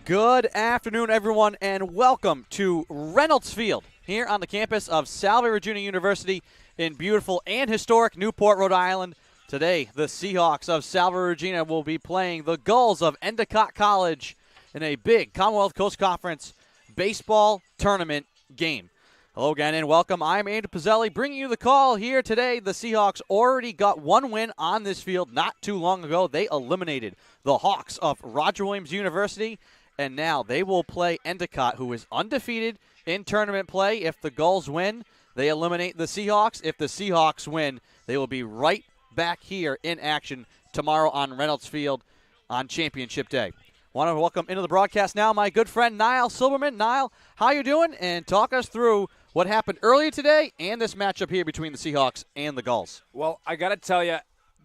Good afternoon, everyone, and welcome to Reynolds Field here on the campus of Salve Regina University in beautiful and historic Newport, Rhode Island. Today, the Seahawks of Salve Regina will be playing the Gulls of Endicott College in a big Commonwealth Coast Conference baseball tournament game. Hello again and welcome. I'm Andrew Pizzelli bringing you the call here today. The Seahawks already got one win on this field not too long ago. They eliminated the Hawks of Roger Williams University. And now they will play Endicott, who is undefeated in tournament play. If the Gulls win, they eliminate the Seahawks. If the Seahawks win, they will be right back here in action tomorrow on Reynolds Field on Championship Day. Want to welcome into the broadcast now my good friend Niall Silberman. Niall, how you doing? And talk us through what happened earlier today and this matchup here between the Seahawks and the Gulls. Well, I got to tell you,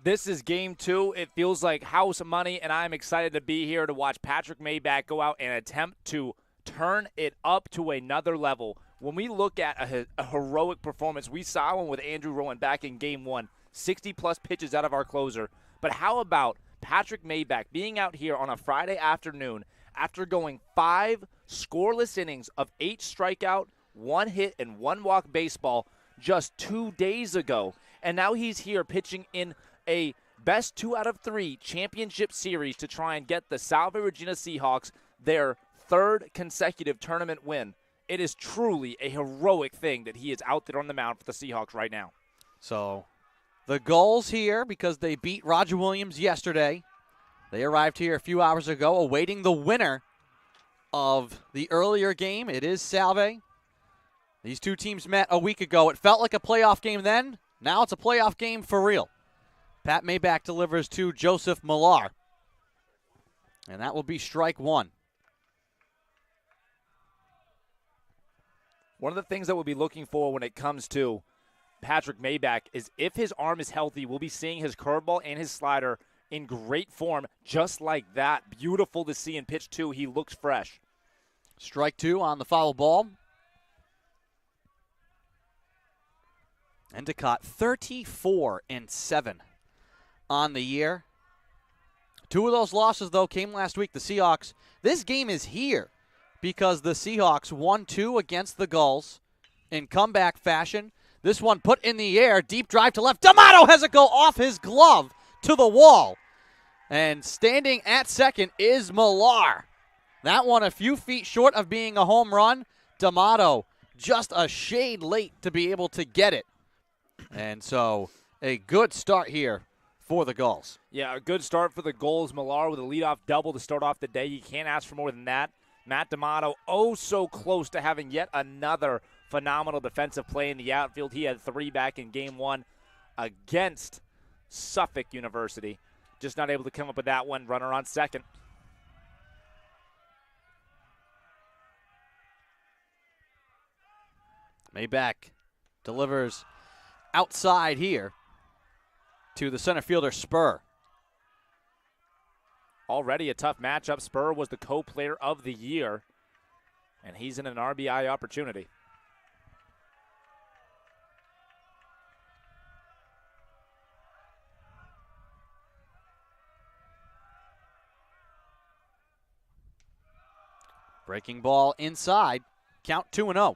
this is game 2. It feels like house money, and I'm excited to be here to watch Patrick Maybach go out and attempt to turn it up to another level. When we look at a heroic performance, we saw one with Andrew Rowan back in game 1, 60-plus pitches out of our closer. But how about Patrick Maybach being out here on a Friday afternoon after going 5 scoreless innings of 8 strikeout, 1 hit, and 1 walk baseball just 2 days ago. And now he's here pitching in a best 2 out of 3 championship series to try and get the Salve Regina Seahawks their 3rd consecutive tournament win. It is truly a heroic thing that he is out there on the mound for the Seahawks right now. So the Gulls here, because they beat Roger Williams yesterday, they arrived here a few hours ago awaiting the winner of the earlier game. It is Salve. These two teams met a week ago. It felt like a playoff game then. Now it's a playoff game for real. Pat Maybach delivers to Joseph Millar. And that will be strike 1. One of the things that we'll be looking for when it comes to Patrick Maybach is if his arm is healthy, we'll be seeing his curveball and his slider in great form just like that. Beautiful to see in pitch 2. He looks fresh. Strike 2 on the foul ball. Endicott 34-7 on the year. 2 of those losses, though, came last week. The Seahawks, this game is here because the Seahawks won 2 against the Gulls in comeback fashion. This one put in the air, deep drive to left. D'Amato has it go off his glove to the wall. And standing at second is Millar. That one a few feet short of being a home run. D'Amato just a shade late to be able to get it. And so a good start here for the Gulls. Yeah, a good start for the Gulls. Millar with a leadoff double to start off the day. You can't ask for more than that. Matt D'Amato, oh so close to having yet another phenomenal defensive play in the outfield. He had 3 back in game 1 against Suffolk University. Just not able to come up with that one. Runner on second. Maybach delivers outside here to the center fielder, Spur. Already a tough matchup. Spur was the co-player of the year, and he's in an RBI opportunity. Breaking ball inside. Count 2-0.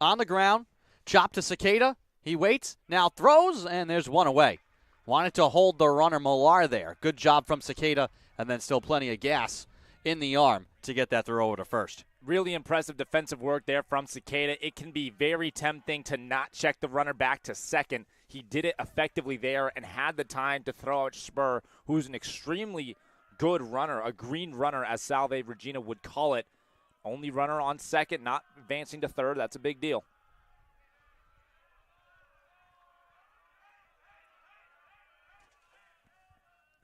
On the ground, chop to Cicada. He waits, now throws, and there's one away. Wanted to hold the runner Millar there. Good job from Cicada, and then still plenty of gas in the arm to get that throw over to first. Really impressive defensive work there from Cicada. It can be very tempting to not check the runner back to second. He did it effectively there and had the time to throw out Spur, who's an extremely good runner, a green runner, as Salve Regina would call it. Only runner on second, not advancing to third. That's a big deal.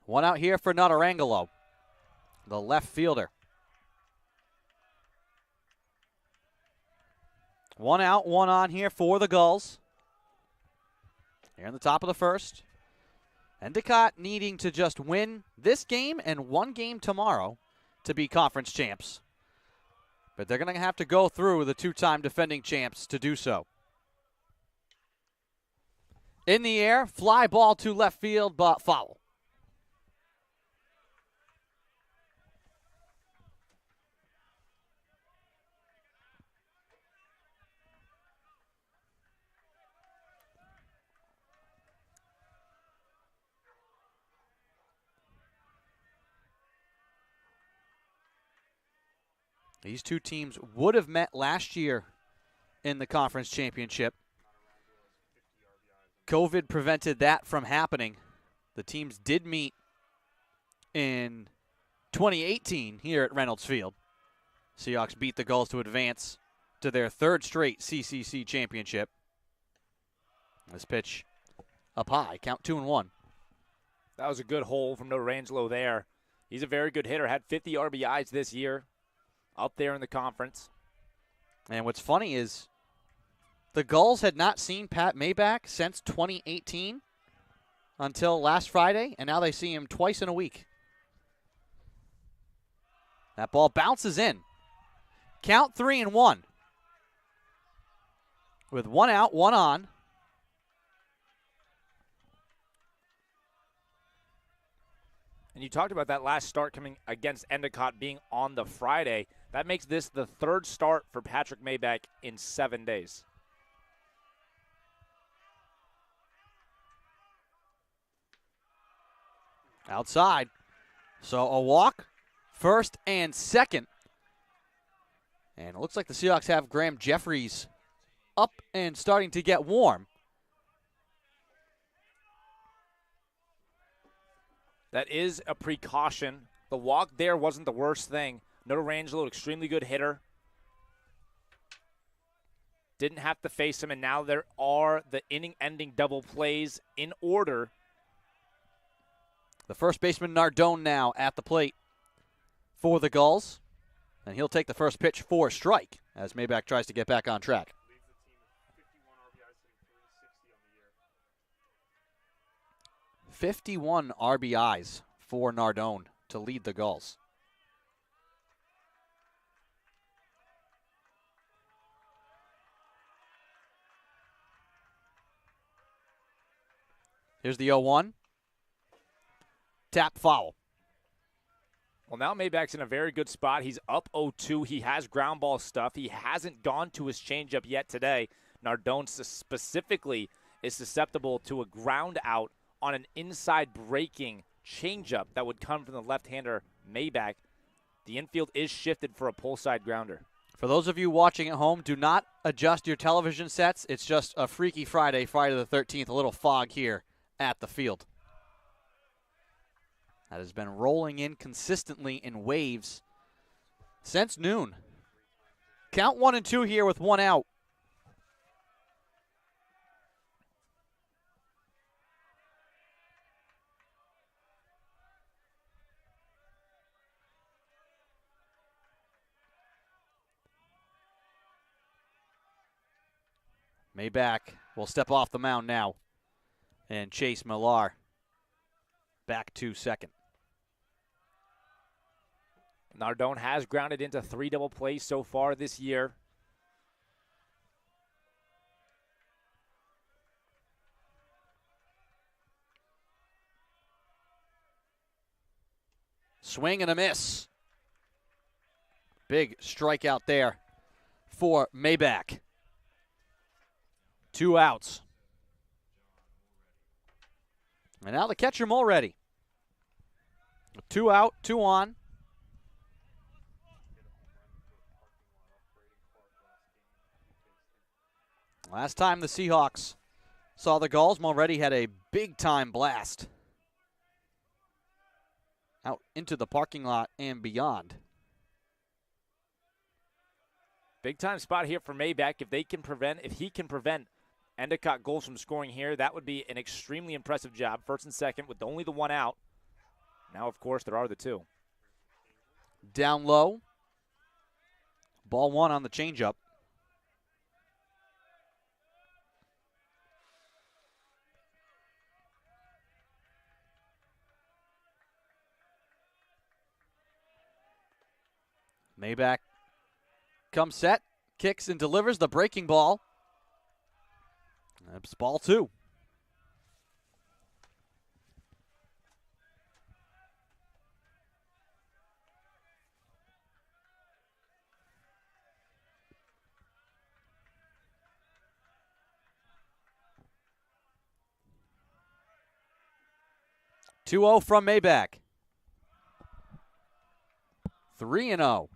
One out here for Notarangelo, the left fielder. One out, one on here for the Gulls. Here in the top of the first. Endicott needing to just win this game and one game tomorrow to be conference champs. But they're going to have to go through the two-time defending champs to do so. In the air, fly ball to left field, but foul. These two teams would have met last year in the conference championship. COVID prevented that from happening. The teams did meet in 2018 here at Reynolds Field. Seahawks beat the Gulls to advance to their third straight CCC championship. This pitch up high, count 2-1. That was a good hole from Notarangelo there. He's a very good hitter, had 50 RBIs this year. Up there in the conference. And what's funny is the Gulls had not seen Pat Maybach since 2018 until last Friday, and now they see him twice in a week. That ball bounces in. Count 3-1. With one out, one on. And you talked about that last start coming against Endicott being on the Friday. That makes this the third start for Patrick Maybach in 7 days. Outside. So a walk, first and second. And it looks like the Seahawks have Graham Jeffries up and starting to get warm. That is a precaution. The walk there wasn't the worst thing. Notarangelo, extremely good hitter. Didn't have to face him, and now there are the inning-ending double plays in order. The first baseman, Nardone, now at the plate for the Gulls. And he'll take the first pitch for a strike as Maybach tries to get back on track. 51 RBIs for Nardone to lead the Gulls. Here's the 0-1. Tap foul. Well, now Maybach's in a very good spot. He's up 0-2. He has ground ball stuff. He hasn't gone to his changeup yet today. Nardone specifically is susceptible to a ground out on an inside breaking changeup that would come from the left-hander Maybach. The infield is shifted for a pull side grounder. For those of you watching at home, do not adjust your television sets. It's just a Freaky Friday, Friday the 13th, a little fog here at the field. That has been rolling in consistently in waves since noon. Count 1-2 here with one out. Maybach will step off the mound now. And Chase Millar back to second. Nardone has grounded into 3 double plays so far this year. Swing and a miss. Big strikeout there for Maybach. 2 outs. And now the catcher Mulready. 2 out, 2 on. Last time the Seahawks saw the Gulls, Mulready had a big-time blast out into the parking lot and beyond. Big-time spot here for Maybach. If he can prevent Endicott goals from scoring here, that would be an extremely impressive job. First and second with only the one out. Now, of course, there are the two. Down low. Ball one on the changeup. Maybach comes set, kicks and delivers the breaking ball. That's ball two. Two 0 from Maybach. 3-0.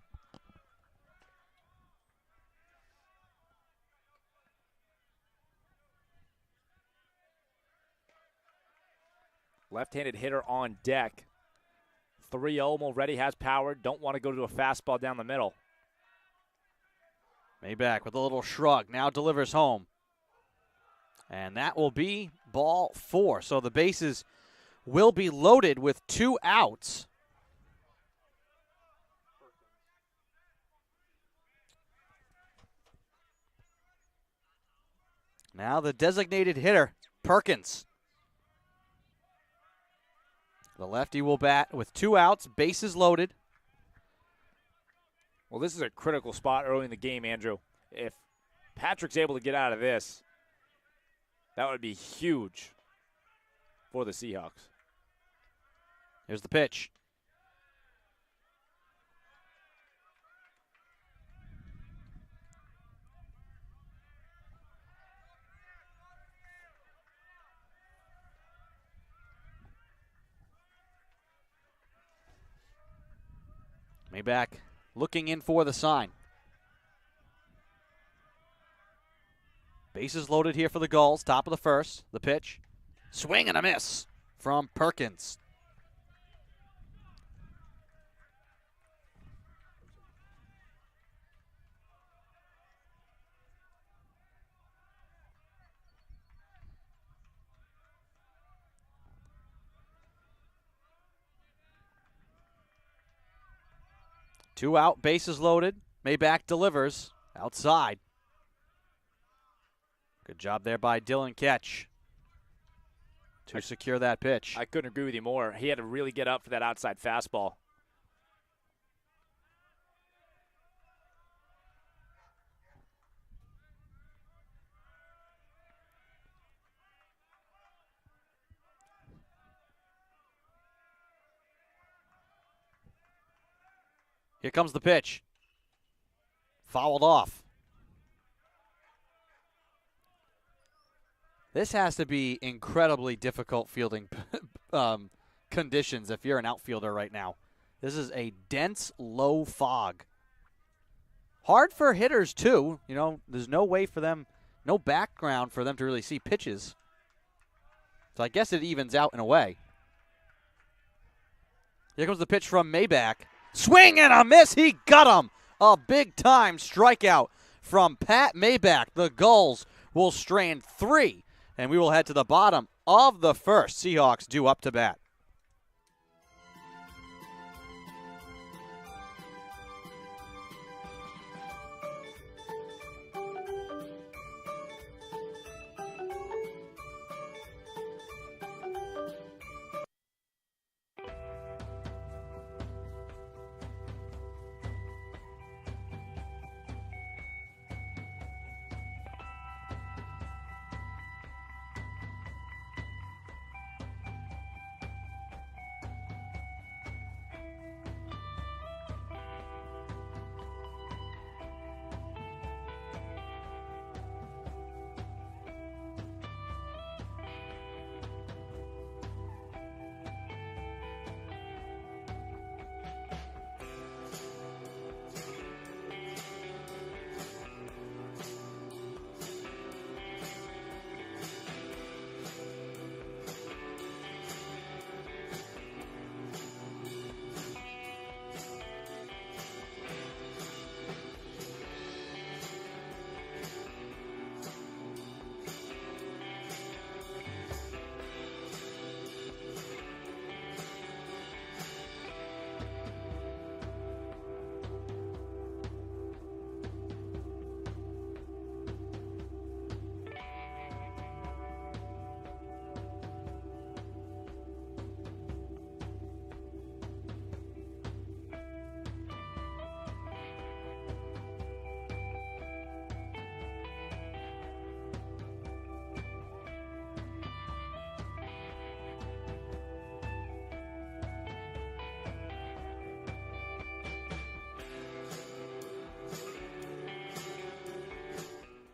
Left-handed hitter on deck. 3-0 already has power. Don't want to go to a fastball down the middle. Maybach with a little shrug. Now delivers home. And that will be ball four. So the bases will be loaded with two outs. Now the designated hitter, Perkins. The lefty will bat with two outs, bases loaded. Well, this is a critical spot early in the game, Andrew. If Patrick's able to get out of this, that would be huge for the Seahawks. Here's the pitch. Maybach looking in for the sign. Bases loaded here for the Gulls. Top of the first. The pitch. Swing and a miss from Perkins. Two out, bases loaded. Maybach delivers outside. Good job there by Dylan Ketch to secure that pitch. I couldn't agree with you more. He had to really get up for that outside fastball. Here comes the pitch. Fouled off. This has to be incredibly difficult fielding conditions if you're an outfielder right now. This is a dense, low fog. Hard for hitters, too. You know, there's no way for them, no background for them to really see pitches. So I guess it evens out in a way. Here comes the pitch from Maybach. Swing and a miss. He got him. A big-time strikeout from Pat Maybach. The Gulls will strand three, and we will head to the bottom of the first. Seahawks due up to bat.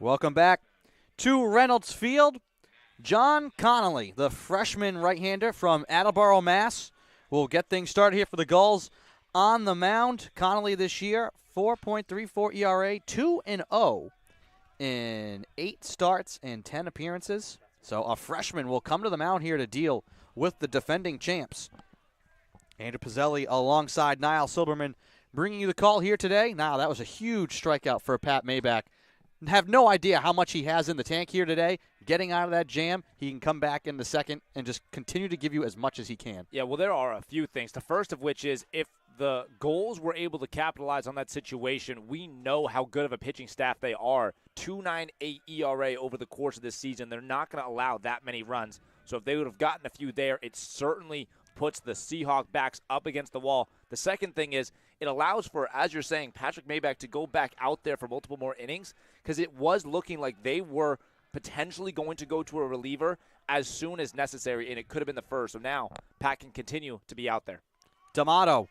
Welcome back to Reynolds Field. John Connolly, the freshman right-hander from Attleboro, Mass., will get things started here for the Gulls on the mound. Connolly this year, 4.34 ERA, 2-0 in 8 starts and 10 appearances. So a freshman will come to the mound here to deal with the defending champs. Andrew Pizzelli alongside Niall Silberman bringing you the call here today. Now, that was a huge strikeout for Pat Maybach. Have no idea how much he has in the tank here today. Getting out of that jam, he can come back in the second and just continue to give you as much as he can. Yeah, well, there are a few things. The first of which is if the Gulls were able to capitalize on that situation, we know how good of a pitching staff they are. 2.98 ERA over the course of this season. They're not going to allow that many runs. So if they would have gotten a few there, it certainly puts the Seahawk backs up against the wall. The second thing is it allows for, as you're saying, Patrick Maybach to go back out there for multiple more innings, because it was looking like they were potentially going to go to a reliever as soon as necessary, and it could have been the first. So now Pat can continue to be out there. D'Amato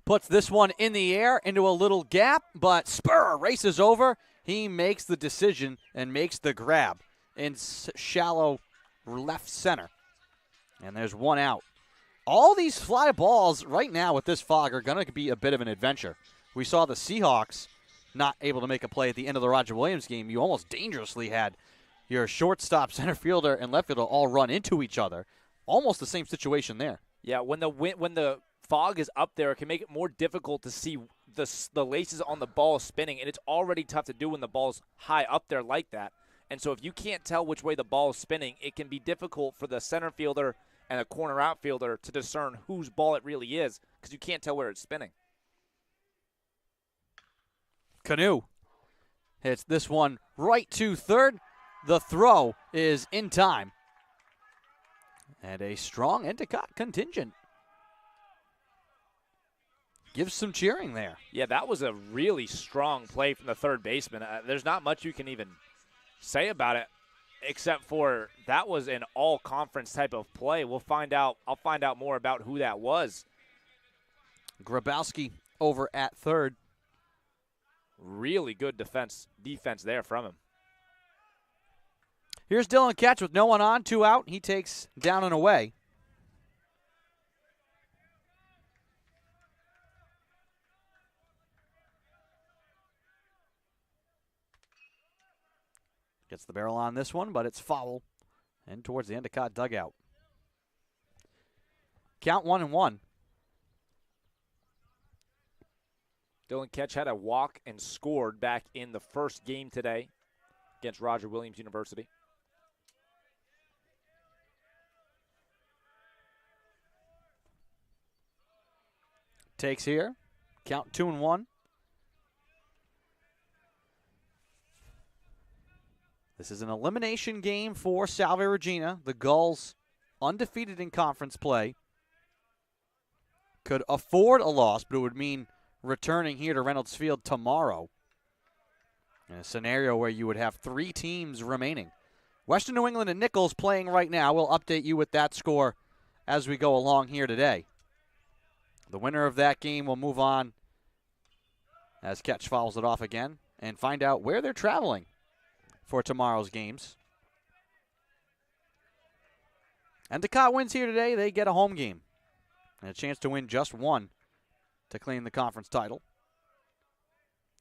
puts this one in the air into a little gap, but Spur races over. He makes the decision and makes the grab in shallow left center. And there's one out. All these fly balls right now with this fog are going to be a bit of an adventure. We saw the Seahawks not able to make a play at the end of the Roger Williams game. You almost dangerously had your shortstop, center fielder, and left fielder all run into each other. Almost the same situation there. Yeah, when the fog is up there, it can make it more difficult to see the laces on the ball spinning, and it's already tough to do when the ball's high up there like that. And so if you can't tell which way the ball is spinning, it can be difficult for the center fielder and a corner outfielder to discern whose ball it really is, because you can't tell where it's spinning. Canu hits this one right to third. The throw is in time. And a strong Endicott contingent gives some cheering there. Yeah, that was a really strong play from the third baseman. There's not much you can even say about it, except for that was an all-conference type of play. We'll find out. I'll find out more about who that was. Grabowski over at third. Really good defense there from him. Here's Dylan Ketch with no one on, 2 out. He takes down and away. Gets the barrel on this one, but it's foul. And towards the Endicott dugout. Count 1-1. Dylan Ketch had a walk and scored back in the first game today against Roger Williams University. Takes here. Count 2-1. This is an elimination game for Salve Regina. The Gulls, undefeated in conference play, could afford a loss, but it would mean returning here to Reynolds Field tomorrow in a scenario where you would have 3 teams remaining. Western New England and Nichols playing right now. We'll update you with that score as we go along here today. The winner of that game will move on as Ketch fouls it off again and find out where they're traveling for tomorrow's games. Endicott wins here today. They get a home game and a chance to win just one to claim the conference title.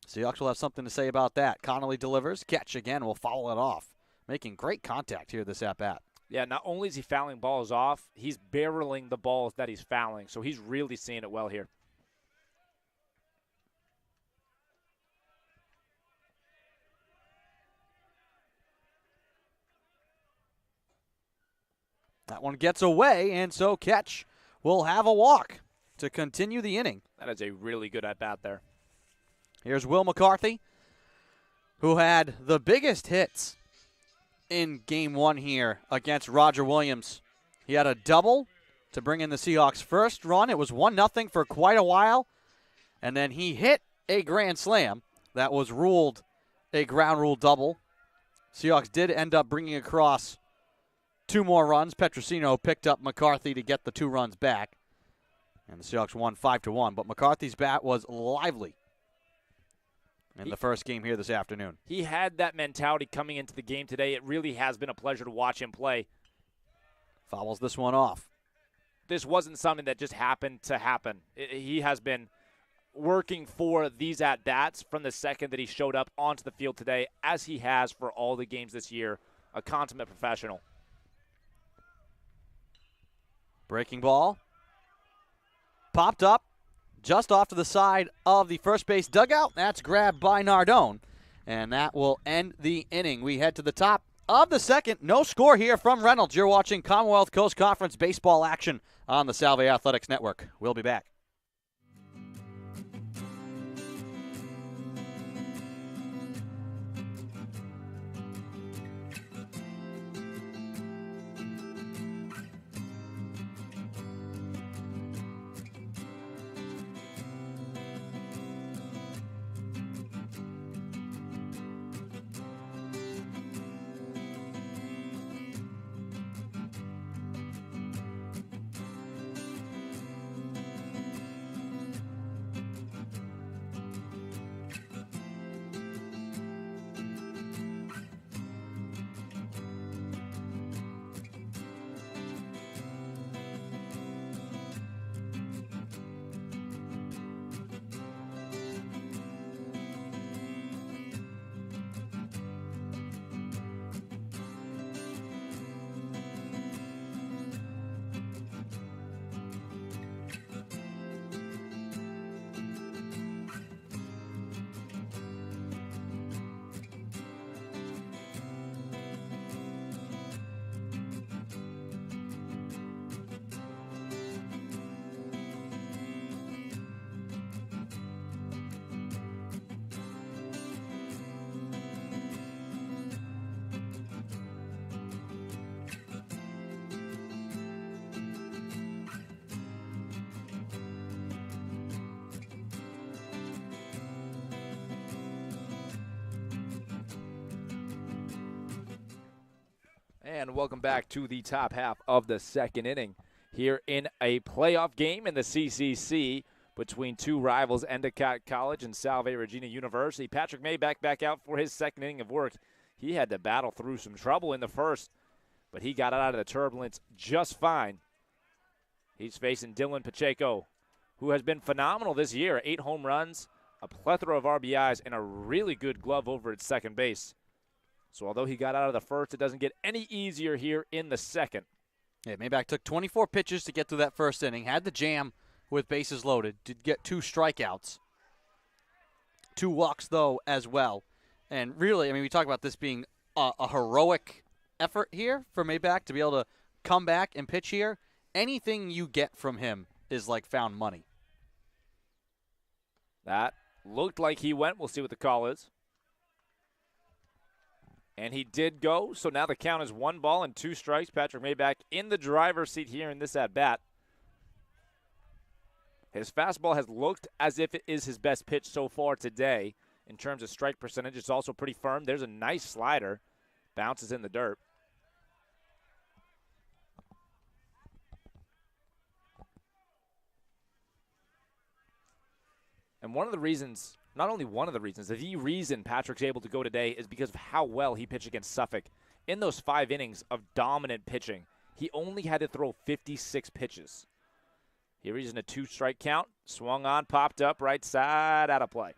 Seahawks will have something to say about that. Connolly delivers. Ketch again will foul it off, making great contact here this at-bat. Yeah, not only is he fouling balls off, he's barreling the balls that he's fouling, so he's really seeing it well here. That one gets away, and so Ketch will have a walk to continue the inning. That is a really good at-bat there. Here's Will McCarthy, who had the biggest hits in Game 1 here against Roger Williams. He had a double to bring in the Seahawks' first run. It was 1-0 for quite a while, and then he hit a grand slam that was ruled a ground rule double. Seahawks did end up bringing across 2 more runs. Petrosino picked up McCarthy to get the 2 runs back, and the Seahawks won 5-1, but McCarthy's bat was lively. in the first game here this afternoon. He had that mentality coming into the game today. It really has been a pleasure to watch him play. Fouls this one off. This wasn't something that just happened to happen. He has been working for these at-bats from the second that he showed up onto the field today, as he has for all the games this year. A consummate professional. Breaking ball. Popped up just off to the side of the first base dugout. That's grabbed by Nardone, and that will end the inning. We head to the top of the second. No score here from Reynolds. You're watching Commonwealth Coast Conference baseball action on the Salve Athletics Network. We'll be back. And welcome back to the top half of the second inning here in a playoff game in the CCC between two rivals, Endicott College and Salve Regina University. Patrick Maybach back out for his second inning of work. He had to battle through some trouble in the first, but he got out of the turbulence just fine. He's facing Dylan Pacheco, who has been phenomenal this year. 8 home runs, a plethora of RBIs, and a really good glove over at second base. So although he got out of the first, it doesn't get any easier here in the second. Yeah, Maybach took 24 pitches to get through that first inning, had the jam with bases loaded, did get 2 strikeouts. 2 walks, though, as well. And really, I mean, we talk about this being a heroic effort here for Maybach to be able to come back and pitch here. Anything you get from him is like found money. That looked like he went. We'll see what the call is. And he did go, so now the count is 1 ball and 2 strikes. Patrick Maybach in the driver's seat here in this at-bat. His fastball has looked as if it is his best pitch so far today in terms of strike percentage. It's also pretty firm. There's a nice slider. Bounces in the dirt. And one of the reasons, not only one of the reasons, the reason Patrick's able to go today is because of how well he pitched against Suffolk. In those 5 innings of dominant pitching, he only had to throw 56 pitches. Here he's in a 2-strike count. Swung on, popped up, right side, out of play.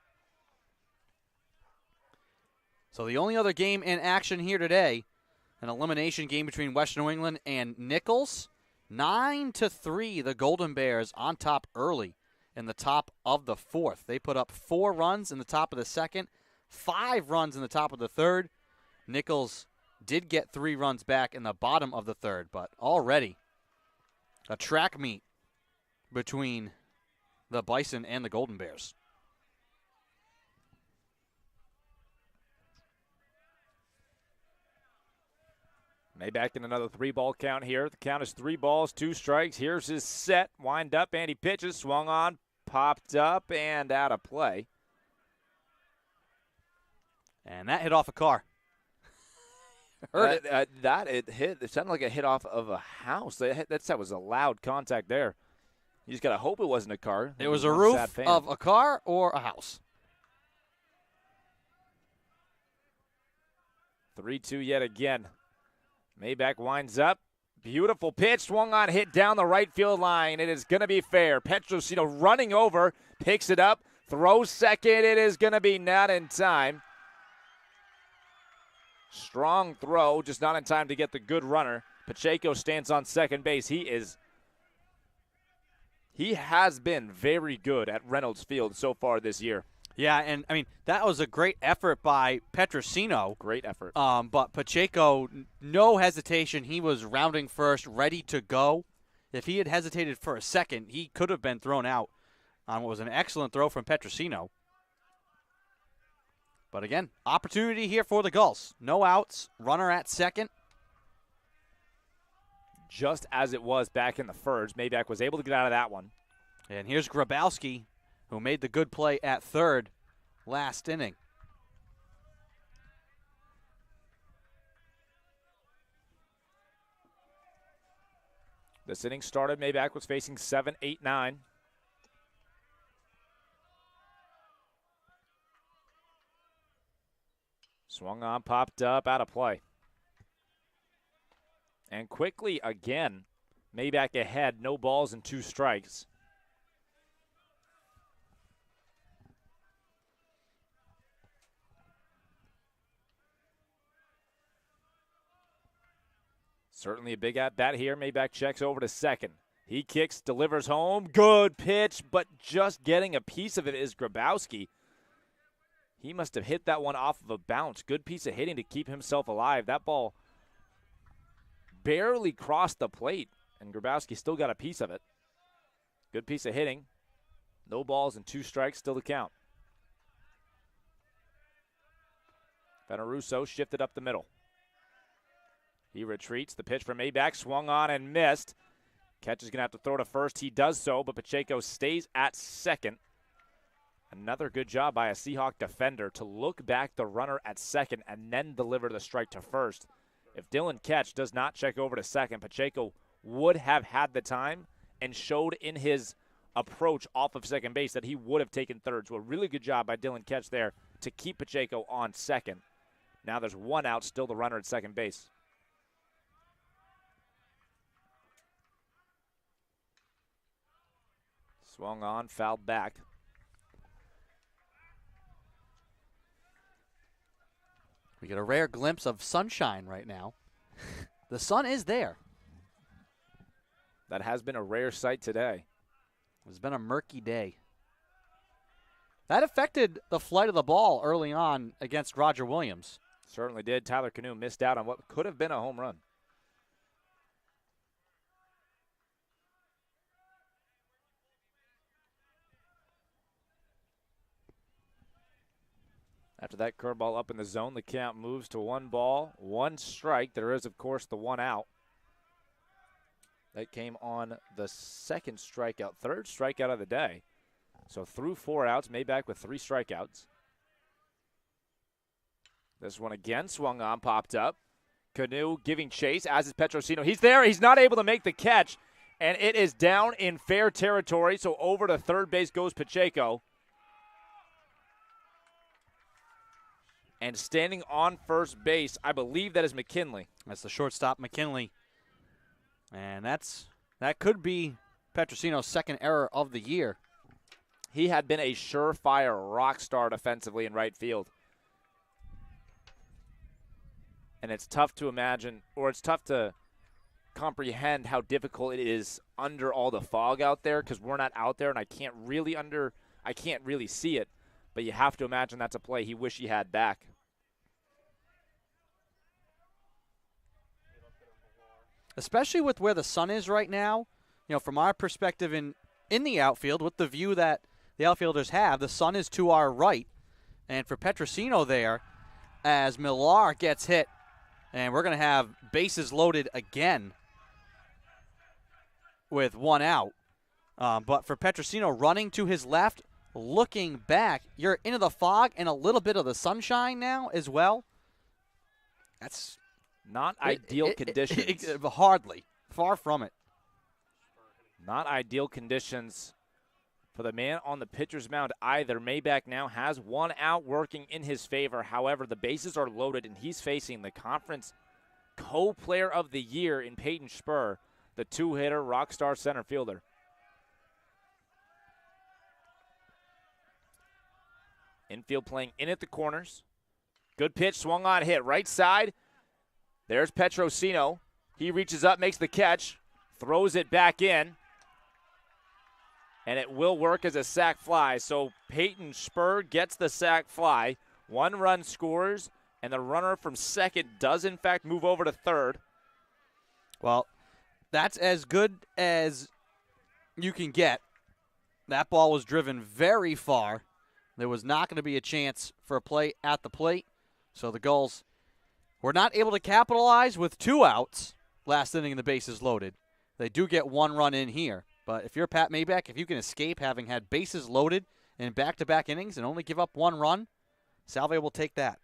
So the only other game in action here today, an elimination game between Western New England and Nichols. 9-3, the Golden Bears on top early in the top of the 4th. They put up 4 runs in the top of the 2nd, 5 runs in the top of the 3rd. Nichols did get 3 runs back in the bottom of the 3rd, but already a track meet between the Bison and the Golden Bears. Maybach in another 3-ball count here. The count is 3 balls, 2 strikes. Here's his set. Wind up, and he pitches. Swung on, popped up, and out of play. And that hit off a car. Heard it. It hit. It sounded like a hit off of a house. That was a loud contact there. You just got to hope it wasn't a car. It was a roof of a car or a house. 3-2 yet again. Maybach winds up. Beautiful pitch, swung on, hit down the right field line. It is going to be fair. Petrosino running over, picks it up, throws second. It is going to be not in time. Strong throw, just not in time to get the good runner. Pacheco stands on second base. He has been very good at Reynolds Field so far this year. Yeah, and, I mean, that was a great effort by Petrosino. Great effort. But Pacheco, no hesitation. He was rounding first, ready to go. If he had hesitated for a second, he could have been thrown out on what was an excellent throw from Petrosino. But again, opportunity here for the Gulls. No outs, runner at second. Just as it was back in the first, Maybach was able to get out of that one. And here's Grabowski, who made the good play at third last inning. This inning started, Maybach was facing 7, 8, 9. Swung on, popped up, out of play. And quickly again, Maybach ahead, no balls and 2 strikes. Certainly a big at-bat here. Maybach checks over to second. He kicks, delivers home. Good pitch, but just getting a piece of it is Grabowski. He must have hit that one off of a bounce. Good piece of hitting to keep himself alive. That ball barely crossed the plate, and Grabowski still got a piece of it. Good piece of hitting. No balls and 2 strikes, still to count. Veneruso shifted up the middle. He retreats. The pitch from Maybach swung on and missed. Catcher's going to have to throw to first. He does so, but Pacheco stays at second. Another good job by a Seahawk defender to look back the runner at second and then deliver the strike to first. If Dylan Ketch does not check over to second, Pacheco would have had the time and showed in his approach off of second base that he would have taken third. So a really good job by Dylan Ketch there to keep Pacheco on second. Now there's 1 out, still the runner at second base. Swung on, fouled back. We get a rare glimpse of sunshine right now. The sun is there. That has been a rare sight today. It's been a murky day. That affected the flight of the ball early on against Roger Williams. Certainly did. Tyler Canoe missed out on what could have been a home run. After that curveball up in the zone, the count moves to 1 ball, 1 strike. There is, of course, the 1 out. That came on the second strikeout, third strikeout of the day. So through 4 outs, Maybach with 3 strikeouts. This one again swung on, popped up. Canoe giving chase, as is Petrosino. He's there. He's not able to make the catch, and it is down in fair territory. So over to third base goes Pacheco. And standing on first base, I believe that is McKinley. That's the shortstop, McKinley. And that could be Petrosino's second error of the year. He had been a surefire rock star defensively in right field. And it's tough to imagine, or it's tough to comprehend how difficult it is under all the fog out there, because we're not out there and I can't really see it. But you have to imagine that's a play he wish he had back. Especially with where the sun is right now, you know, from our perspective in the outfield, with the view that the outfielders have, the sun is to our right. And for Petrosino there, as Millar gets hit, and we're going to have bases loaded again with 1 out. But for Petrosino running to his left, looking back, you're into the fog and a little bit of the sunshine now as well. That's not ideal conditions. Hardly. Far from it. Not ideal conditions for the man on the pitcher's mound either. Maybach now has one out working in his favor. However, the bases are loaded, and he's facing the conference co-player of the year in Peyton Spur, the two-hitter, rock star center fielder. Infield playing in at the corners. Good pitch, swung on, hit right side. There's Petrosino. He reaches up, makes the catch, throws it back in, and it will work as a sac fly. So Peyton Spur gets the sac fly. 1 run scores, and the runner from second does, in fact, move over to third. Well, that's as good as you can get. That ball was driven very far. There was not going to be a chance for a play at the plate. So the Gulls were not able to capitalize with 2 outs last inning and the bases loaded. They do get 1 run in here. But if you're Pat Maybach, if you can escape having had bases loaded in back-to-back innings and only give up 1 run, Salve will take that.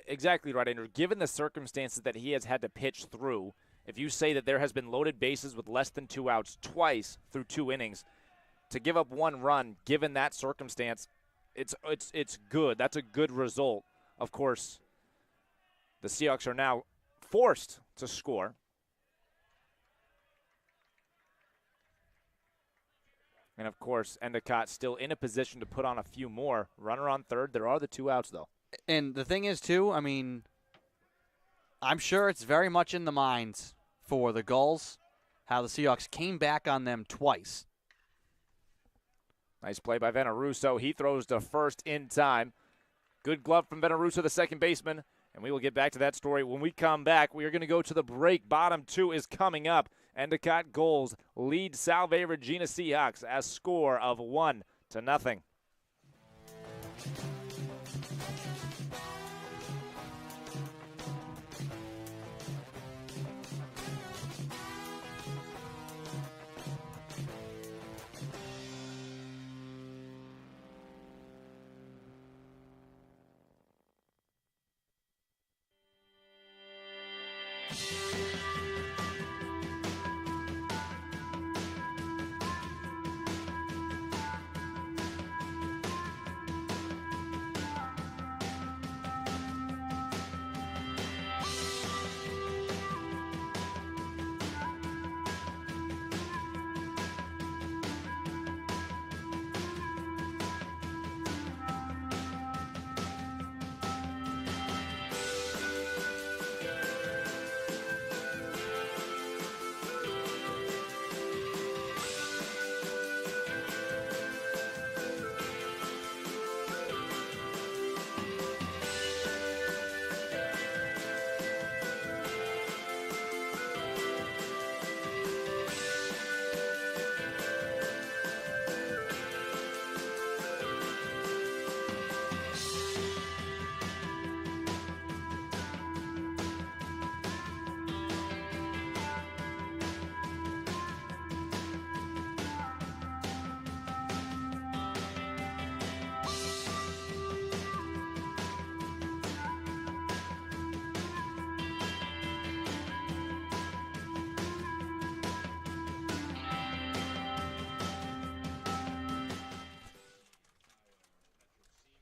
Exactly right, Andrew. Given the circumstances that he has had to pitch through, if you say that there has been loaded bases with less than 2 outs twice through 2 innings, to give up 1 run, given that circumstance, it's good. That's a good result. Of course, the Seahawks are now forced to score. And, of course, Endicott still in a position to put on a few more. Runner on third. There are the 2 outs, though. And the thing is, too, I mean, I'm sure it's very much in the minds for the Gulls how the Seahawks came back on them twice. Nice play by Veneruso. He throws to first in time. Good glove from Veneruso, the second baseman. And we will get back to that story when we come back. We are going to go to the break. Bottom 2 is coming up. Endicott Gulls lead Salve Regina Seahawks as score of 1-0.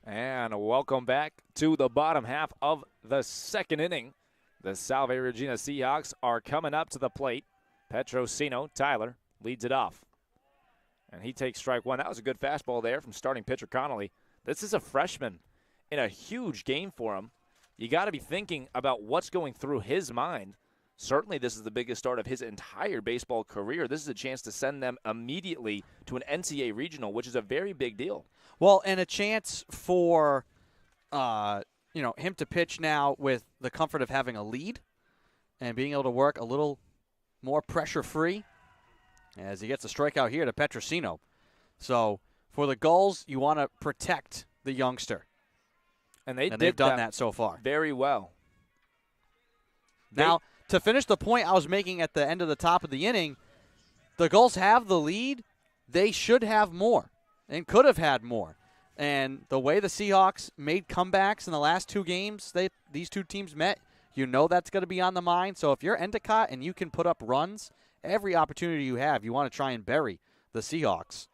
And welcome back to the bottom half of the second inning. The Salve Regina Seahawks are coming up to the plate. Petrosino, Tyler, leads it off. And he takes strike 1. That was a good fastball there from starting pitcher Connolly. This is a freshman in a huge game for him. You got to be thinking about what's going through his mind. Certainly this is the biggest start of his entire baseball career. This is a chance to send them immediately to an NCAA regional, which is a very big deal. Well, and a chance for him to pitch now with the comfort of having a lead and being able to work a little more pressure-free as he gets a strikeout here to Petrosino. So for the Gulls, you want to protect the youngster. And they've done that so far. Very well. Now, to finish the point I was making at the end of the top of the inning, the Gulls have the lead. They should have more and could have had more. And the way the Seahawks made comebacks in the last 2 games these two teams met, You know that's going to be on the mind. So if you're Endicott and you can put up runs, every opportunity you have, you want to try and bury the Seahawks.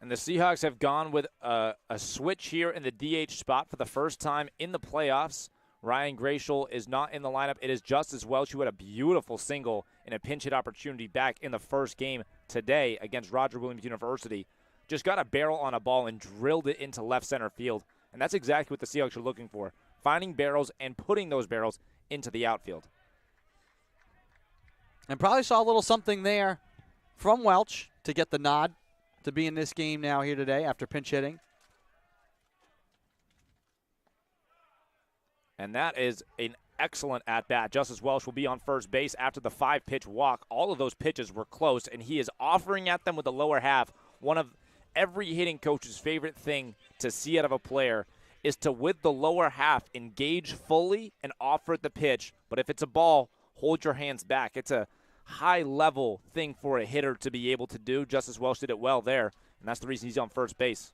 And the Seahawks have gone with a switch here in the DH spot for the first time in the playoffs. Ryan Gratial is not in the lineup. It is Justice Welch, who had a beautiful single in a pinch hit opportunity back in the first game today against Roger Williams University. Just got a barrel on a ball and drilled it into left center field. And that's exactly what the Seahawks are looking for, finding barrels and putting those barrels into the outfield. And probably saw a little something there from Welch to get the nod to be in this game now here today after pinch hitting. And that is an excellent at-bat. Justice Welch will be on first base after the 5-pitch walk. All of those pitches were close, and he is offering at them with the lower half. One of every hitting coach's favorite thing to see out of a player is to, with the lower half, engage fully and offer the pitch. But if it's a ball, hold your hands back. It's a high-level thing for a hitter to be able to do. Justice Welch did it well there, and that's the reason he's on first base.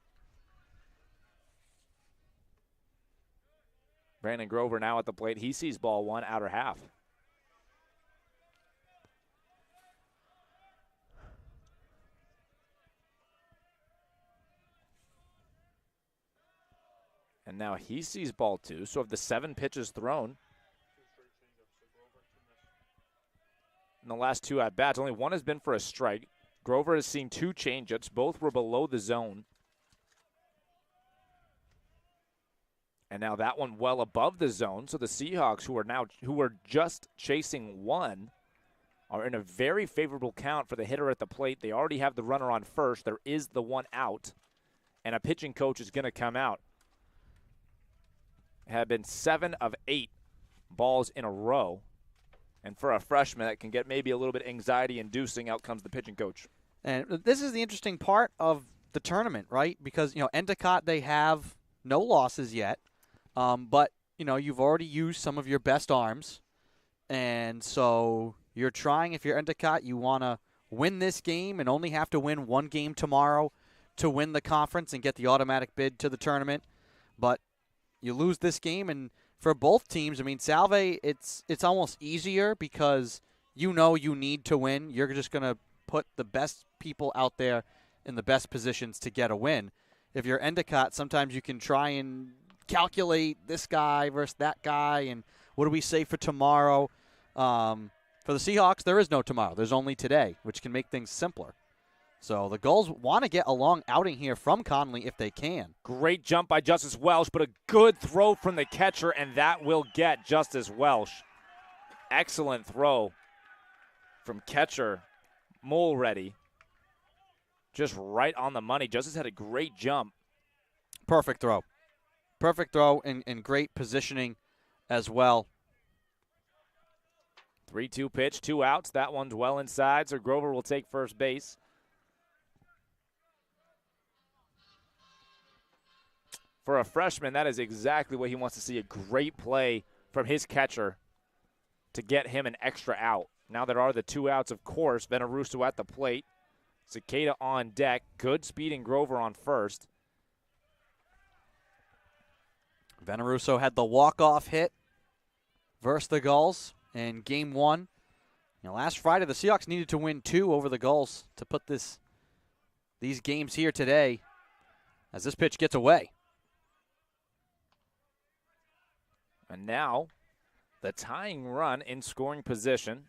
Brandon Grover now at the plate. He sees ball one, outer half. And now he sees ball two. So of the 7 pitches thrown in the last 2 at-bats, only one has been for a strike. Grover has seen 2 changeups. Both were below the zone. And now that one well above the zone. So the Seahawks, who were just chasing 1, are in a very favorable count for the hitter at the plate. They already have the runner on first. There is the 1 out. And a pitching coach is going to come out. Have been 7 of 8 balls in a row. And for a freshman, that can get maybe a little bit anxiety-inducing. Out comes the pitching coach. And this is the interesting part of the tournament, right? Because, Endicott, they have no losses yet. But, you've already used some of your best arms. And so you're trying, if you're Endicott, you want to win this game and only have to win 1 game tomorrow to win the conference and get the automatic bid to the tournament. But you lose this game, and for both teams, Salve, it's almost easier because you need to win. You're just going to put the best people out there in the best positions to get a win. If you're Endicott, sometimes you can try and calculate this guy versus that guy, and what do we say for tomorrow? For the Seahawks, there is no tomorrow. There's only today, which can make things simpler. So the Gulls want to get a long outing here from Conley if they can. Great jump by Justice Welch, but a good throw from the catcher, and that will get Justice Welch. Excellent throw from catcher Mulready. Just right on the money. Justice had a great jump. Perfect throw. Perfect throw and great positioning as well. 3-2 pitch, 2 outs. That one's well inside, so Grover will take first base. For a freshman, that is exactly what he wants to see, a great play from his catcher to get him an extra out. Now there are the 2 outs, of course. Venaruso at the plate. Cicada on deck. Good speed in Grover on first. Venaruso had the walk-off hit versus the Gulls in Game 1. Last Friday, the Seahawks needed to win 2 over the Gulls to put these games here today as this pitch gets away. And now the tying run in scoring position.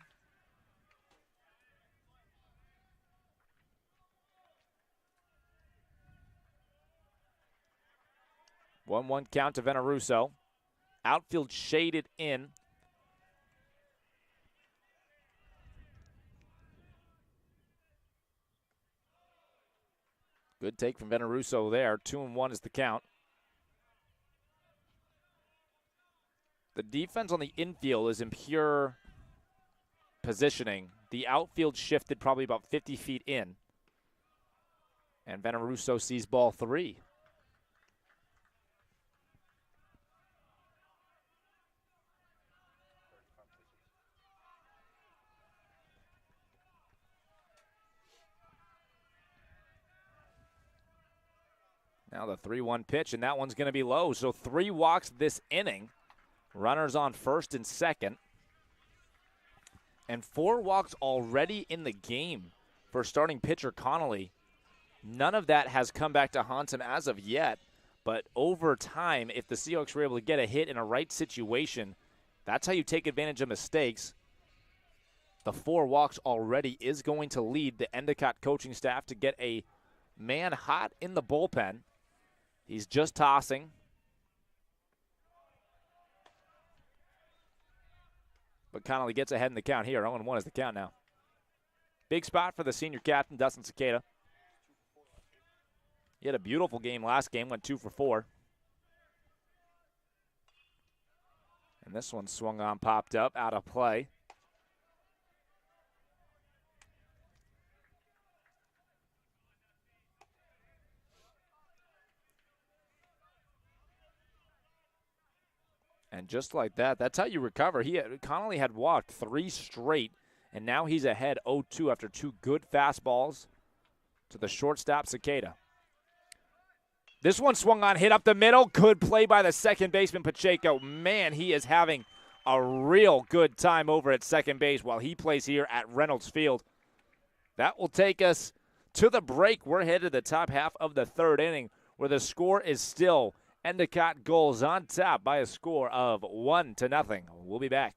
One count to Venaruso. Outfield shaded in. Good take from Venaruso there. 2-1 is the count. The defense on the infield is in pure positioning. The outfield shifted probably about 50 feet in. And Venaruso sees ball 3. Now the 3-1 pitch, and that one's going to be low. So 3 walks this inning Runners on first and second. And 4 walks already in the game for starting pitcher Connolly. None of that has come back to haunt him as of yet. But over time, if the Seahawks were able to get a hit in a right situation, that's how you take advantage of mistakes. The 4 walks already is going to lead the Endicott coaching staff to get a man hot in the bullpen. He's just tossing. But Connolly gets ahead in the count here. 0-1 is the count now. Big spot for the senior captain, Dustin Cicada. He had a beautiful game last game, went 2 for 4. And this one swung on, popped up, out of play. And just like that, that's how you recover. Connolly had walked 3 straight, and now he's ahead 0-2 after 2 good fastballs to the shortstop, Cicada. This one swung on, hit up the middle. Good play by the second baseman, Pacheco. Man, he is having a real good time over at second base while he plays here at Reynolds Field. That will take us to the break. We're headed to the top half of the 3rd inning, where the score is still Endicott goals on top by a score of 1-0. We'll be back.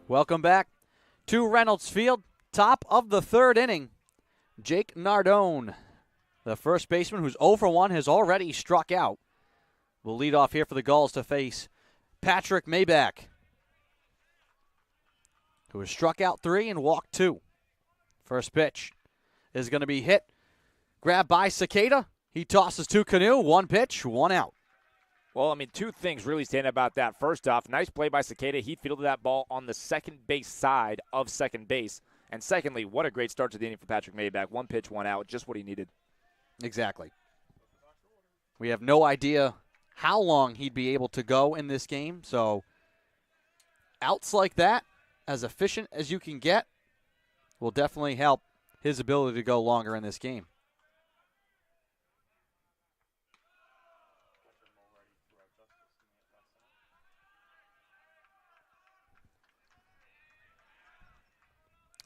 Welcome back to Reynolds Field. Top of the 3rd inning. Jake Nardone, the first baseman who's 0 for 1, has already struck out. Will lead off here for the Gulls to face Patrick Maybach, who has struck out 3 and walked 2. First pitch is going to be hit. Grabbed by Cicada. He tosses to Canoe. 1 pitch, 1 out. Well, I mean, 2 things really stand about that. First off, nice play by Cicada. He fielded that ball on the second base side of second base. And secondly, what a great start to the inning for Patrick Maybach. 1 pitch, 1 out, just what he needed. Exactly. We have no idea how long he'd be able to go in this game. So outs like that, as efficient as you can get, will definitely help his ability to go longer in this game.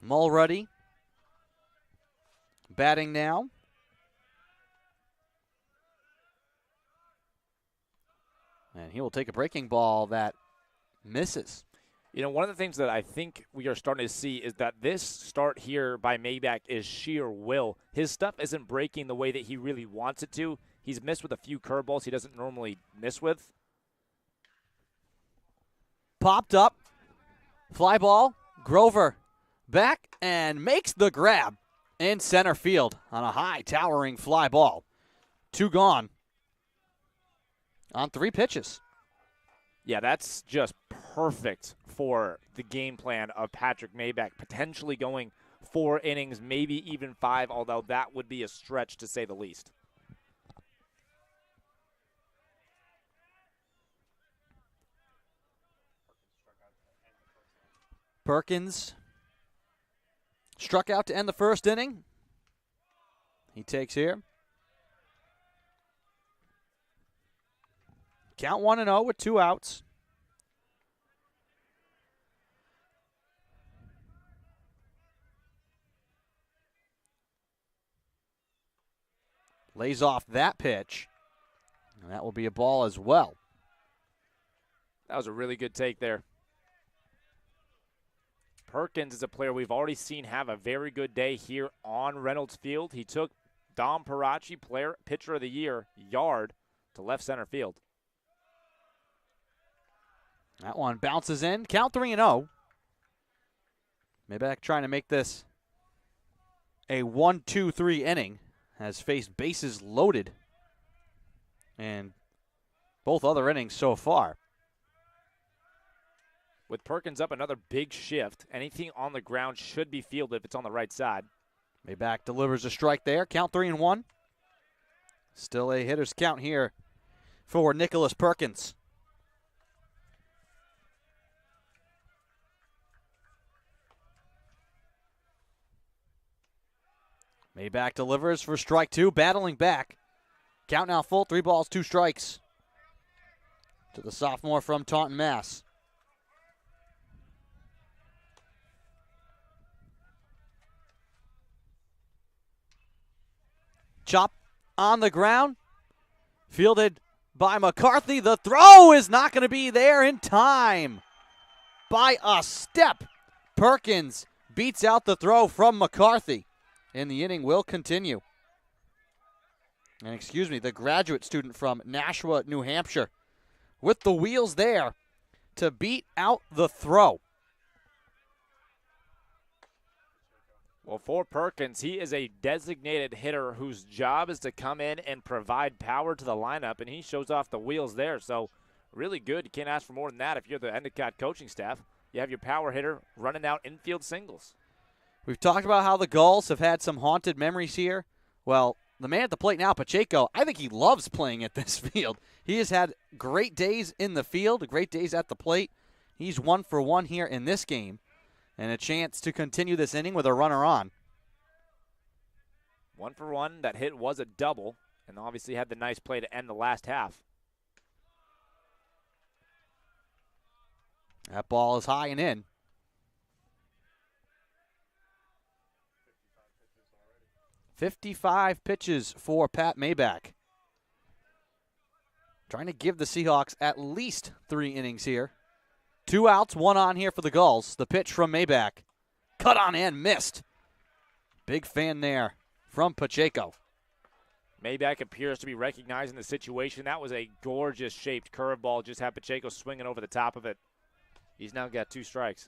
Mulruddy batting now. And he will take a breaking ball that misses. You know, one of the things that I think we are starting to see is that this start here by Maybach is sheer will. His stuff isn't breaking the way that he really wants it to. He's missed with a few curveballs he doesn't normally miss with. Popped up. Fly ball. Grover back and makes the grab in center field on a high towering fly ball. 2 gone on 3 pitches. Yeah, that's just perfect for the game plan of Patrick Maybach, potentially going 4 innings, maybe even 5, although that would be a stretch to say the least. Perkins struck out to end the first inning. He takes here. Count 1-0 with 2 outs. Lays off that pitch, and that will be a ball as well. That was a really good take there. Perkins is a player we've already seen have a very good day here on Reynolds Field. He took Dom Parachi, pitcher of the year, yard to left center field. That one bounces in. Count 3-0. Maybach trying to make this a 1-2-3 inning. Has faced bases loaded in both other innings so far. With Perkins up, another big shift. Anything on the ground should be fielded if it's on the right side. Maybach delivers a strike there. Count 3-1. Still a hitter's count here for Nicholas Perkins. Maybach delivers for strike 2, battling back. Count now full, 3 balls, 2 strikes. To the sophomore from Taunton, Mass. Chop on the ground. Fielded by McCarthy. The throw is not going to be there in time. By a step, Perkins beats out the throw from McCarthy. And the inning will continue. And the graduate student from Nashua, New Hampshire, with the wheels there to beat out the throw. Well, for Perkins, he is a designated hitter whose job is to come in and provide power to the lineup, and he shows off the wheels there. So really good. You can't ask for more than that if you're the Endicott coaching staff. You have your power hitter running out infield singles. We've talked about how the Gulls have had some haunted memories here. Well, the man at the plate now, Pacheco, I think he loves playing at this field. He has had great days in the field, great days at the plate. He's 1 for 1 here in this game, and a chance to continue this inning with a runner on. 1 for 1. That hit was a double, and obviously had the nice play to end the last half. That ball is high and in. 55 pitches for Pat Maybach. Trying to give the Seahawks at least 3 innings here. 2 outs, 1 on here for the Gulls. The pitch from Maybach. Cut on and missed. Big fan there from Pacheco. Maybach appears to be recognizing the situation. That was a gorgeous shaped curveball. Just had Pacheco swinging over the top of it. He's now got 2 strikes.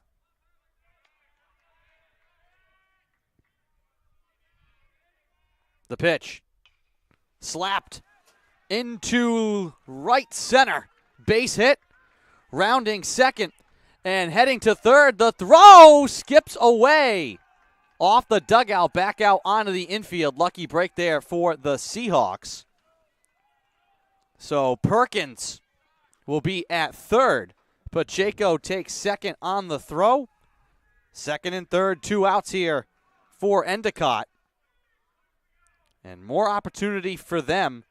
The pitch. Slapped into right center. Base hit. Rounding second and heading to third. The throw skips away. Off the dugout, back out onto the infield. Lucky break there for the Seahawks. So Perkins will be at third. Pacheco takes second on the throw. Second and third, 2 outs here for Endicott. And more opportunity for them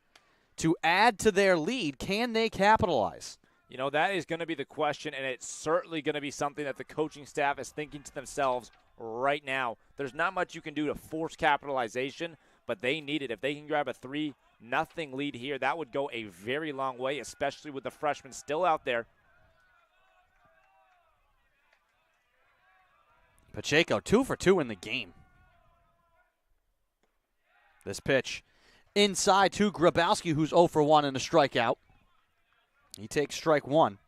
to add to their lead. Can they capitalize? You know, that is going to be the question, and it's certainly going to be something that the coaching staff is thinking to themselves right now. There's not much you can do to force capitalization, but they need it. If they can grab a 3-0 lead here, that would go a very long way, especially with the freshmen still out there. Pacheco, 2 for 2 in the game. This pitch inside to Grabowski, who's 0 for 1 in a strikeout. He takes strike 1.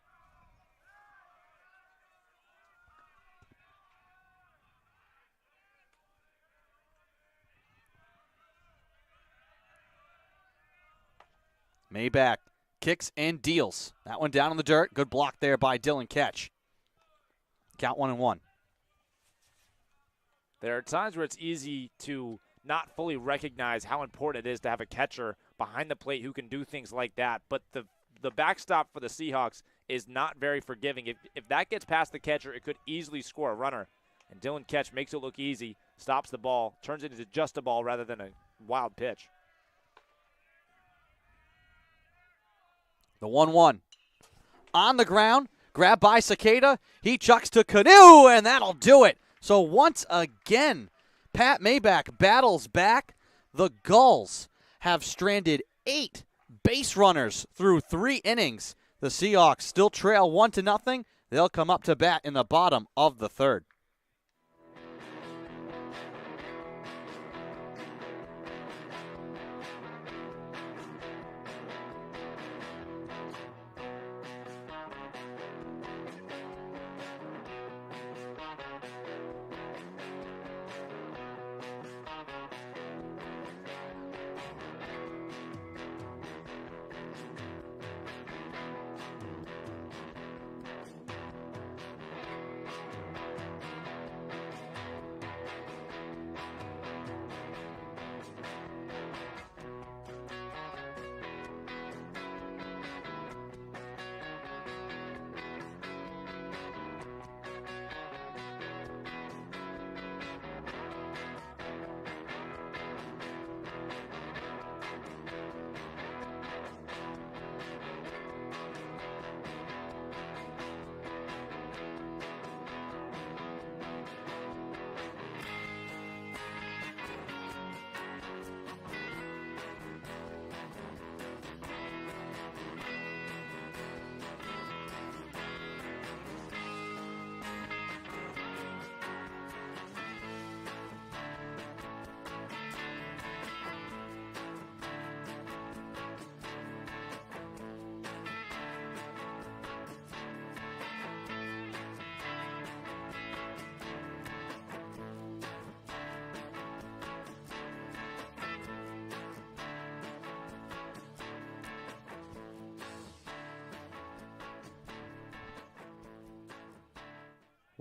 Maybach kicks and deals. That one down in the dirt. Good block there by Dylan Ketch. Count 1-1. There are times where it's easy to not fully recognize how important it is to have a catcher behind the plate who can do things like that. But the the backstop for the Seahawks is not very forgiving. If that gets past the catcher, it could easily score a runner. And Dylan Ketch makes it look easy, stops the ball, turns it into just a ball rather than a wild pitch. The 1-1. On the ground, grabbed by Cicada. He chucks to Canoe, and that'll do it. So once again, Pat Maybach battles back. The Gulls have stranded 8 base runners through 3 innings. The Seahawks still trail 1-0. They'll come up to bat in the bottom of the 3rd.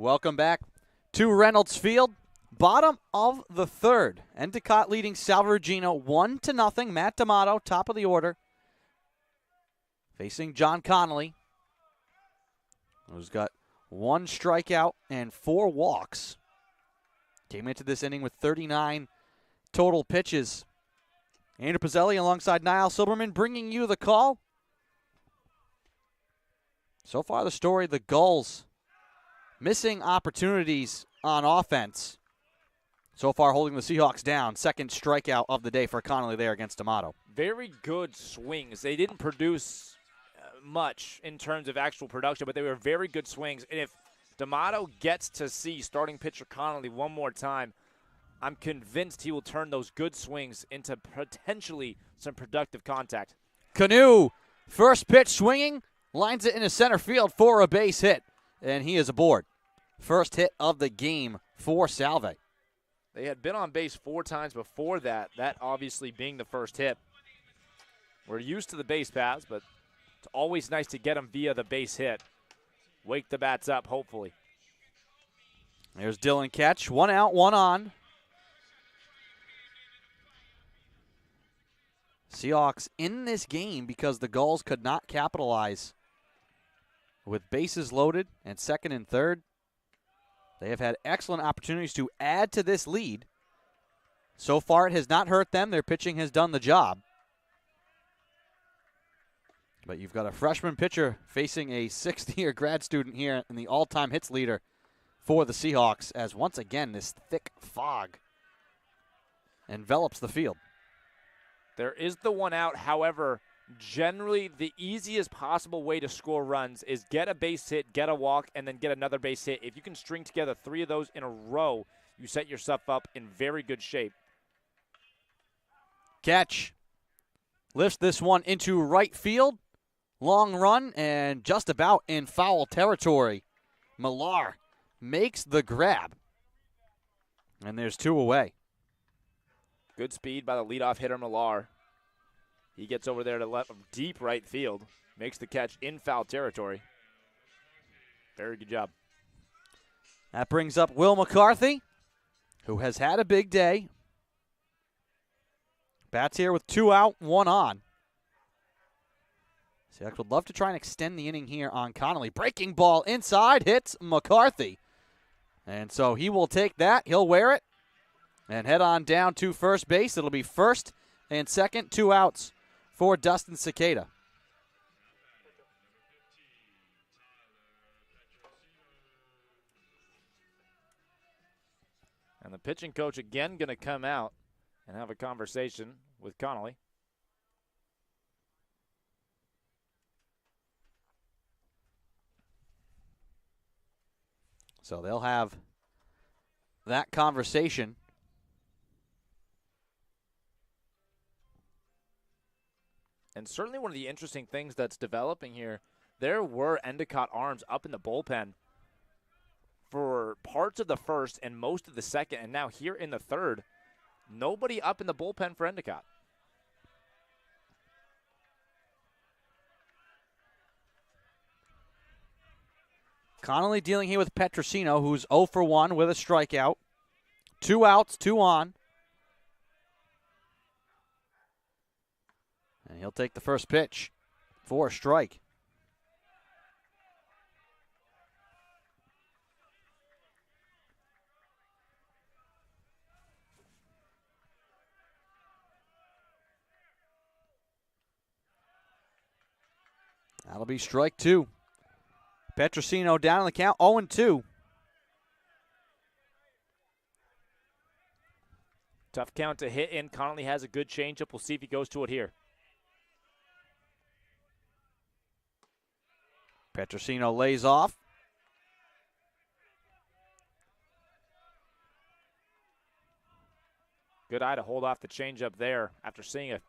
Welcome back to Reynolds Field. Bottom of the 3rd. Endicott leading Salve Regina 1-0. Matt D'Amato, top of the order, facing John Connolly, who's got 1 strikeout and 4 walks. Came into this inning with 39 total pitches. Andrew Pizzelli alongside Niall Silberman bringing you the call. So far the story, the Gulls missing opportunities on offense. So far holding the Seahawks down. 2nd strikeout of the day for Connolly there against D'Amato. Very good swings. They didn't produce much in terms of actual production, but they were very good swings. And if D'Amato gets to see starting pitcher Connolly one more time, I'm convinced he will turn those good swings into potentially some productive contact. Canoe, first pitch swinging, lines it into center field for a base hit, and he is aboard. First hit of the game for Salve. They had been on base 4 times before that obviously being the first hit. We're used to the base paths, but it's always nice to get them via the base hit. Wake the bats up, hopefully. There's Dylan Ketch, 1 out, 1 on. Seahawks in this game because the Gulls could not capitalize. With bases loaded and 2nd and 3rd, they have had excellent opportunities to add to this lead. So far, it has not hurt them. Their pitching has done the job. But you've got a freshman pitcher facing a 6th-year grad student here and the all-time hits leader for the Seahawks, as once again this thick fog envelops the field. There is the 1 out. However, generally the easiest possible way to score runs is get a base hit, get a walk, and then get another base hit. If you can string together 3 of those in a row, you set yourself up in very good shape. Catch. Lifts this one into right field. Long run and just about in foul territory. Millar makes the grab. And there's 2 away. Good speed by the leadoff hitter, Millar. He gets over there to left, deep right field. Makes the catch in foul territory. Very good job. That brings up Will McCarthy, who has had a big day. Bats here with 2 out, 1 on. Seahawks would love to try and extend the inning here on Connolly. Breaking ball inside, hits McCarthy. And so he will take that. He'll wear it and head on down to first base. It'll be first and second, 2 outs for Dustin Cicada. And the pitching coach again going to come out and have a conversation with Connolly. So they'll have that conversation. And certainly one of the interesting things that's developing here, there were Endicott arms up in the bullpen for parts of the first and most of the second, and now here in the third, nobody up in the bullpen for Endicott. Connolly dealing here with Petrosino, who's 0 for 1 with a strikeout. 2 outs, 2 on. And he'll take the first pitch for a strike. That'll be strike 2. Petrosino down in the count, 0-2. Tough count to hit in. Connolly has a good changeup. We'll see if he goes to it here. Petrosino lays off. Good eye to hold off the changeup there after seeing a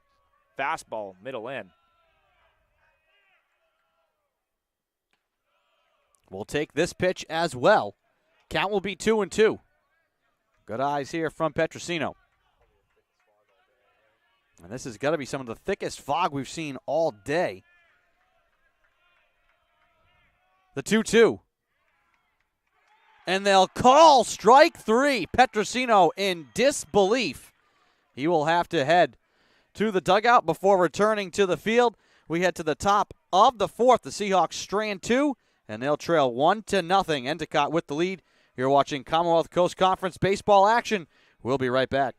fastball middle in. We'll take this pitch as well. Count will be 2-2. Good eyes here from Petrosino. And this has got to be some of the thickest fog we've seen all day. The 2-2. And they'll call strike 3. Petrosino in disbelief. He will have to head to the dugout before returning to the field. We head to the top of the 4th. The Seahawks strand 2. And they'll trail 1-0. Endicott with the lead. You're watching Commonwealth Coast Conference baseball action. We'll be right back.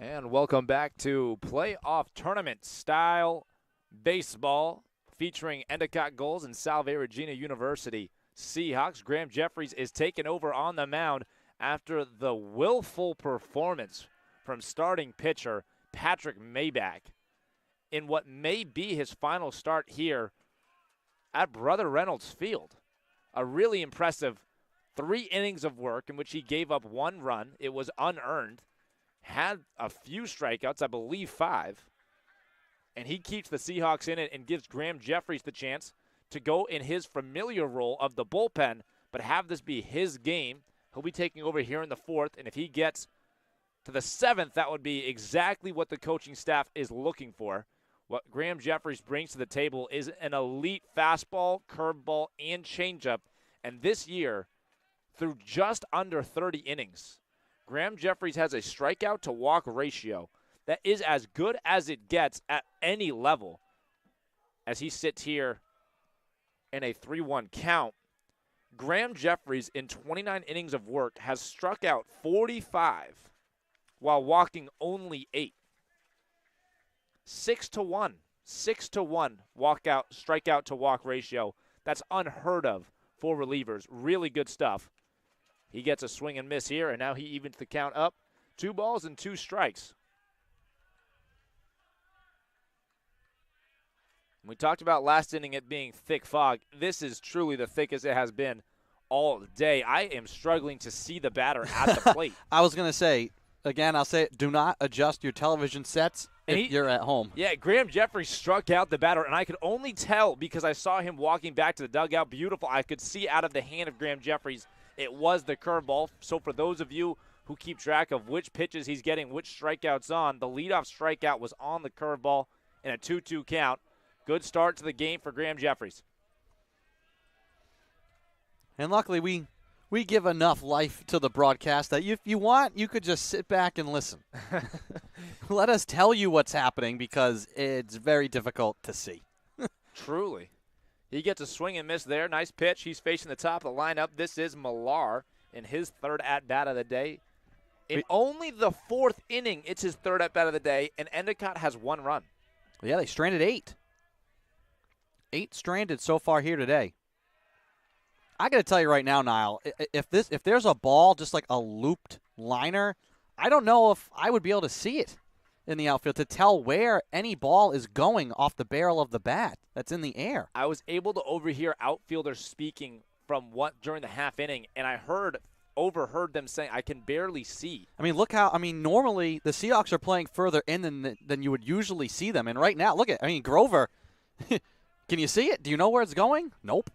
And welcome back to playoff tournament style baseball featuring Endicott goals and Salve Regina University Seahawks. Graham Jeffries is taking over on the mound after the willful performance from starting pitcher Patrick Maybach in what may be his final start here at Brother Reynolds Field. A really impressive 3 innings of work in which he gave up 1 run. It was unearned. Had a few strikeouts, I believe 5. And he keeps the Seahawks in it and gives Graham Jeffries the chance to go in his familiar role of the bullpen, but have this be his game. He'll be taking over here in the 4th, and if he gets to the 7th, that would be exactly what the coaching staff is looking for. What Graham Jeffries brings to the table is an elite fastball, curveball, and changeup. And this year, through just under 30 innings, Graham Jeffries has a strikeout to walk ratio that is as good as it gets at any level. As he sits here in a 3-1 count, Graham Jeffries in 29 innings of work has struck out 45 while walking only 8. 6-1. 6-1 strikeout to walk ratio. That's unheard of for relievers. Really good stuff. He gets a swing and miss here, and now he evens the count up. 2 balls and 2 strikes. We talked about last inning it being thick fog. This is truly the thickest it has been all day. I am struggling to see the batter at the plate. I was going to say, again, I'll say it, do not adjust your television sets if you're at home. Yeah, Graham Jeffries struck out the batter, and I could only tell because I saw him walking back to the dugout. Beautiful. I could see out of the hand of Graham Jeffries it was the curveball. So for those of you who keep track of which pitches he's getting, which strikeouts on, the leadoff strikeout was on the curveball in a 2-2 count. Good start to the game for Graham Jeffries. And luckily we give enough life to the broadcast that if you want, you could just sit back and listen. Let us tell you what's happening because it's very difficult to see. Truly. He gets a swing and miss there. Nice pitch. He's facing the top of the lineup. This is Millar in his 3rd at-bat of the day. In only the 4th inning, it's his 3rd at-bat of the day, and Endicott has 1 run. Yeah, they stranded 8. 8 stranded so far here today. I got to tell you right now, Niall, if there's a ball, just like a looped liner, I don't know if I would be able to see it in the outfield to tell where any ball is going off the barrel of the bat that's in the air. I was able to overhear outfielders speaking from during the half inning, and I overheard them saying, I can barely see. I mean, normally the Seahawks are playing further in than you would usually see them. And right now, Grover, can you see it? Do you know where it's going? Nope.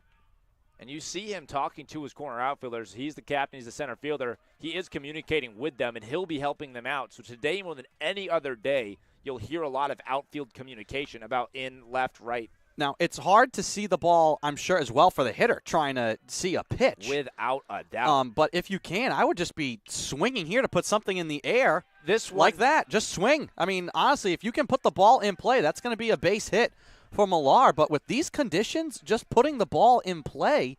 And you see him talking to his corner outfielders. He's the captain. He's the center fielder. He is communicating with them, and he'll be helping them out. So today, more than any other day, you'll hear a lot of outfield communication about in, left, right. Now, it's hard to see the ball, I'm sure, as well for the hitter trying to see a pitch. Without a doubt. But if you can, I would just be swinging here to put something in the air like that. Just swing. I mean, honestly, if you can put the ball in play, that's going to be a base hit for Millar. But with these conditions, just putting the ball in play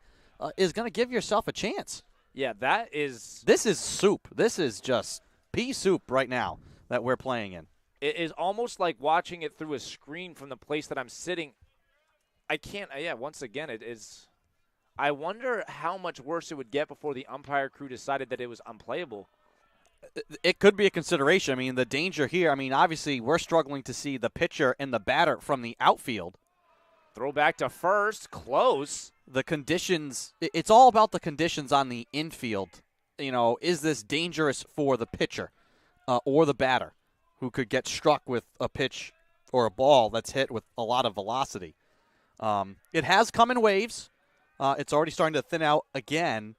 is going to give yourself a chance. Yeah, This is soup. This is just pea soup right now that we're playing in. It is almost like watching it through a screen from the place that I'm sitting. I can't, once again, it is. I wonder how much worse it would get before the umpire crew decided that it was unplayable. It could be a consideration. I mean, the danger here, obviously we're struggling to see the pitcher and the batter from the outfield. Throw back to first, close. The conditions, it's all about the conditions on the infield. Is this dangerous for the pitcher or the batter who could get struck with a pitch or a ball that's hit with a lot of velocity? It has come in waves. It's already starting to thin out again.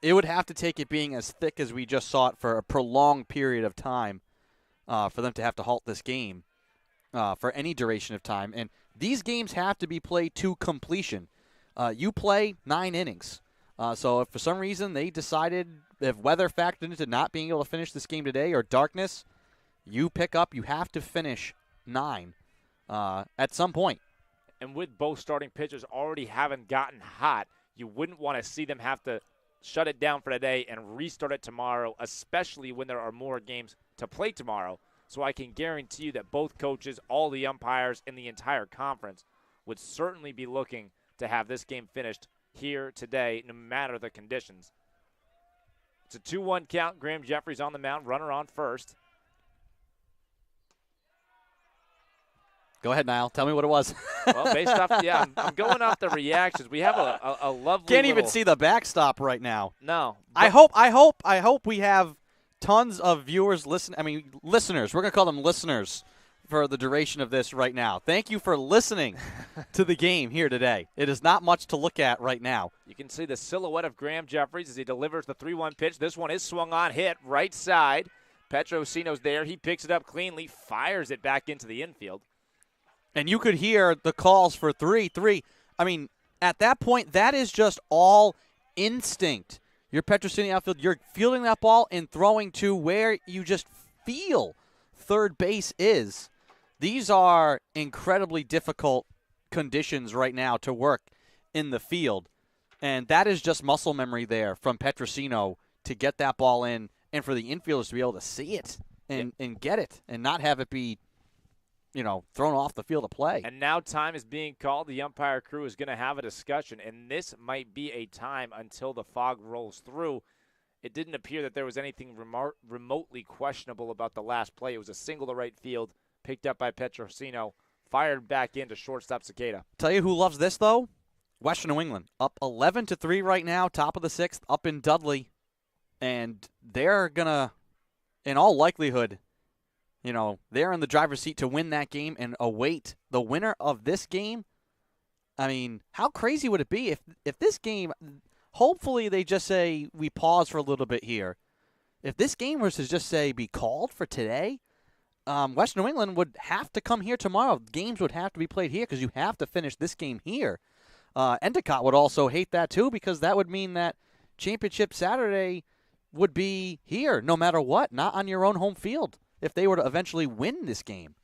It would have to take it being as thick as we just saw it for a prolonged period of time for them to have to halt this game for any duration of time. And these games have to be played to completion. You play 9 innings. So if for some reason they decided, if weather factored into not being able to finish this game today or darkness, you have to finish 9 at some point. And with both starting pitchers already having gotten hot, you wouldn't want to see them have to shut it down for today and restart it tomorrow, especially when there are more games to play tomorrow. So I can guarantee you that both coaches, all the umpires, and the entire conference would certainly be looking to have this game finished here today, no matter the conditions. It's a 2-1 count. Graham Jeffries on the mound, runner on first. Go ahead, Niall. Tell me what it was. Well, based off, I'm going off the reactions. We have a lovely. Can't even see the backstop right now. No. I hope we have tons of viewers listeners. We're gonna call them listeners for the duration of this right now. Thank you for listening to the game here today. It is not much to look at right now. You can see the silhouette of Graham Jeffries as he delivers the 3-1 pitch. This one is swung on, hit right side. Petrosino's there. He picks it up cleanly, fires it back into the infield. And you could hear the calls for 3-3. I mean, at that point, that is just all instinct. You're Petrosino outfield. You're fielding that ball and throwing to where you just feel third base is. These are incredibly difficult conditions right now to work in the field. And that is just muscle memory there from Petrosino to get that ball in and for the infielders to be able to see it and get it and not have it be, thrown off the field of play. And now time is being called. The umpire crew is going to have a discussion, and this might be a time until the fog rolls through. It didn't appear that there was anything remotely questionable about the last play. It was a single to right field, picked up by Petrosino, fired back into shortstop Cicada. Tell you who loves this, though? Western New England. Up 11-3 right now, top of the sixth, up in Dudley. And they're going to, in all likelihood, they're in the driver's seat to win that game and await the winner of this game. I mean, how crazy would it be if this game, hopefully they just say we pause for a little bit here. If this game was to just say be called for today, Western New England would have to come here tomorrow. Games would have to be played here because you have to finish this game here. Endicott would also hate that too because that would mean that Championship Saturday would be here no matter what, not on your own home field if they were to eventually win this game.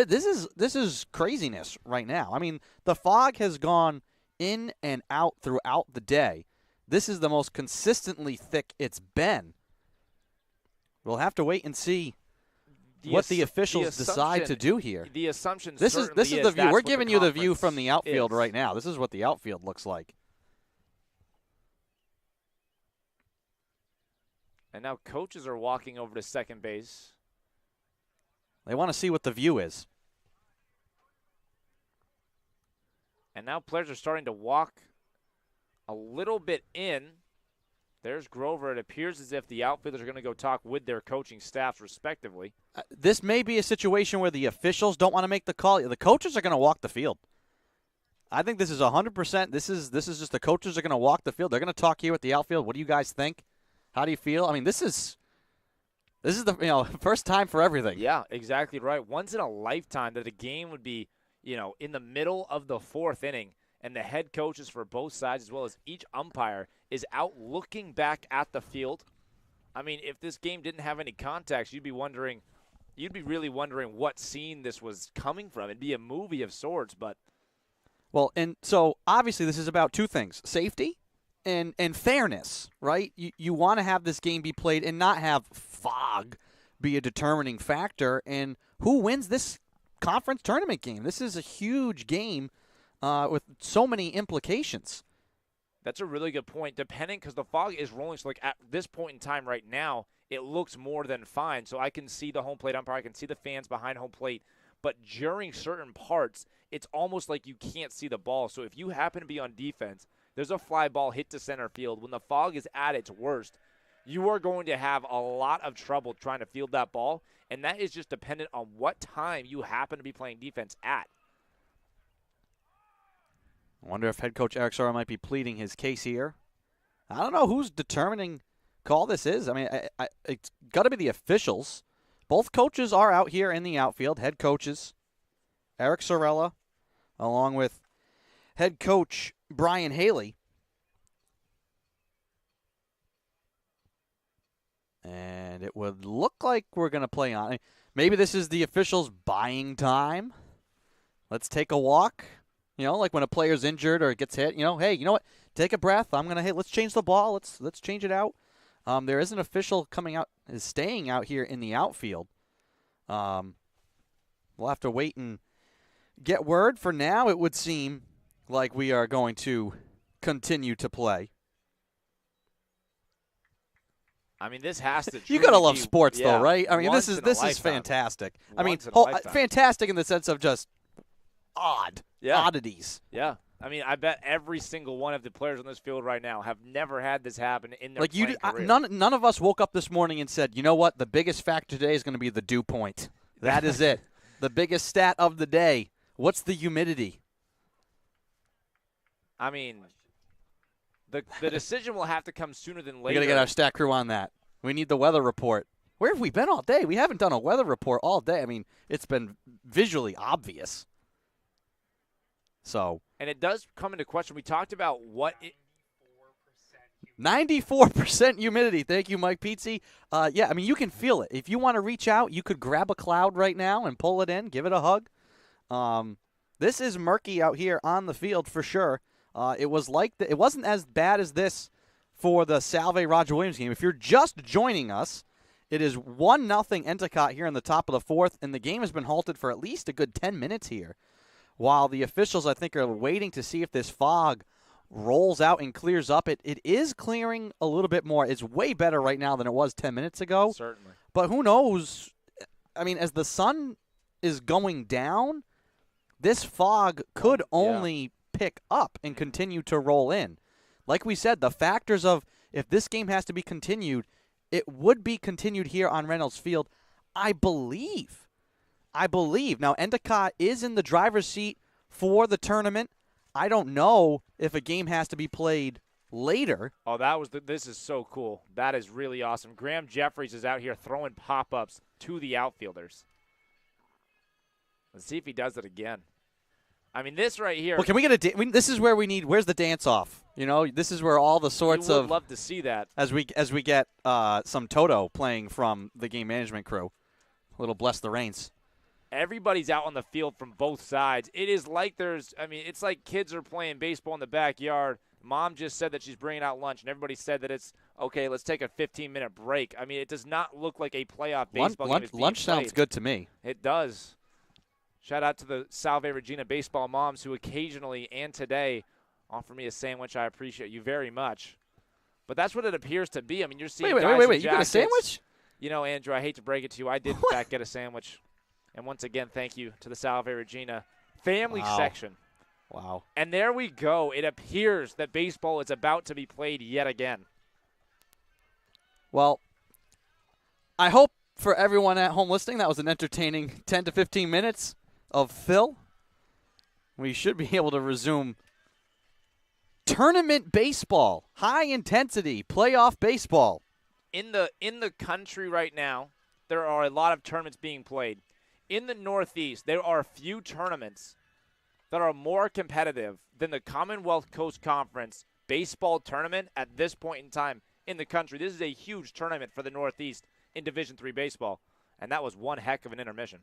This is craziness right now. I mean, the fog has gone in and out throughout the day. This is the most consistently thick it's been. We'll have to wait and see what the officials decide to do here. The assumption this is the view. We're giving you the view from the outfield right now. This is what the outfield looks like. And now coaches are walking over to second base. They want to see what the view is. And now players are starting to walk a little bit in. There's Grover. It appears as if the outfielders are going to go talk with their coaching staffs respectively. This may be a situation where the officials don't want to make the call. The coaches are going to walk the field. I think this is 100%. This is just the coaches are going to walk the field. They're going to talk here with the outfield. What do you guys think? How do you feel? I mean, this is the first time for everything. Yeah, exactly right. Once in a lifetime that a game would be, in the middle of the fourth inning, and the head coaches for both sides as well as each umpire is out looking back at the field. I mean, if this game didn't have any context, you'd be really wondering what scene this was coming from. It'd be a movie of sorts, but. Well, and so obviously this is about two things: safety and fairness, right? You want to have this game be played and not have fog be a determining factor in who wins this conference tournament game. This is a huge game with so many implications. That's a really good point. Depending, because the fog is rolling, so like at this point in time right now, it looks more than fine. So I can see the home plate umpire, I can see the fans behind home plate. But during certain parts, it's almost like you can't see the ball. So if you happen to be on defense, there's a fly ball hit to center field. When the fog is at its worst, you are going to have a lot of trouble trying to field that ball, and that is just dependent on what time you happen to be playing defense at. I wonder if head coach Eric Sorrell might be pleading his case here. I don't know whose determining call this is. I mean, it's got to be the officials. Both coaches are out here in the outfield, head coaches. Eric Sorrella, along with head coach Brian Haley. And it would look like we're going to play on. Maybe this is the officials buying time. Let's take a walk. Like when a player's injured or gets hit, hey, you know what? Take a breath. I'm going to hit. Let's change the ball. Let's change it out. There is an official is staying out here in the outfield. We'll have to wait and get word. For now, it would seem like we are going to continue to play. I mean, this has to. You gotta love be, sports, yeah, though, right? I mean, this is lifetime. fantastic. I mean, Once in a lifetime. fantastic in the sense of just oddities. Yeah. I mean, I bet every single one of the players on this field right now have never had this happen in their playing career. None of us woke up this morning and said, you know what, the biggest factor today is going to be the dew point. That is it. The biggest stat of the day. What's the humidity? I mean, the decision will have to come sooner than later. We got to get our stat crew on that. We need the weather report. Where have we been all day? We haven't done a weather report all day. I mean, it's been visually obvious. So. And it does come into question. We talked about 94% humidity. Thank you, Mike Pizzi. Yeah, I mean, you can feel it. If you want to reach out, you could grab a cloud right now and pull it in, give it a hug. This is murky out here on the field for sure. It wasn't as bad as this for the Salve Roger Williams game. If you're just joining us, it is 1-0 Endicott here in the top of the fourth, and the game has been halted for at least a good 10 minutes here. While the officials, I think, are waiting to see if this fog rolls out and clears up. It is clearing a little bit more. It's way better right now than it was 10 minutes ago. Certainly. But who knows? I mean, as the sun is going down, this fog could only pick up and continue to roll in. Like we said, the factors of if this game has to be continued, it would be continued here on Reynolds Field, I believe. Now, Endicott is in the driver's seat for the tournament. I don't know if a game has to be played later. Oh, this is so cool. That is really awesome. Graham Jeffries is out here throwing pop-ups to the outfielders. Let's see if he does it again. I mean, this right here. Well, can we get this is where we need. Where's the dance-off? You know, this is where all the sorts you would of. Love to see that as we get some Toto playing from the game management crew. A little bless the reins. Everybody's out on the field from both sides. It is like it's like kids are playing baseball in the backyard. Mom just said that she's bringing out lunch, and everybody said that it's okay. Let's take a 15-minute break. I mean, it does not look like a playoff baseball game. Lunch sounds good to me. It does. Shout out to the Salve Regina baseball moms who occasionally and today offer me a sandwich. I appreciate you very much. But that's what it appears to be. I mean, you're seeing wait. You got a sandwich? You know, Andrew, I hate to break it to you. I did, in fact, get a sandwich. And once again, thank you to the Salve Regina family section. Wow. And there we go. It appears that baseball is about to be played yet again. Well, I hope for everyone at home listening that was an entertaining 10 to 15 minutes of Phil. We should be able to resume tournament baseball, high-intensity playoff baseball. In the country right now, there are a lot of tournaments being played. In the Northeast, there are a few tournaments that are more competitive than the Commonwealth Coast Conference baseball tournament at this point in time in the country. This is a huge tournament for the Northeast in Division III baseball, and that was one heck of an intermission.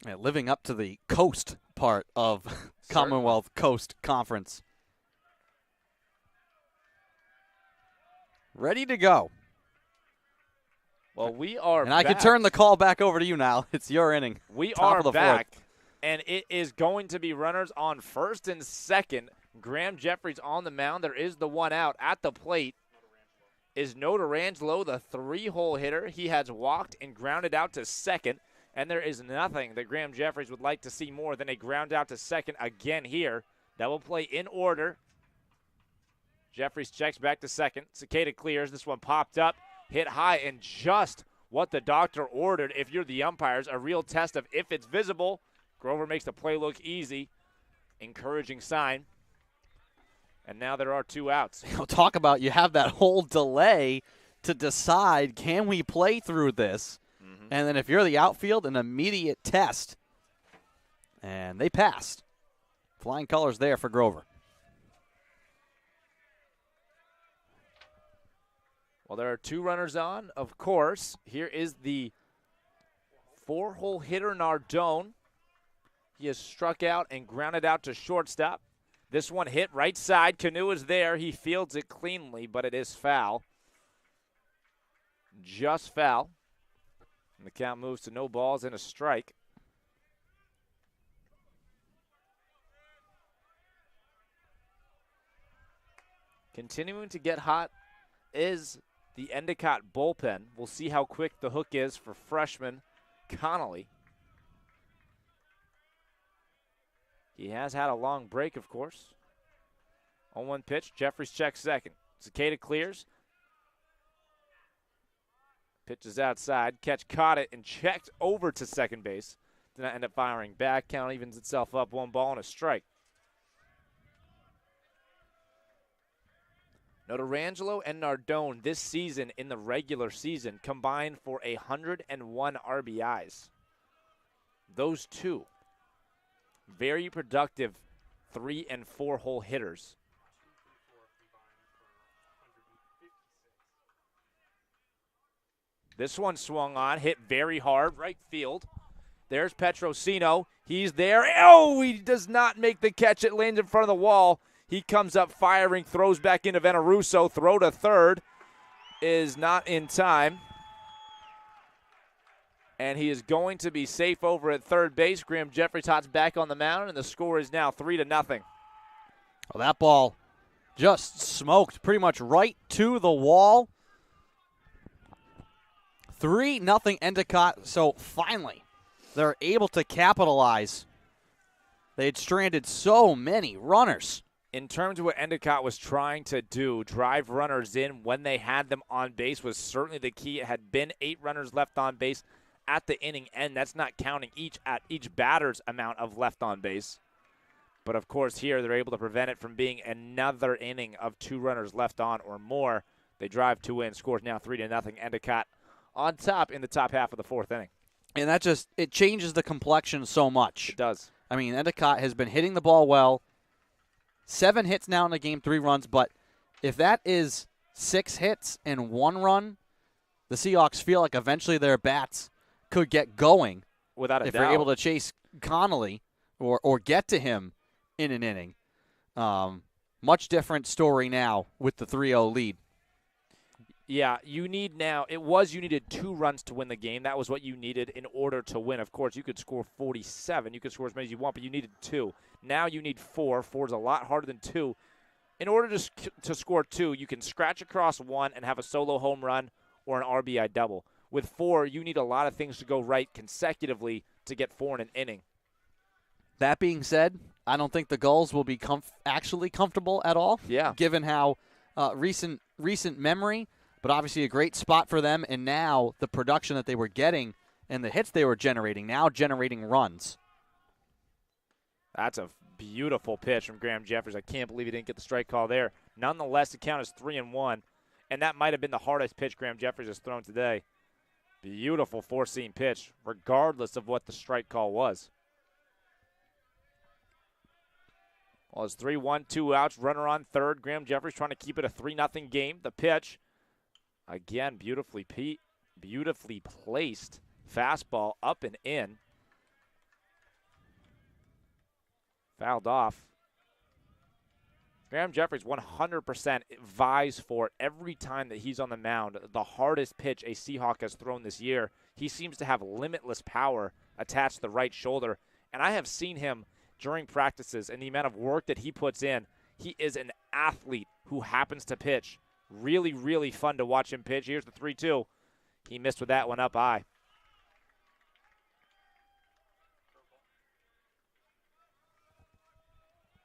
Yeah, living up to the coast part of Commonwealth Coast Conference. Ready to go. Well, we are and back. I can turn the call back over to you now. It's your inning. We Top are of the back, fourth. And it is going to be runners on first and second. Graham Jeffries on the mound. There is the one out. At the plate is Notarangelo, the three-hole hitter. He has walked and grounded out to second, and there is nothing that Graham Jeffries would like to see more than a ground out to second again here. That will play in order. Jeffries checks back to second. Cicada clears. This one popped up. Hit high, and just what the doctor ordered if you're the umpires, a real test of if it's visible. Grover makes the play look easy. Encouraging sign. And now there are two outs. Talk about you have that whole delay to decide, can we play through this? Mm-hmm. And then if you're the outfield, an immediate test. And they passed. Flying colors there for Grover. Well, there are two runners on, of course. Here is the four-hole hitter, Nardone. He has struck out and grounded out to shortstop. This one hit right side. Canu is there. He fields it cleanly, but it is foul. Just foul. And the count moves to no balls and a strike. Continuing to get hot is the Endicott bullpen. We'll see how quick the hook is for freshman Connolly. He has had a long break, of course. 0-1 pitch. Jeffries checks second. Cicada clears. Pitch is outside. Catch caught it and checked over to second base. Did not end up firing back. Count evens itself up. 1 ball and a strike. Notarangelo and Nardone this season in the regular season combined for 101 RBIs. Those two very productive 3- and 4-hole hitters. This one swung on, hit very hard, right field. There's Petrosino. He's there. Oh, he does not make the catch. It lands in front of the wall. He comes up firing, throws back into Veneruso. Throw to third is not in time. And he is going to be safe over at third base. Graham Jeffries hots back on the mound, and the score is now 3-0. Well, that ball just smoked pretty much right to the wall. 3-0 Endicott. So finally, they're able to capitalize. They had stranded so many runners. In terms of what Endicott was trying to do, drive runners in when they had them on base was certainly the key. It had been 8 runners left on base at the inning end. That's not counting each batter's amount of left on base. But, of course, here they're able to prevent it from being another inning of 2 runners left on or more. They drive 2 in. Scores now 3-0. Endicott on top in the top half of the 4th inning. And that just, it changes the complexion so much. It does. I mean, Endicott has been hitting the ball well. 7 hits now in the game, 3 runs. But if that is 6 hits and 1 run, the Seahawks feel like eventually their bats could get going. Without a doubt. If they're able to chase Connolly or get to him in an inning. Much different story now with the 3-0 lead. Yeah, you needed 2 runs to win the game. That was what you needed in order to win. Of course, you could score 47. You could score as many as you want, but you needed 2. Now you need 4. 4 is a lot harder than 2. In order to score 2, you can scratch across 1 and have a solo home run or an RBI double. With 4, you need a lot of things to go right consecutively to get 4 in an inning. That being said, I don't think the Gulls will be actually comfortable at all. Yeah. Given how recent memory, but obviously a great spot for them, and now the production that they were getting and the hits they were generating, now generating runs. That's a beautiful pitch from Graham Jeffries. I can't believe he didn't get the strike call there. Nonetheless, the count is 3-1, and that might have been the hardest pitch Graham Jeffries has thrown today. Beautiful 4-seam pitch, regardless of what the strike call was. Well, it's 3-1, 2 outs, runner on third. Graham Jeffries trying to keep it a 3-0 game. The pitch, again, beautifully placed. Fastball up and in. Fouled off. Graham Jeffries 100% vies for it every time that he's on the mound. The hardest pitch a Seahawk has thrown this year. He seems to have limitless power attached to the right shoulder. And I have seen him during practices and the amount of work that he puts in. He is an athlete who happens to pitch. Really, really fun to watch him pitch. Here's the 3-2. He missed with that one up high.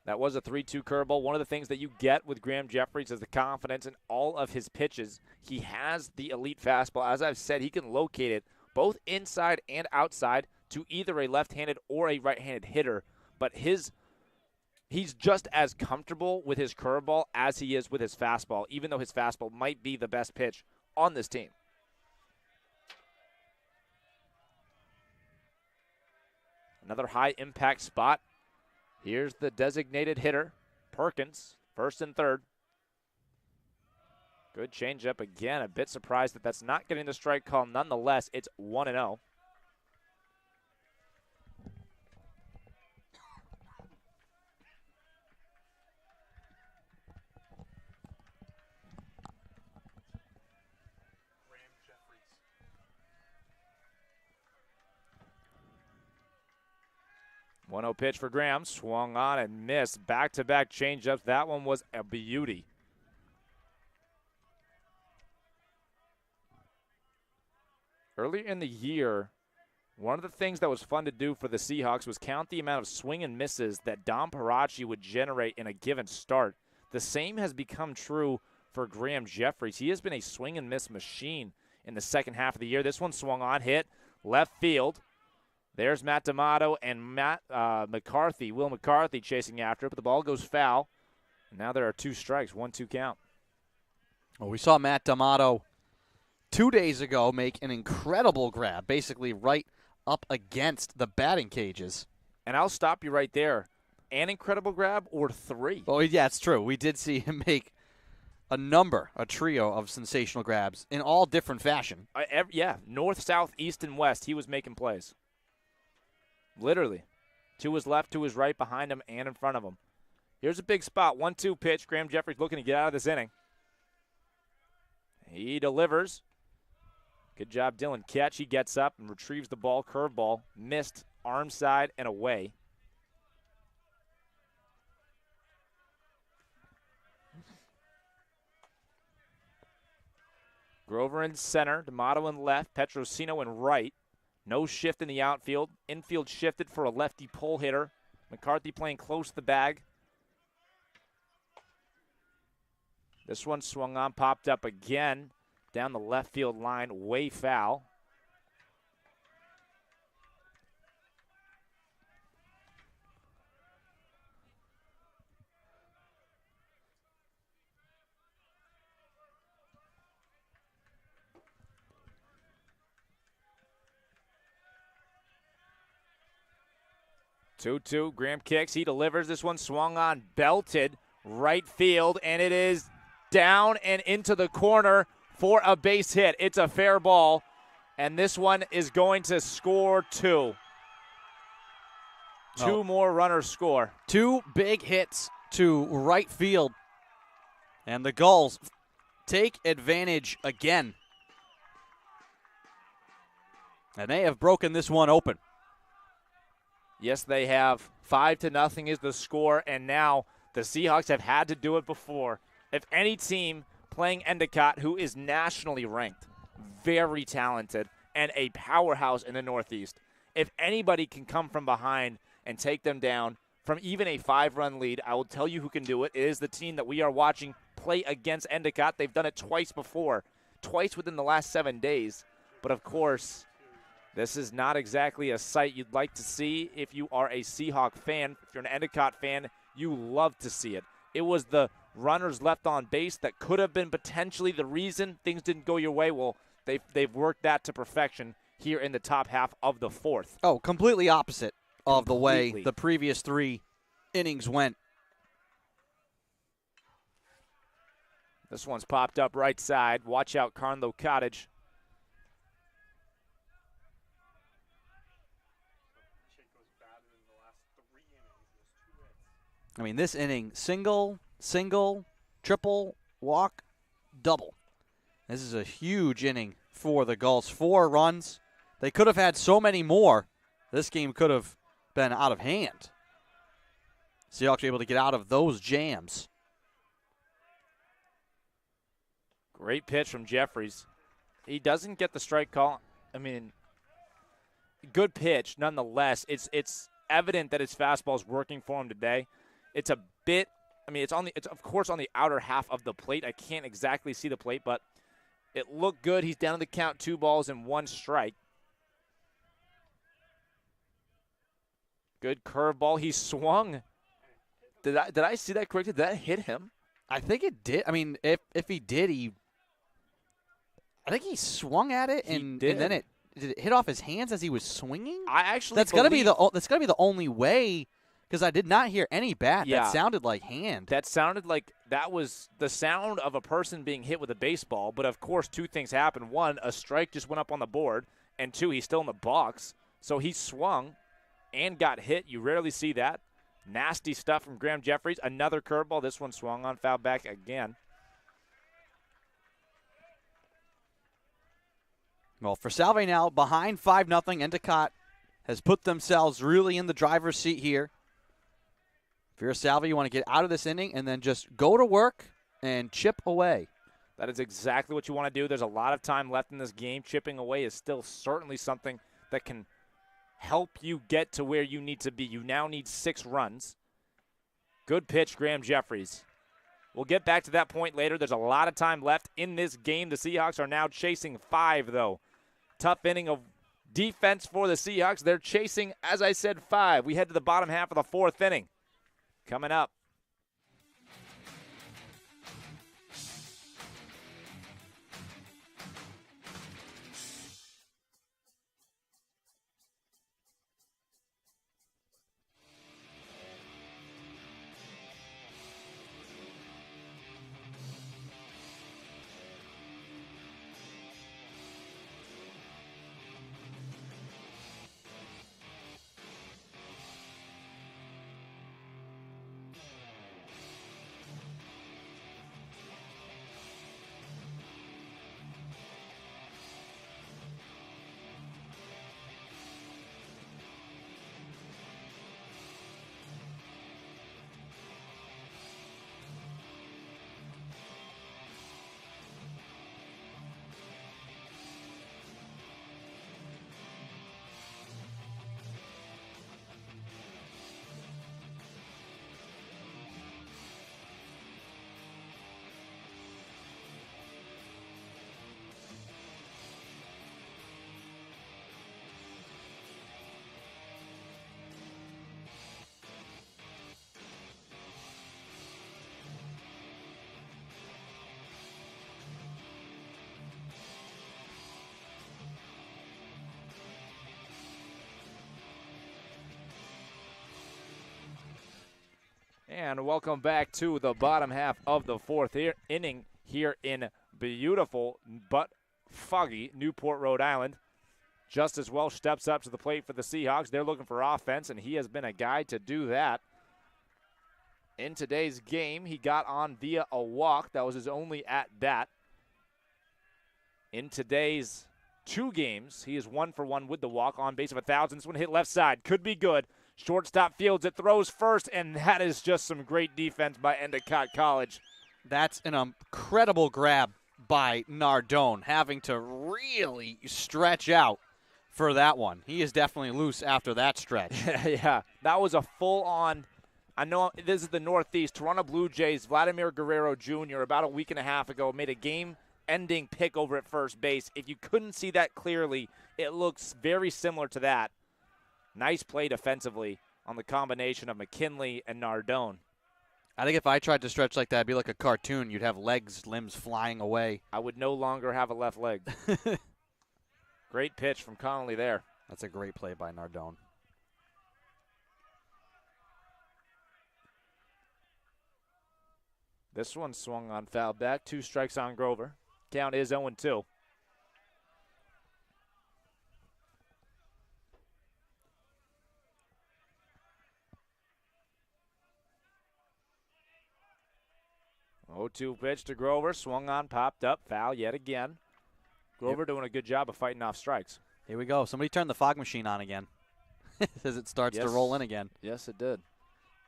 That was a 3-2 curveball. One of the things that you get with Graham Jeffries is the confidence in all of his pitches. He has the elite fastball. As I've said, he can locate it both inside and outside to either a left-handed or a right-handed hitter. But he's just as comfortable with his curveball as he is with his fastball, even though his fastball might be the best pitch on this team. Another high-impact spot. Here's the designated hitter, Perkins, first and third. Good changeup again. A bit surprised that that's not getting the strike call. Nonetheless, it's 1-0. 1-0 pitch for Graham. Swung on and missed. Back-to-back changeups. That one was a beauty. Earlier in the year, one of the things that was fun to do for the Seahawks was count the amount of swing and misses that Dom Parachi would generate in a given start. The same has become true for Graham Jeffries. He has been a swing and miss machine in the second half of the year. This one swung on, hit left field. There's Matt D'Amato and Will McCarthy chasing after it, but the ball goes foul. And now there are 2 strikes, 1-2 count. Well, we saw Matt D'Amato 2 days ago make an incredible grab, basically right up against the batting cages. And I'll stop you right there. An incredible grab or 3? Oh, yeah, it's true. We did see him make a trio of sensational grabs in all different fashion. North, south, east, and west, he was making plays. Literally. To his left, to his right, behind him, and in front of him. Here's a big spot. 1-2 pitch. Graham Jeffries looking to get out of this inning. He delivers. Good job, Dylan. Catch. He gets up and retrieves the ball. Curveball. Missed. Arm side and away. Grover in center. D'Amato in left. Petrosino in right. No shift in the outfield. Infield shifted for a lefty pull hitter. McCarthy playing close to the bag. This one swung on, popped up again. Down the left field line, way foul. Two-two. Graham kicks. He delivers. This one swung on, belted right field, and it is down and into the corner for a base hit. It's a fair ball, and this one is going to score 2. Two more runners score. 2 big hits to right field, and the Gulls take advantage again. And they have broken this one open. Yes, they have. 5-0 is the score, and now the Seahawks have had to do it before. If any team playing Endicott, who is nationally ranked, very talented, and a powerhouse in the Northeast, if anybody can come from behind and take them down from even a 5-run lead, I will tell you who can do it. It is the team that we are watching play against Endicott. They've done it twice before, twice within the last 7 days. But, of course, this is not exactly a sight you'd like to see if you are a Seahawk fan. If you're an Endicott fan, you love to see it. It was the runners left on base that could have been potentially the reason things didn't go your way. Well, they've worked that to perfection here in the top half of the 4th. Oh, completely opposite of the way the previous 3 innings went. This one's popped up right side. Watch out, Carnlow Cottage. I mean, this inning, single, triple, walk, double. This is a huge inning for the Gulls. 4 runs. They could have had so many more. This game could have been out of hand. Seahawks were able to get out of those jams. Great pitch from Jeffries. He doesn't get the strike call. I mean, good pitch nonetheless. It's evident that his fastball is working for him today. It's a bit, I mean, it's of course on the outer half of the plate. I can't exactly see the plate, but it looked good. He's down to the count, 2 balls and 1 strike. Good curveball. He swung. Did I see that correctly? Did that hit him? I think it did. I mean, if he did, I think he swung at it and then did it hit off his hands as he was swinging? That's gotta be the only way. Because I did not hear any bat. Yeah. That sounded like hand. That sounded like that was the sound of a person being hit with a baseball. But, of course, 2 things happened. 1, a strike just went up on the board. And 2, he's still in the box. So he swung and got hit. You rarely see that. Nasty stuff from Graham Jeffries. Another curveball. This one swung on, foul back again. Well, for Salve now, behind 5-0, Endicott has put themselves really in the driver's seat here. If you're a Salve, you want to get out of this inning and then just go to work and chip away. That is exactly what you want to do. There's a lot of time left in this game. Chipping away is still certainly something that can help you get to where you need to be. You now need 6 runs. Good pitch, Graham Jeffries. We'll get back to that point later. There's a lot of time left in this game. The Seahawks are now chasing 5, though. Tough inning of defense for the Seahawks. They're chasing, as I said, 5. We head to the bottom half of the 4th inning. Coming up. And welcome back to the bottom half of the 4th inning here in beautiful but foggy Newport, Rhode Island. Justice Welsh steps up to the plate for the Seahawks. They're looking for offense, and he has been a guy to do that. In today's game, he got on via a walk. That was his only at-bat. In today's 2 games, he is 1 for 1 with the walk, on base of 1,000. This one hit left side. Could be good. Shortstop fields it, throws first, and that is just some great defense by Endicott College. That's an incredible grab by Nardone, having to really stretch out for that one. He is definitely loose after that stretch. Yeah, that was a full-on. I know this is the Northeast. Toronto Blue Jays, Vladimir Guerrero Jr., about a week and a half ago, made a game-ending pick over at first base. If you couldn't see that clearly, it looks very similar to that. Nice play defensively on the combination of McKinley and Nardone. I think if I tried to stretch like that, it'd be like a cartoon. You'd have limbs flying away. I would no longer have a left leg. Great pitch from Connolly there. That's a great play by Nardone. This one swung on, foul back. 2 strikes on Grover. Count is 0-2. Oh, 2 pitch to Grover, swung on, popped up, foul yet again. Grover doing a good job of fighting off strikes. Here we go. Somebody turned the fog machine on again as it starts to roll in again. Yes, it did.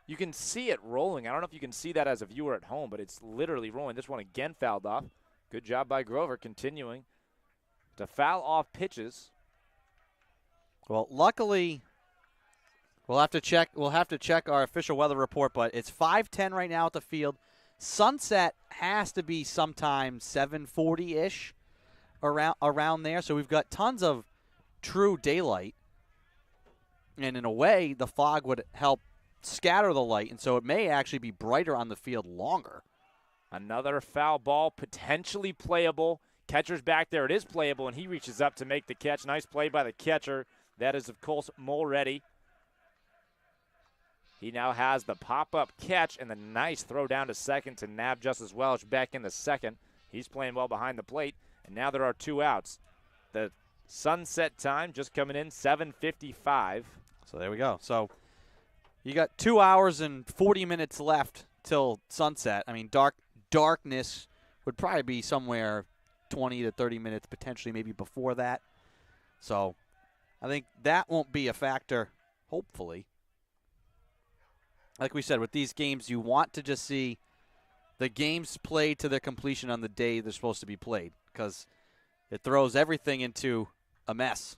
You can see it rolling. I don't know if you can see that as a viewer at home, but it's literally rolling. This one again fouled off. Good job by Grover, continuing to foul off pitches. Well, luckily, we'll have to check our official weather report, but it's 5:10 right now at the field. Sunset has to be sometime 7:40-ish, around there. So we've got tons of true daylight, and in a way, the fog would help scatter the light, and so it may actually be brighter on the field longer. Another foul ball, potentially playable. Catcher's back there. It is playable, and he reaches up to make the catch. Nice play by the catcher. That is, of course, Mulready. He now has the pop-up catch and the nice throw down to second to nab Justice Welsh back in the second. He's playing well behind the plate, and now there are 2 outs. The sunset time just coming in, 7:55. So there we go. So you got 2 hours and 40 minutes left till sunset. I mean, darkness would probably be somewhere 20 to 30 minutes, potentially maybe before that. So I think that won't be a factor, hopefully. Like we said, with these games, you want to just see the games played to their completion on the day they're supposed to be played, because it throws everything into a mess.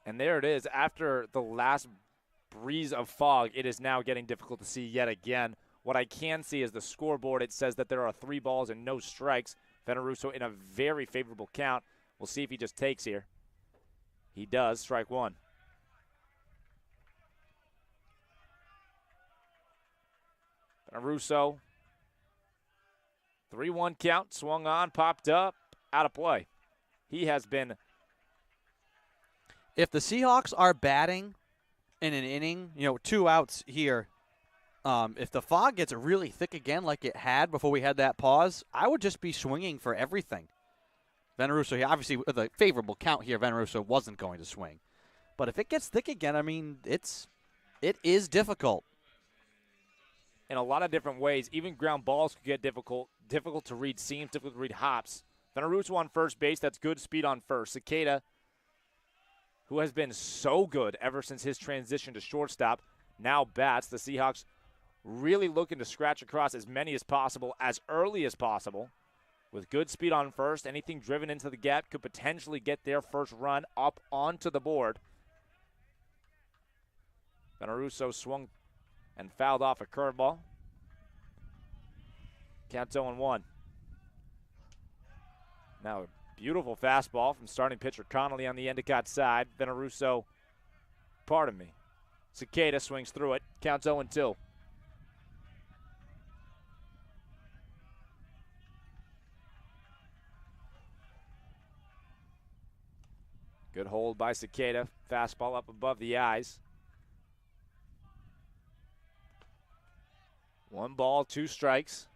And there it is. After the last breeze of fog, it is now getting difficult to see yet again. What I can see is the scoreboard. It says that there are 3 balls and no strikes. Veneruso in a very favorable count. We'll see if he just takes here. He does. Strike 1. Veneruso. 3-1 count. Swung on, popped up, out of play. He has been. If the Seahawks are batting in an inning, 2 outs here, if the fog gets really thick again like it had before we had that pause, I would just be swinging for everything. Veneruso, obviously with a favorable count here, Veneruso wasn't going to swing. But if it gets thick again, I mean, it is difficult. In a lot of different ways, even ground balls could get difficult to read seams, difficult to read hops. Veneruso on first base, that's good speed on first. Cicada, who has been so good ever since his transition to shortstop, now bats. The Seahawks really looking to scratch across as many as possible, as early as possible. With good speed on first, anything driven into the gap could potentially get their first run up onto the board. Veneruso swung and fouled off a curveball. Count 0-1. Now a beautiful fastball from starting pitcher Connolly on the Endicott side. Veneruso, pardon me. Cicada swings through it. Counts 0-2. Good hold by Cicada. Fastball up above the eyes. 1 ball, 2 strikes.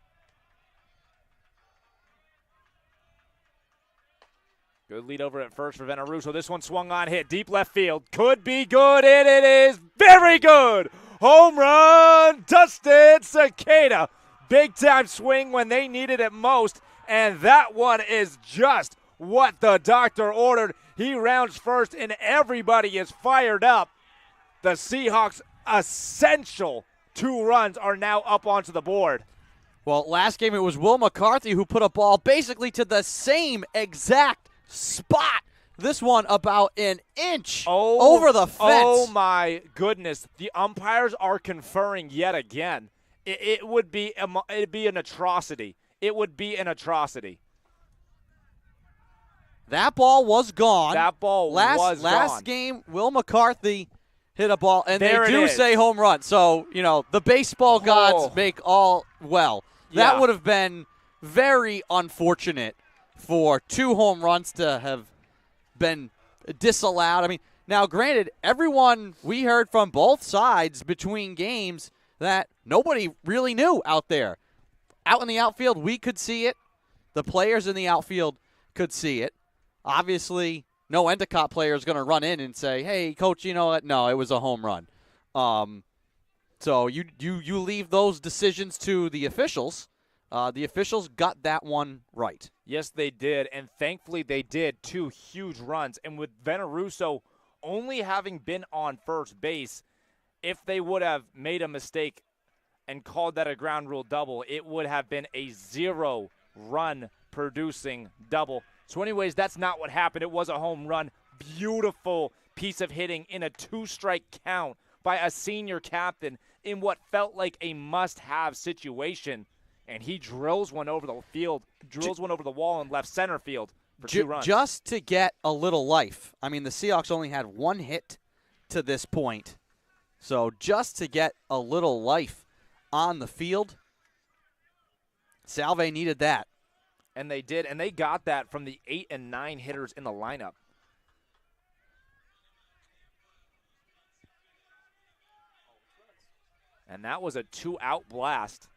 Good lead over at first for Veneruso. This one swung on, hit deep left field. Could be good, and it is very good. Home run, Dustin Cicada. Big time swing when they needed it most, and that one is just what the doctor ordered. He rounds first, and everybody is fired up. The Seahawks' essential 2 runs are now up onto the board. Well, last game it was Will McCarthy who put a ball basically to the same exact spot. This one about an inch over the fence. Oh, my goodness. The umpires are conferring yet again. It would be an atrocity. It would be an atrocity. That ball was gone. That ball was gone. Last game, Will McCarthy hit a ball, and there they do say home run. So, the baseball gods make all well. Yeah. That would have been very unfortunate for 2 home runs to have been disallowed. I mean, now granted, everyone we heard from both sides between games that nobody really knew out there. Out in the outfield, we could see it. The players in the outfield could see it. Obviously, no Endicott player is going to run in and say, hey, coach, you know what? No, it was a home run. So you leave those decisions to the officials. The officials got that one right. Yes, they did, and thankfully they did. 2 huge runs. And with Veneruso only having been on first base, if they would have made a mistake and called that a ground rule double, it would have been a 0-run producing double. So anyways, that's not what happened. It was a home run. Beautiful piece of hitting in a 2-strike count by a senior captain in what felt like a must-have situation. And he drills one over the field, drills one over the wall in left center field for 2 runs. Just to get a little life. I mean, the Seahawks only had 1 hit to this point. So just to get a little life on the field, Salve needed that. And they did, and they got that from the 8 and 9 hitters in the lineup. And that was a 2-out blast.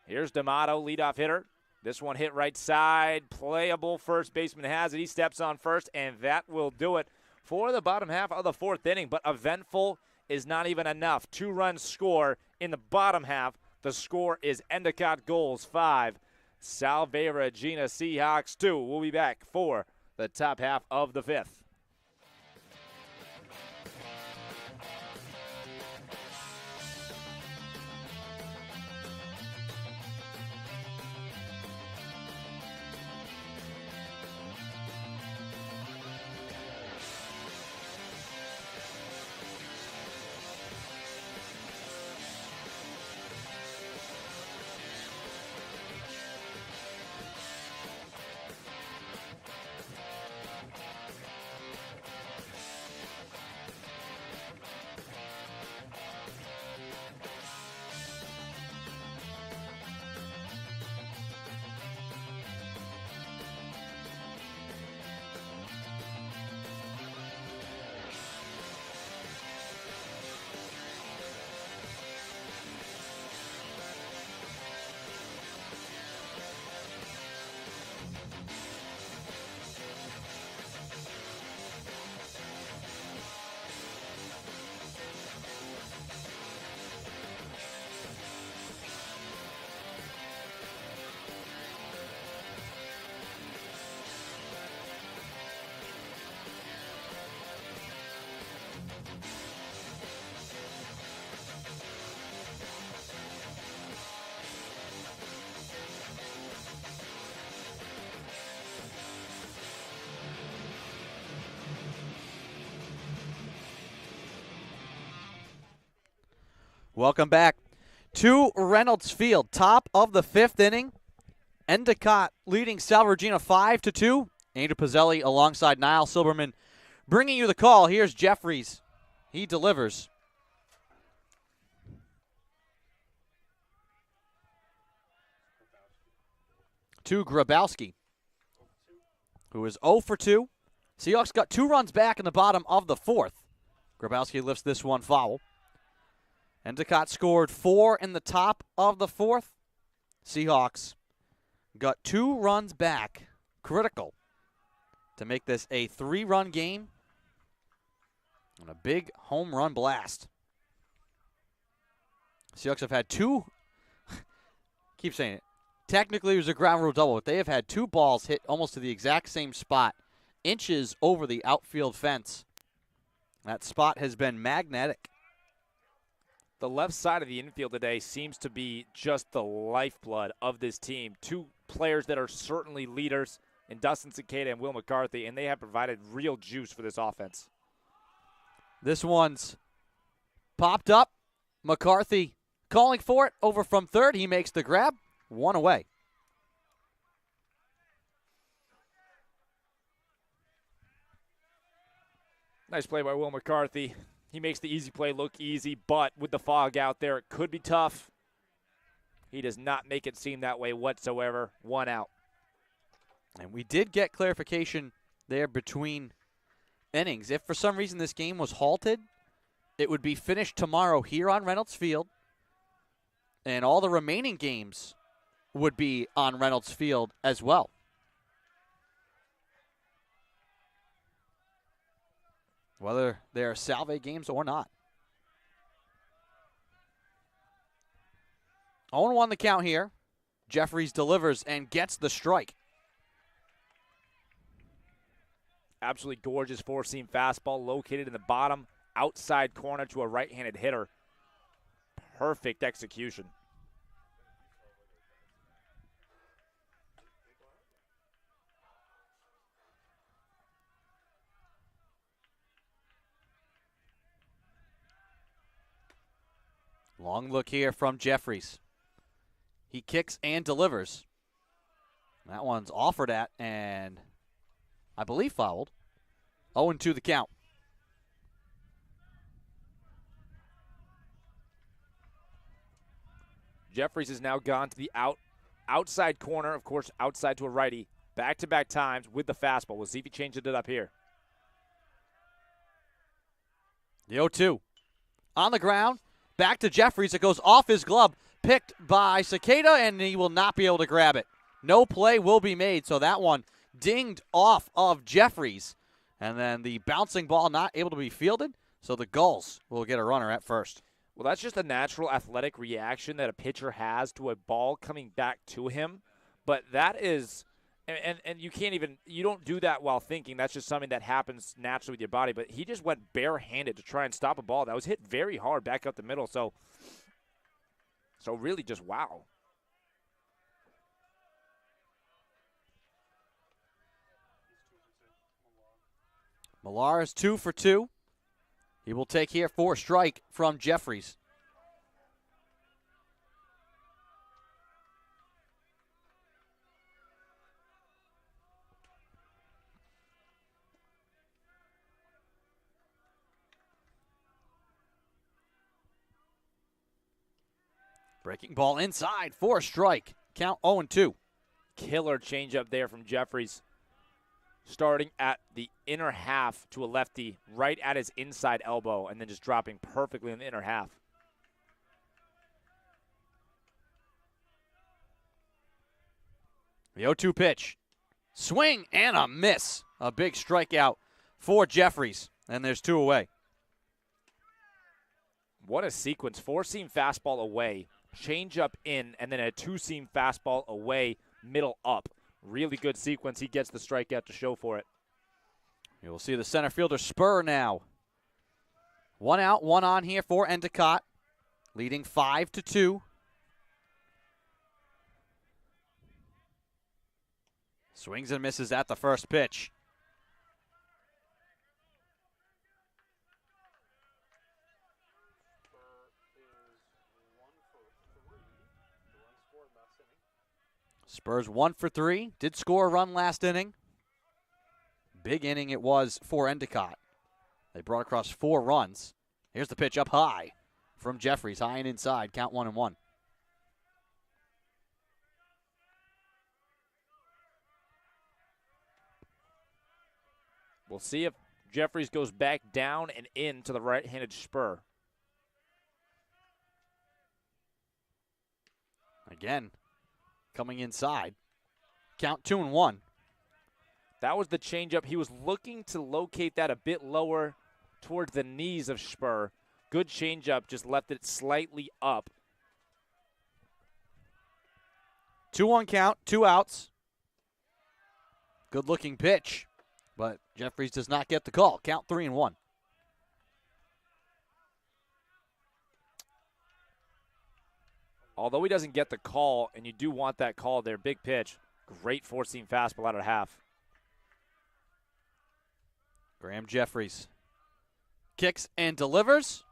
Here's D'Amato, leadoff hitter. This one hit right side. Playable. First baseman has it. He steps on first, and that will do it for the bottom half of the 4th inning. But eventful is not even enough. 2-run score in the bottom half. The score is Endicott goals 5. Salve Regina Seahawks 2. We'll be back for the top half of the fifth. Welcome back to Reynolds Field, top of the fifth inning. Endicott leading Salve Regina 5-2. Andrew Pizzelli alongside Niall Silberman bringing you the call. Here's Jeffries. He delivers. To Grabowski, who is 0 for 2. Seahawks got 2 runs back in the bottom of the fourth. Grabowski lifts this one foul. Endicott scored 4 in the top of the fourth. Seahawks got 2 runs back, critical, to make this a 3-run game and a big home run blast. Seahawks have had 2, keep saying it, technically it was a ground rule double, but they have had 2 balls hit almost to the exact same spot, inches over the outfield fence. That spot has been magnetic. The left side of the infield today seems to be just the lifeblood of this team. 2 players that are certainly leaders in Dustin Cicada and Will McCarthy, and they have provided real juice for this offense. This one's popped up. McCarthy calling for it over from third. He makes the grab. 1 away. Nice play by Will McCarthy. He makes the easy play look easy, but with the fog out there, it could be tough. He does not make it seem that way whatsoever. 1 out. And we did get clarification there between innings. If for some reason this game was halted, it would be finished tomorrow here on Reynolds Field, and all the remaining games would be on Reynolds Field as well. Whether they are Salve games or not. 0-1 the count here. Jeffries delivers and gets the strike. Absolutely gorgeous four-seam fastball located in the bottom outside corner to a right-handed hitter. Perfect execution. Long look here from Jeffries. He kicks and delivers. That one's offered at and I believe fouled. 0-2 the count. Jeffries has now gone to the outside corner, of course, outside to a righty, back-to-back times with the fastball. We'll see if he changes it up here. The 0-2. On the ground. Back to Jeffries. It goes off his glove. Picked by Cicada, and he will not be able to grab it. No play will be made, so that one dinged off of Jeffries. And then the bouncing ball not able to be fielded, so the Gulls will get a runner at first. Well, that's just a natural athletic reaction that a pitcher has to a ball coming back to him. But that is And you can't even – you don't do that while thinking. That's just something that happens naturally with your body. But he just went barehanded to try and stop a ball that was hit very hard back up the middle. So really just wow. Millar is 2 for 2. He will take here for a strike from Jeffries. Breaking ball inside for a strike. Count 0-2. Killer changeup there from Jeffries. Starting at the inner half to a lefty, right at his inside elbow, and then just dropping perfectly in the inner half. The 0-2 pitch. Swing and a miss. A big strikeout for Jeffries, and there's 2 away. What a sequence. 4-seam fastball away, changeup in, and then a 2-seam fastball away, middle up. Really good sequence. He gets the strikeout to show for it. You will see the center fielder spur now. 1 out, 1 on here for Endicott, leading 5-2. Swings and misses at the first pitch. Spurs 1 for 3. Did score a run last inning. Big inning it was for Endicott. They brought across 4 runs. Here's the pitch up high from Jeffries. High and inside. Count 1-1. We'll see if Jeffries goes back down and into the right-handed spur. Again, coming inside. Count 2-1. That was the changeup. He was looking to locate that a bit lower towards the knees of Spur. Good changeup, just left it slightly up. 2-1 count, 2 outs. Good looking pitch, but Jeffries does not get the call. Count 3-1. Although he doesn't get the call, and you do want that call there, big pitch. Great 4-seam fastball out of half. Graham Jeffries kicks and delivers.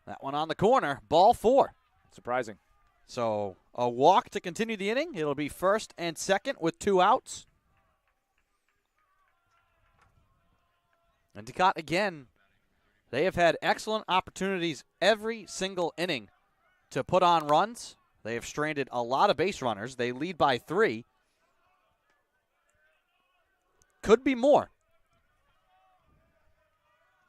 That one on the corner. Ball 4. Surprising. So a walk to continue the inning. It'll be first and second with 2 outs. Endicott again. They have had excellent opportunities every single inning to put on runs. They have stranded a lot of base runners. They lead by 3. Could be more.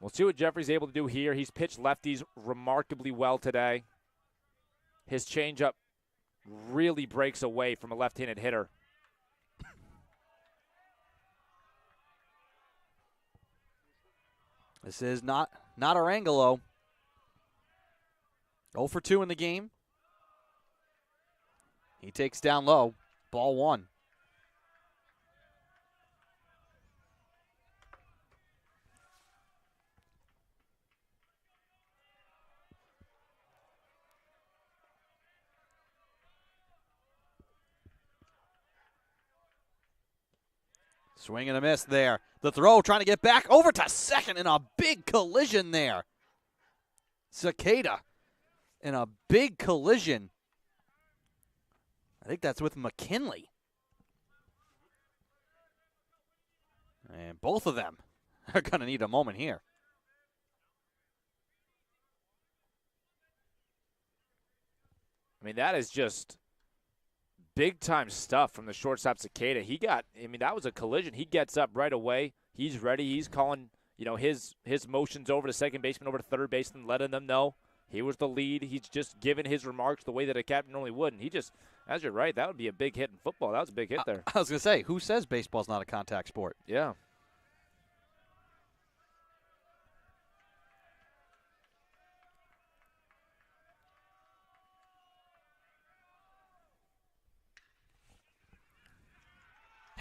We'll see what Jeffrey's able to do here. He's pitched lefties remarkably well today. His changeup really breaks away from a left-handed hitter. This is not Arangelo. 0 for 2 in the game. He takes down low. Ball 1. Swing and a miss there. The throw trying to get back over to second in a big collision there. Cicada in a big collision. I think that's with McKinley. And both of them are going to need a moment here. I mean, that is just big-time stuff from the shortstop Cicada. That was a collision. He gets up right away. He's ready. He's calling, his motions over to second baseman, over to third baseman, letting them know he was the lead. He's just giving his remarks the way that a captain normally would. And he just, as you're right, that would be a big hit in football. That was a big hit there. I was going to say, who says baseball's not a contact sport? Yeah.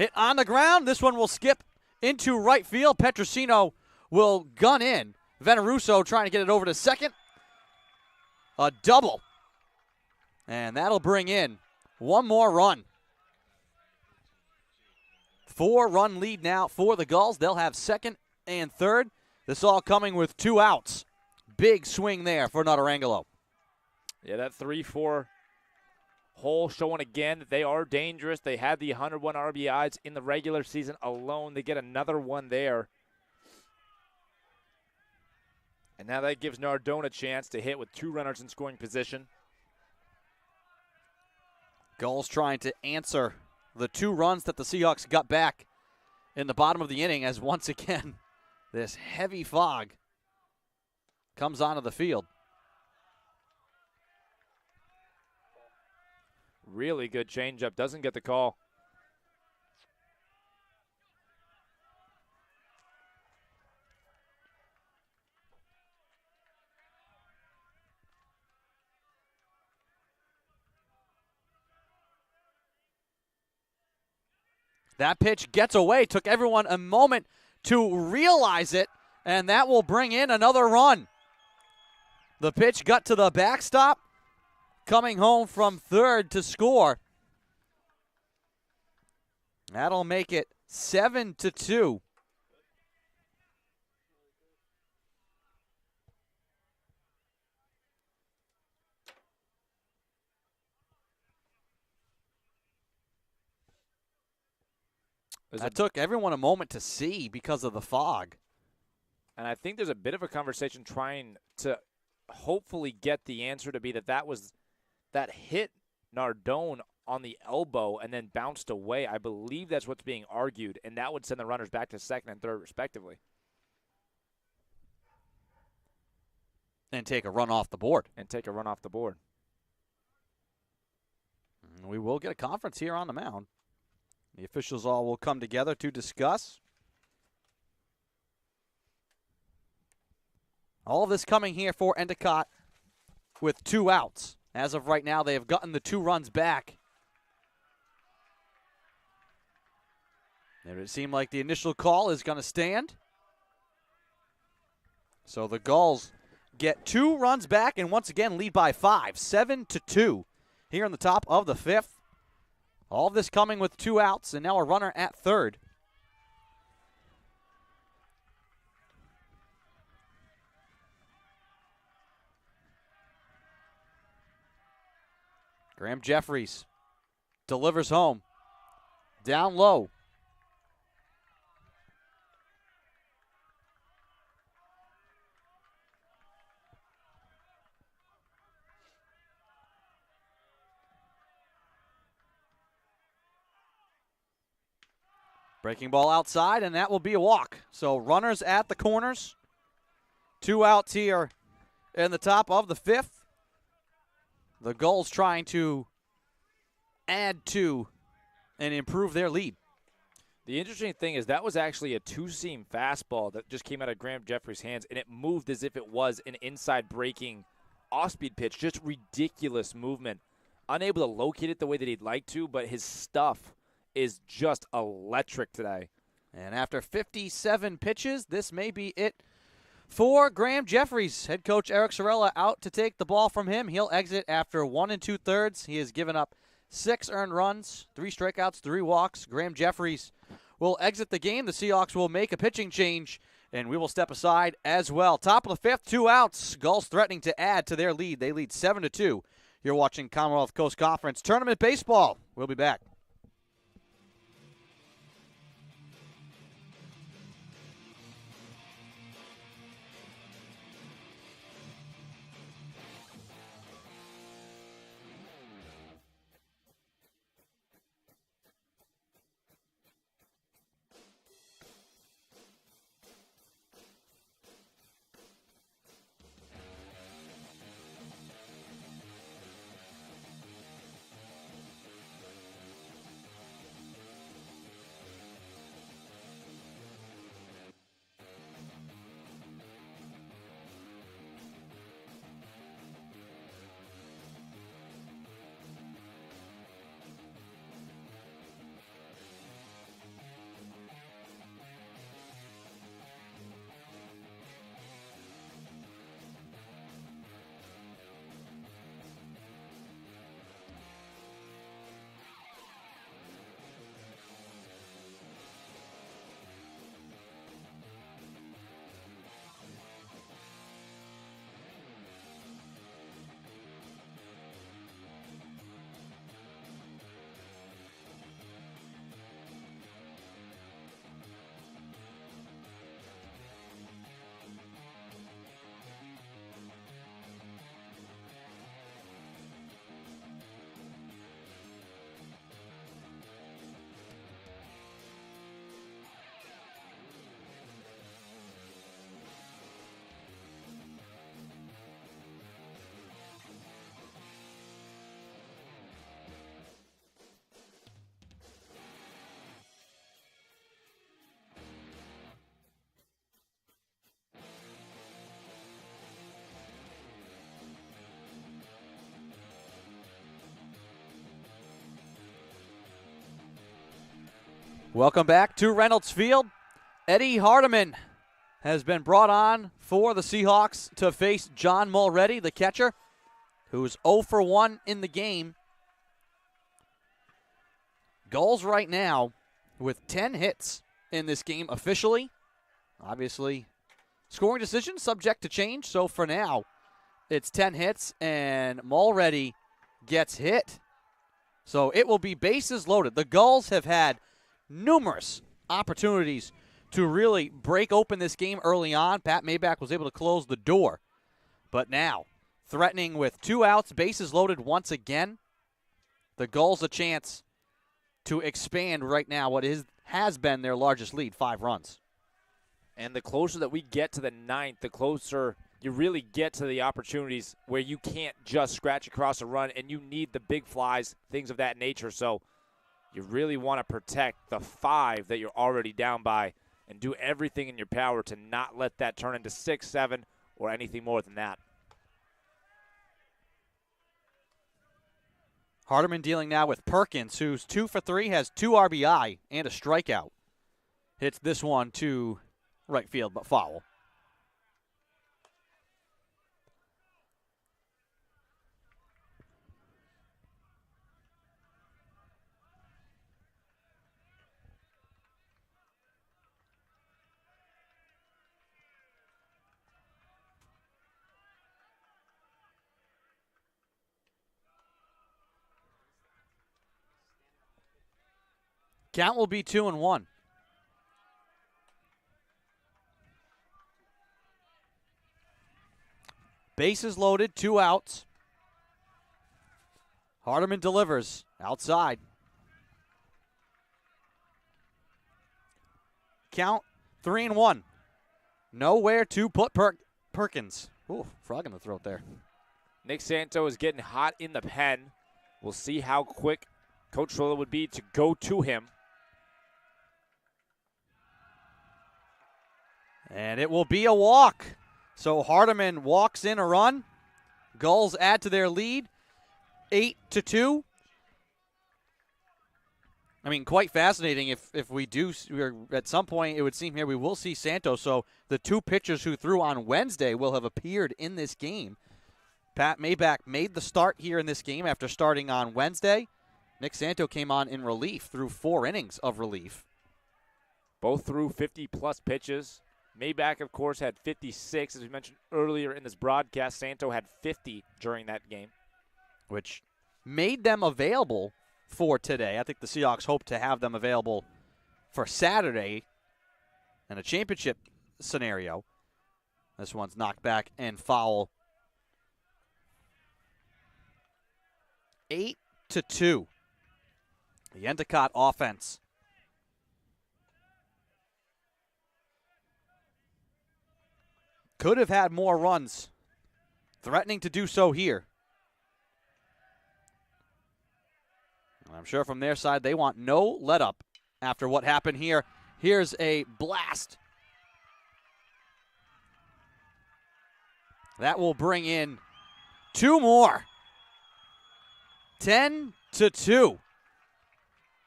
hit on the ground. This one will skip into right field. Petrosino will gun in. Veneruso trying to get it over to second. A double. And that'll bring in one more run. 4-run lead now for the Gulls. They'll have second and third. This all coming with 2 outs. Big swing there for Notarangelo. Yeah, that 3-4 hole showing again that they are dangerous. They had the 101 RBIs in the regular season alone. They get another one there. And now that gives Nardone a chance to hit with 2 runners in scoring position. Gulls trying to answer the 2 runs that the Seahawks got back in the bottom of the inning as once again this heavy fog comes onto the field. Really good changeup. Doesn't get the call. That pitch gets away. Took everyone a moment to realize it, and that will bring in another run. The pitch got to the backstop, coming home from third to score. That'll make it 7-2. That took everyone a moment to see because of the fog. And I think there's a bit of a conversation trying to hopefully get the answer to be that hit Nardone on the elbow and then bounced away. I believe that's what's being argued, and that would send the runners back to second and third respectively. And take a run off the board. We will get a conference here on the mound. The officials all will come together to discuss. All of this coming here for Endicott with 2 outs. As of right now, they have gotten the 2 runs back. It seemed like the initial call is going to stand. So the Gulls get 2 runs back and once again lead by 5, 7-2 here in the top of the 5th. All of this coming with 2 outs and now a runner at third. Graham Jeffries delivers home. Down low. Breaking ball outside, and that will be a walk. So runners at the corners. 2 outs here in the top of the 5th. The Gulls trying to add to and improve their lead. The interesting thing is that was actually a 2-seam fastball that just came out of Graham Jeffries' hands, and it moved as if it was an inside breaking off-speed pitch. Just ridiculous movement. Unable to locate it the way that he'd like to, but his stuff is just electric today. And after 57 pitches, this may be it for Graham Jeffries. Head coach Eric Sorella out to take the ball from him. He'll exit after 1 2/3. He has given up 6 earned runs, 3 strikeouts, 3 walks. Graham Jeffries will exit the game. The Seahawks will make a pitching change, and we will step aside as well. Top of the 5th, 2 outs. Gulls threatening to add to their lead. They lead 7-2. You're watching Commonwealth Coast Conference Tournament Baseball. We'll be back. Welcome back to Reynolds Field. Eddie Hardiman has been brought on for the Seahawks to face John Mulready, the catcher, who's 0 for 1 in the game. Gulls right now with 10 hits in this game officially. Obviously, scoring decision subject to change, so for now, it's 10 hits, and Mulready gets hit. So it will be bases loaded. The Gulls have had numerous opportunities to really break open this game early on. Pat Maybach was able to close the door. But now, threatening with 2 outs, bases loaded once again, the Gulls a chance to expand right now what has been their largest lead, 5 runs. And the closer that we get to the 9th, the closer you really get to the opportunities where you can't just scratch across a run, and you need the big flies, things of that nature. So you really want to protect the 5 that you're already down by and do everything in your power to not let that turn into 6, 7, or anything more than that. Hardiman dealing now with Perkins, who's 2 for 3, has 2 RBI and a strikeout. Hits this one to right field, but foul. Count will be 2-1. Bases loaded, 2 outs. Hardiman delivers outside. Count 3-1. Nowhere to put Perkins. Ooh, frog in the throat there. Nick Santo is getting hot in the pen. We'll see how quick Coach Troller would be to go to him. And it will be a walk. So Hardiman walks in a run. Gulls add to their lead, 8-2. I mean, quite fascinating if we do, at some point it would seem here we will see Santos. So the 2 pitchers who threw on Wednesday will have appeared in this game. Pat Maybach made the start here in this game after starting on Wednesday. Nick Santo came on in relief through 4 innings of relief. Both threw 50-plus pitches. Maybach, of course, had 56. As we mentioned earlier in this broadcast, Santo had 50 during that game, which made them available for today. I think the Seahawks hope to have them available for Saturday in a championship scenario. This one's knocked back and foul. 8-2. The Endicott offense. Could have had more runs. Threatening to do so here. And I'm sure from their side they want no let-up after what happened here. Here's a blast. That will bring in 2 more. 10-2.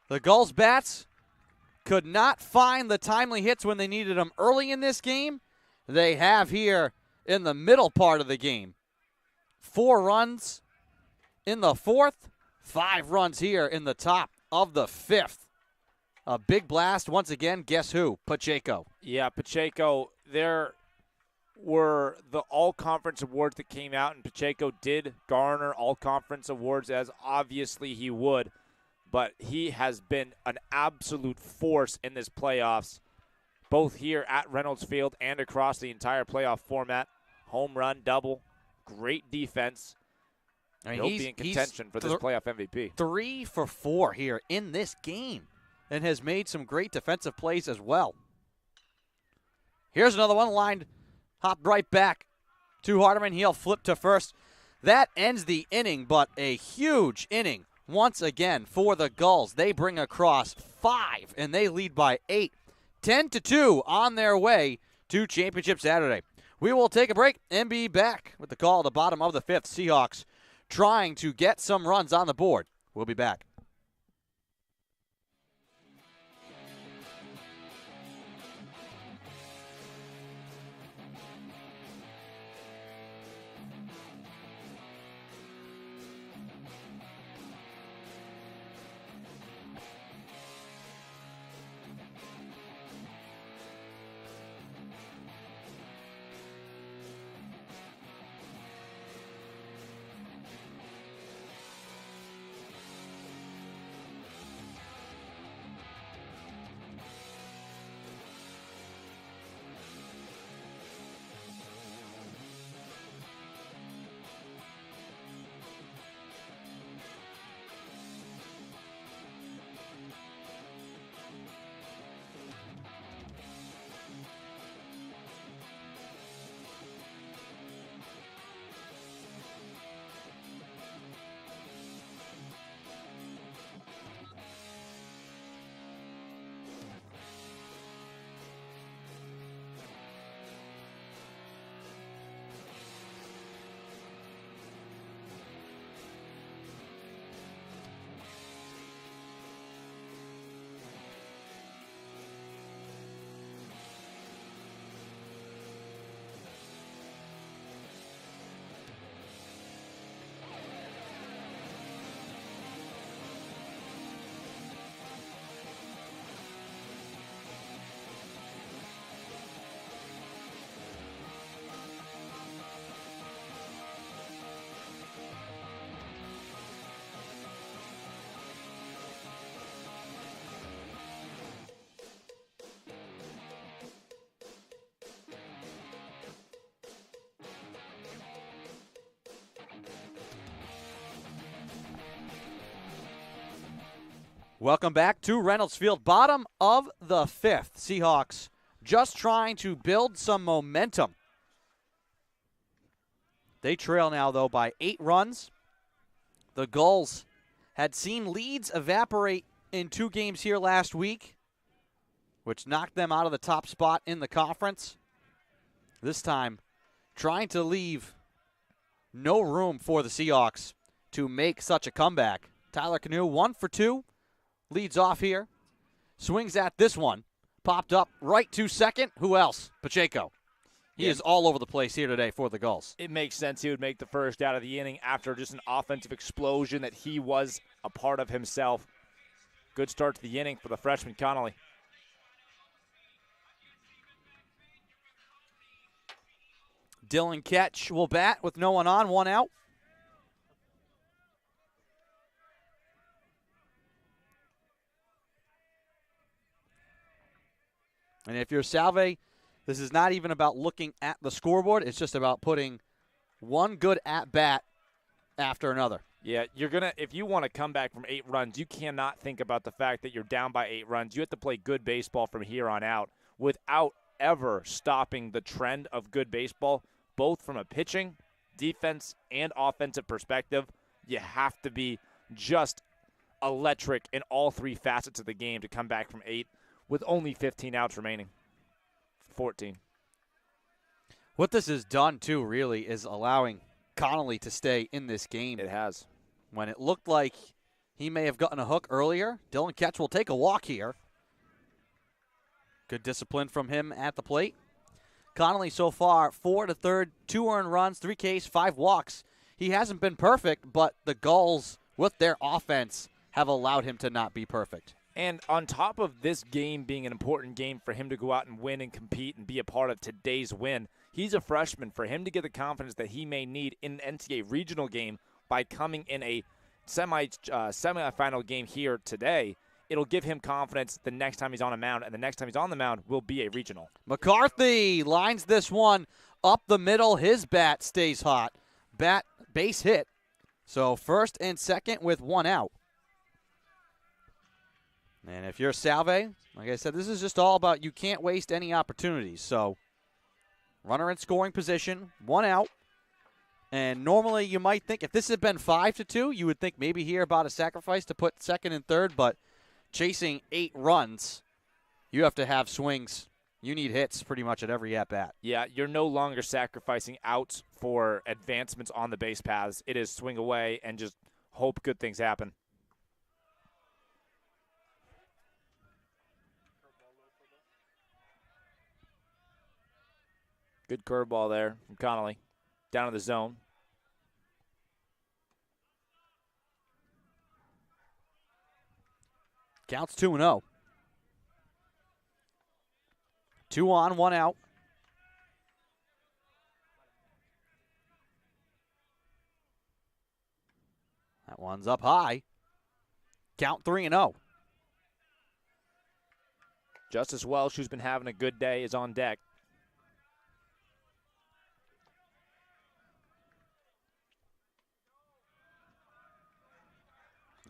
The Gulls bats could not find the timely hits when they needed them early in this game. They have here in the middle part of the game. 4 runs in the 4th, 5 runs here in the top of the 5th. A big blast once again. Guess who? Pacheco. Yeah, Pacheco. There were the all-conference awards that came out, and Pacheco did garner all-conference awards, as obviously he would. But he has been an absolute force in this playoffs, both here at Reynolds Field and across the entire playoff format. Home run, double, great defense. I mean, he'll be in contention for this playoff MVP. 3 for 4 here in this game, and has made some great defensive plays as well. Here's another one lined, hopped right back to Hardiman. He'll flip to first. That ends the inning, but a huge inning once again for the Gulls. They bring across 5, and they lead by 8. 10-2 on their way to Championship Saturday. We will take a break and be back with the call at the bottom of the 5th. Seahawks trying to get some runs on the board. We'll be back. Welcome back to Reynolds Field. Bottom of the fifth. Seahawks just trying to build some momentum. They trail now, though, by 8 runs. The Gulls had seen leads evaporate in 2 games here last week, which knocked them out of the top spot in the conference. This time, trying to leave no room for the Seahawks to make such a comeback. Tyler Canoe, 1 for 2, leads off here. Swings at this one. Popped up right to second. Who else? Pacheco. He is all over the place here today for the Gulls. It makes sense he would make the first out of the inning after just an offensive explosion that he was a part of himself. Good start to the inning for the freshman Connolly. Dylan Ketch will bat with no one on, 1 out. And if you're Salve, this is not even about looking at the scoreboard. It's just about putting one good at-bat after another. Yeah, if you want to come back from 8 runs, you cannot think about the fact that you're down by 8 runs. You have to play good baseball from here on out without ever stopping the trend of good baseball, both from a pitching, defense, and offensive perspective. You have to be just electric in all 3 facets of the game to come back from 8 with only 15 outs remaining. 14. What this has done, too, really, is allowing Connolly to stay in this game. It has. When it looked like he may have gotten a hook earlier, Dylan Ketch will take a walk here. Good discipline from him at the plate. Connolly so far, 4 to third, 2 earned runs, 3 Ks, 5 walks. He hasn't been perfect, but the Gulls, with their offense, have allowed him to not be perfect. And on top of this game being an important game for him to go out and win and compete and be a part of today's win, he's a freshman. For him to get the confidence that he may need in an NCAA regional game by coming in a semifinal game here today, it'll give him confidence the next time he's on a mound, and the next time he's on the mound will be a regional. McCarthy lines this one up the middle. His bat stays hot. Base hit. So first and second with 1 out. And if you're Salve, like I said, this is just all about you can't waste any opportunities. So runner in scoring position, 1 out. And normally you might think if this had been 5-2, you would think maybe here about a sacrifice to put second and third. But chasing 8 runs, you have to have swings. You need hits pretty much at every at-bat. Yeah, you're no longer sacrificing outs for advancements on the base paths. It is swing away and just hope good things happen. Good curveball there from Connolly. Down in the zone. Counts 2-0. 2 on, 1 out. That one's up high. Count 3-0. Justice Welsh, who's been having a good day, is on deck.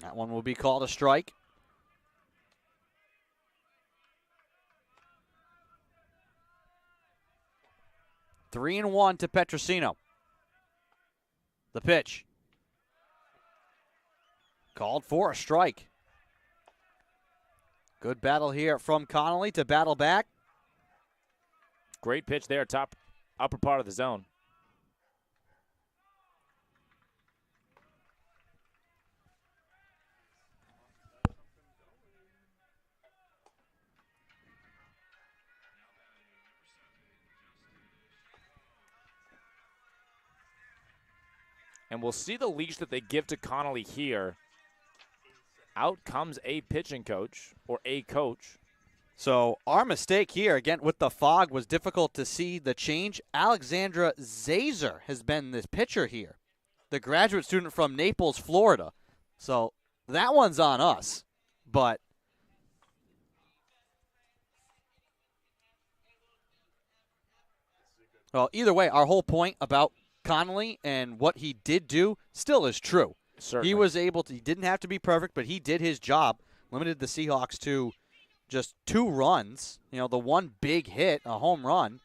That one will be called a strike. Three and 1 to Petrosino. The pitch. Called for a strike. Good battle here from Connolly to battle back. Great pitch there, upper part of the zone. And we'll see the leash that they give to Connolly here. Out comes a pitching coach, or a coach. So our mistake here, again, with the fog, was difficult to see the change. Alexandra Zazer has been this pitcher here, the graduate student from Naples, Florida. So that one's on us. But well, either way, our whole point about Connolly and what he did do still is true. Certainly. He was able to, he didn't have to be perfect, but he did his job. limited the Seahawks to just 2 runs. You know, the one big hit, a home run.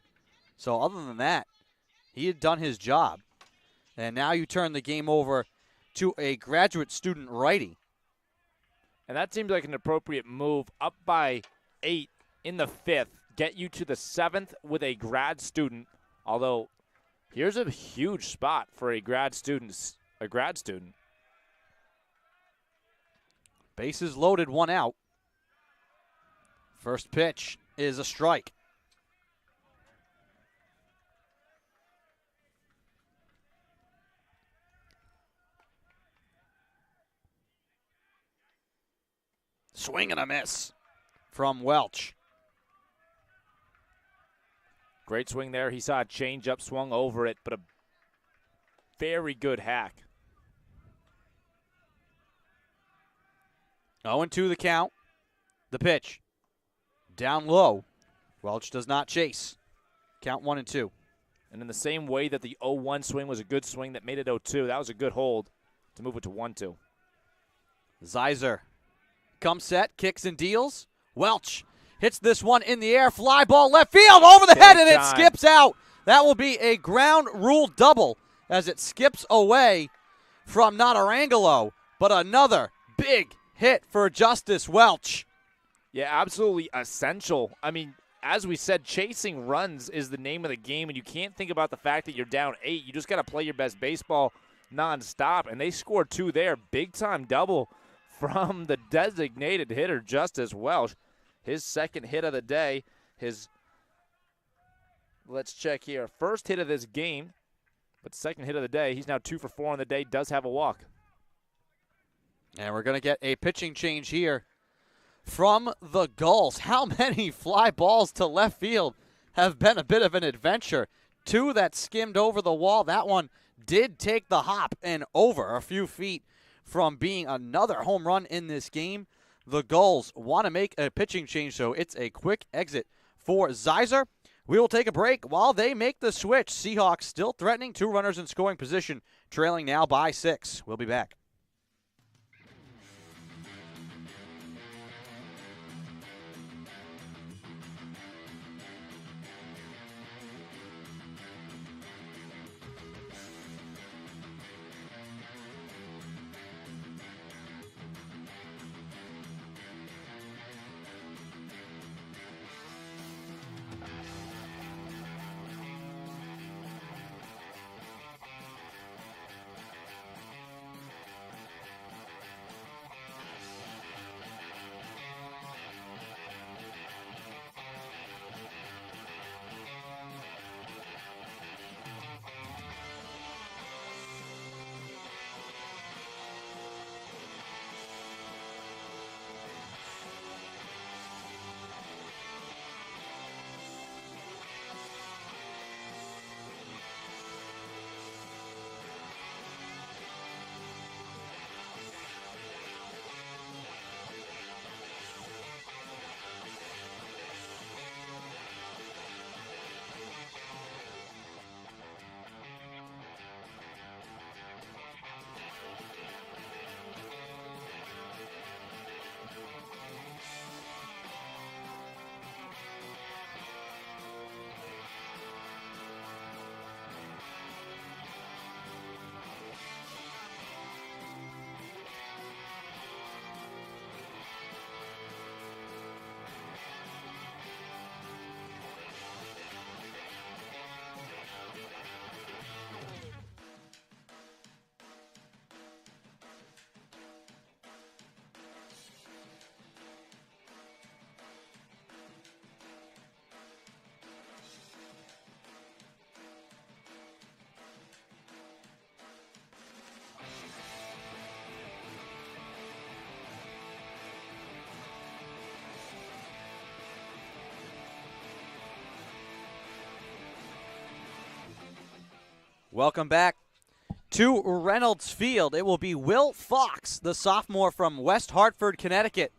So other than that, he had done his job. And now you turn the game over to a graduate student righty. And that seems like an appropriate move. Up by 8 in the 5th. Get you to the 7th with a grad student. Although, here's a huge spot for a grad student. Bases loaded, 1 out. First pitch is a strike. Swing and a miss from Welch. Great swing there. He saw a changeup, swung over it, but a very good hack. 0-2 the count. The pitch. Down low. Welch does not chase. Count 1-2. And in the same way that the 0-1 swing was a good swing that made it 0-2, that was a good hold to move it to 1-2. Zeiser comes set, kicks and deals. Welch hits this one in the air. Fly ball left field over the head, and it skips out. That will be a ground rule double as it skips away from not Arangelo, but another big hit for Justice Welch. Yeah, absolutely essential. I mean, as we said, chasing runs is the name of the game, and you can't think about the fact that you're down 8. You just got to play your best baseball nonstop, and they scored 2 there. Big-time double from the designated hitter, Justice Welch. His second hit of the day, let's check here, first hit of this game, but second hit of the day. He's now 2 for 4 on the day, does have a walk. And we're going to get a pitching change here from the Gulls. How many fly balls to left field have been a bit of an adventure? 2 that skimmed over the wall. That one did take the hop and over a few feet from being another home run in this game. The Gulls want to make a pitching change, so it's a quick exit for Zeiser. We will take a break while they make the switch. Seahawks still threatening, 2 runners in scoring position, trailing now by 6. We'll be back. Welcome back to Reynolds Field. It will be Will Fox, the sophomore from West Hartford, Connecticut,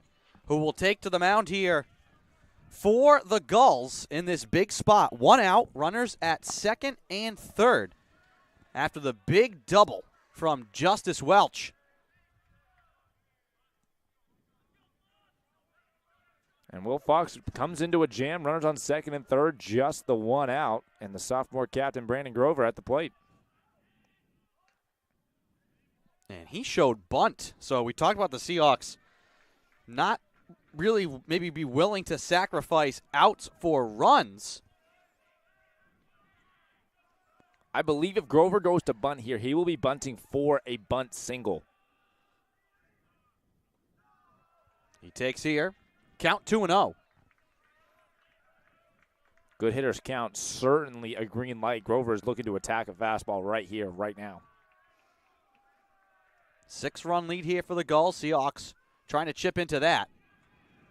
who will take to the mound here for the Gulls in this big spot. 1 out, runners at second and third after the big double from Justice Welch. And Will Fox comes into a jam. Runners on second and third, just the one out. And the sophomore captain, Brandon Grover, at the plate. And he showed bunt. So we talked about the Seahawks not really maybe be willing to sacrifice outs for runs. I believe if Grover goes to bunt here, he will be bunting for a bunt single. He takes here. Count 2-0. Good hitters count. Certainly a green light. Grover is looking to attack a fastball right here, right now. 6-run lead here for the Gulls. Seahawks trying to chip into that.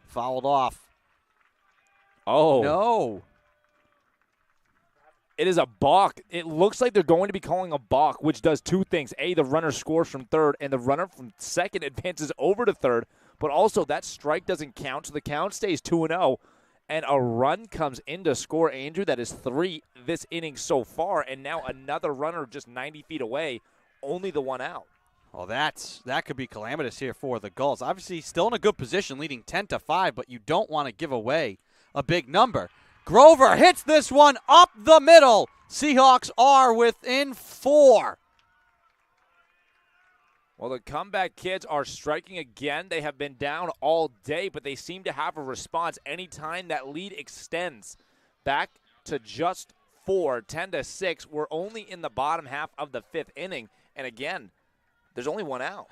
Fouled off. Oh. No. It is a balk. It looks like they're going to be calling a balk, which does two things. A, the runner scores from third, and the runner from second advances over to third. But also, that strike doesn't count, so the count stays 2-0. And a run comes in to score, Andrew. That is 3 this inning so far. And now another runner just 90 feet away, only the one out. Well, that could be calamitous here for the Gulls. Obviously, still in a good position, leading 10-5, but you don't want to give away a big number. Grover hits this one up the middle. Seahawks are within 4. Well, the comeback kids are striking again. They have been down all day, but they seem to have a response anytime that lead extends back to just 4, 10-6. We're only in the bottom half of the 5th inning, and again, there's only one out.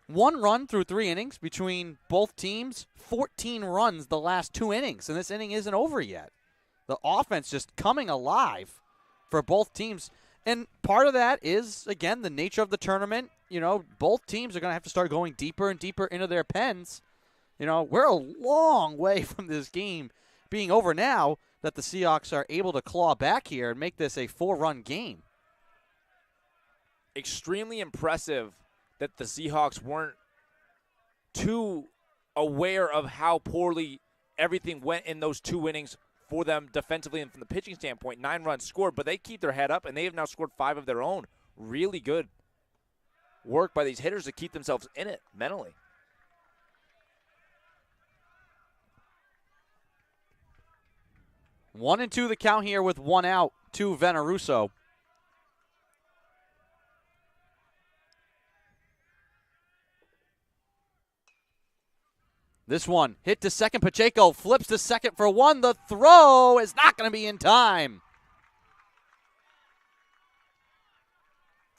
1 run through 3 innings between both teams, 14 runs the last 2 innings, and this inning isn't over yet. The offense just coming alive for both teams. And part of that is, again, the nature of the tournament. You know, both teams are going to have to start going deeper and deeper into their pens. You know, we're a long way from this game being over now that the Seahawks are able to claw back here and make this a 4-run game. Extremely impressive that the Seahawks weren't too aware of how poorly everything went in those 2 innings for them defensively and from the pitching standpoint. 9 runs scored, but they keep their head up, and they have now scored 5 of their own. Really good work by these hitters to keep themselves in it mentally. One and two the count here with 1 out to Veneruso. This one hit to second. Pacheco flips to second for 1. The throw is not going to be in time.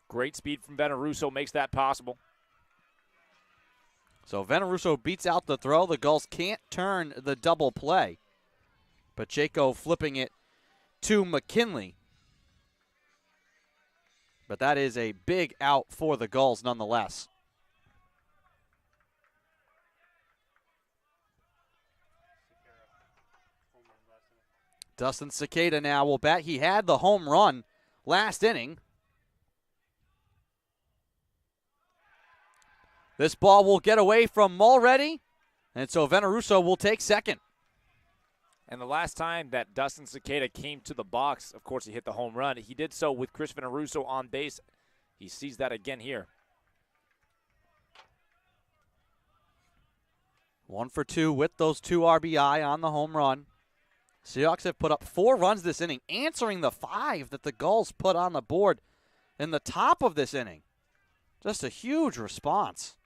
Great speed from Veneruso makes that possible. So Veneruso beats out the throw. The Gulls can't turn the double play. Pacheco flipping it to McKinley. But that is a big out for the Gulls nonetheless. Dustin Cicada now will bat. He had the home run last inning. This ball will get away from Mulready, and so Veneruso will take second. And the last time that Dustin Cicada came to the box, of course, he hit the home run. He did so with Chris Veneruso on base. He sees that again here. 1 for 2 with those 2 RBI on the home run. Seahawks have put up 4 runs this inning, answering the 5 that the Gulls put on the board in the top of this inning. Just a huge response.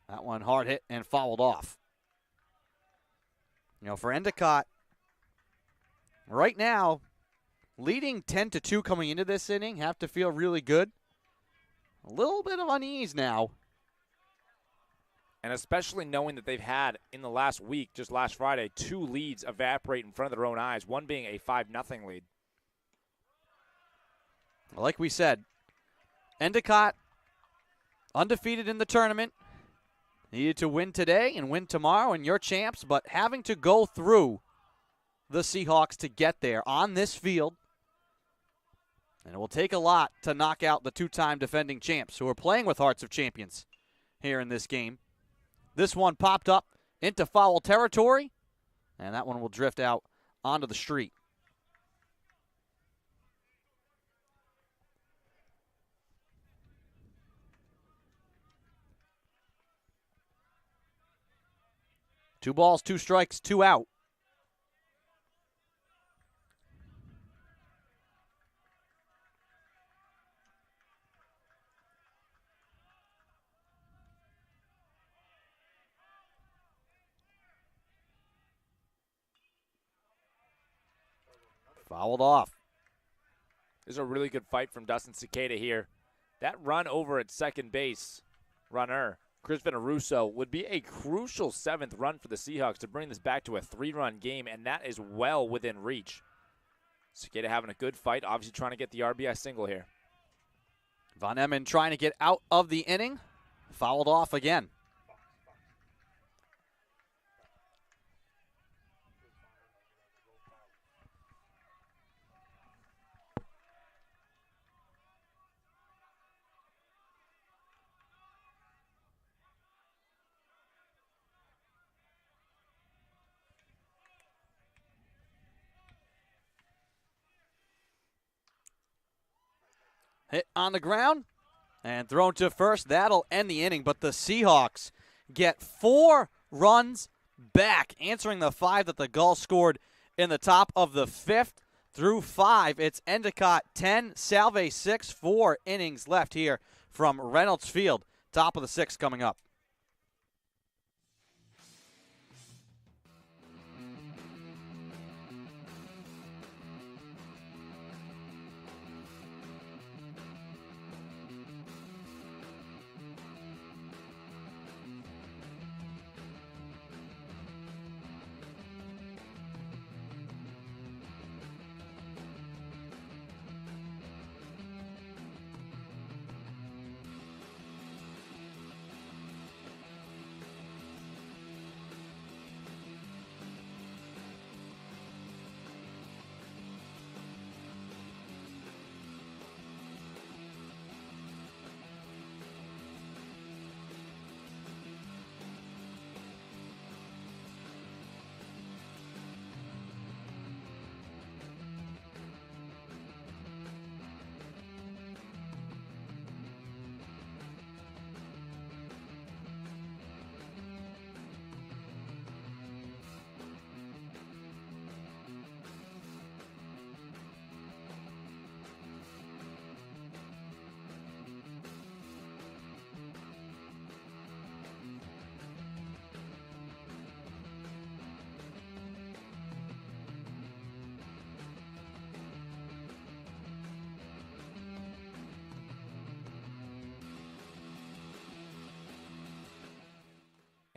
That one hard hit and fouled off. You know, for Endicott, right now, leading 10-2 coming into this inning, have to feel really good. A little bit of unease now. And especially knowing that they've had, in the last week, just last Friday, 2 leads evaporate in front of their own eyes, one being a 5-0 lead. Like we said, Endicott, undefeated in the tournament, needed to win today and win tomorrow, and you're champs, but having to go through the Seahawks to get there on this field, and it will take a lot to knock out the 2-time defending champs who are playing with hearts of champions here in this game. This one popped up into foul territory, and that one will drift out onto the street. 2 balls, 2 strikes, 2 out. Fouled off. This is a really good fight from Dustin Cicada here. That run over at second base, runner, Chris Veneruso, would be a crucial 7th run for the Seahawks to bring this back to a 3-run game, and that is well within reach. Cicada having a good fight, obviously trying to get the RBI single here. Von Emmen trying to get out of the inning. Fouled off again. Hit on the ground and thrown to first. That'll end the inning, but the Seahawks get 4 runs back, answering the 5 that the Gulls scored in the top of the 5th. Through 5, it's Endicott 10, Salve 6, 4 innings left here from Reynolds Field. Top of the 6th coming up.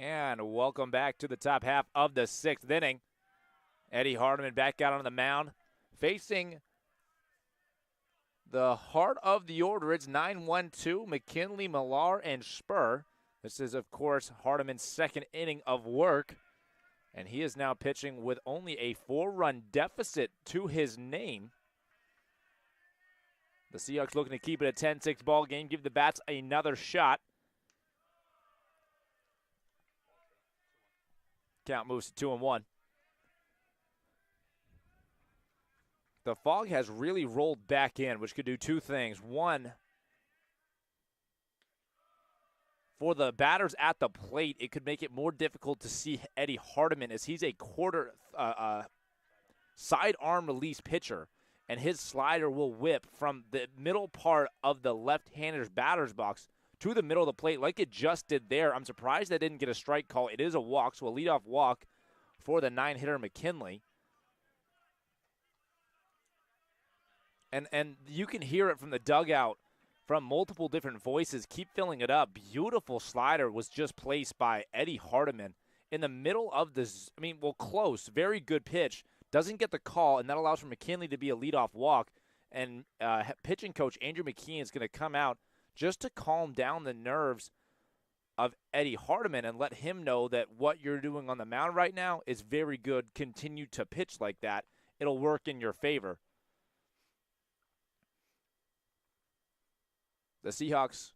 And welcome back to the top half of the 6th inning. Eddie Hardiman back out on the mound, facing the heart of the order. It's 9-1-2, McKinley, Millar, and Spur. This is, of course, Hardiman's 2nd inning of work, and he is now pitching with only a 4-run deficit to his name. The Seahawks looking to keep it a 10-6 ball game, give the Bats another shot. Count moves to 2-1. The fog has really rolled back in, which could do 2 things. One, for the batters at the plate, it could make it more difficult to see Eddie Hardiman, as he's a quarter sidearm release pitcher, and his slider will whip from the middle part of the left-hander's batter's box to the middle of the plate like it just did there. I'm surprised they didn't get a strike call. It is a walk, so a leadoff walk for the 9-hitter McKinley. And you can hear it from the dugout from multiple different voices. Keep filling it up. Beautiful slider was just placed by Eddie Hardiman in the middle of the, close. Very good pitch. Doesn't get the call, and that allows for McKinley to be a leadoff walk. And pitching coach Andrew McKeon is going to come out just to calm down the nerves of Eddie Hardiman and let him know that what you're doing on the mound right now is very good. Continue to pitch like that. It'll work in your favor. The Seahawks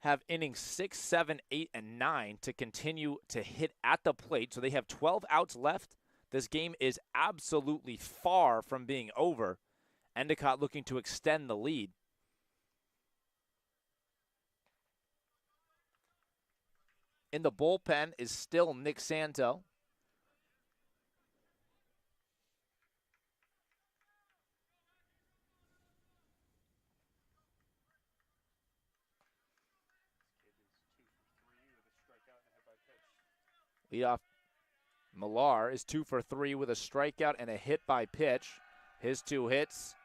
have innings 6, 7, 8, and 9 to continue to hit at the plate. So they have 12 outs left. This game is absolutely far from being over. Endicott looking to extend the lead. In the bullpen is still Nick Santo. Leadoff Millar is 2 for 3 with a strikeout and a hit by pitch. His 2 hits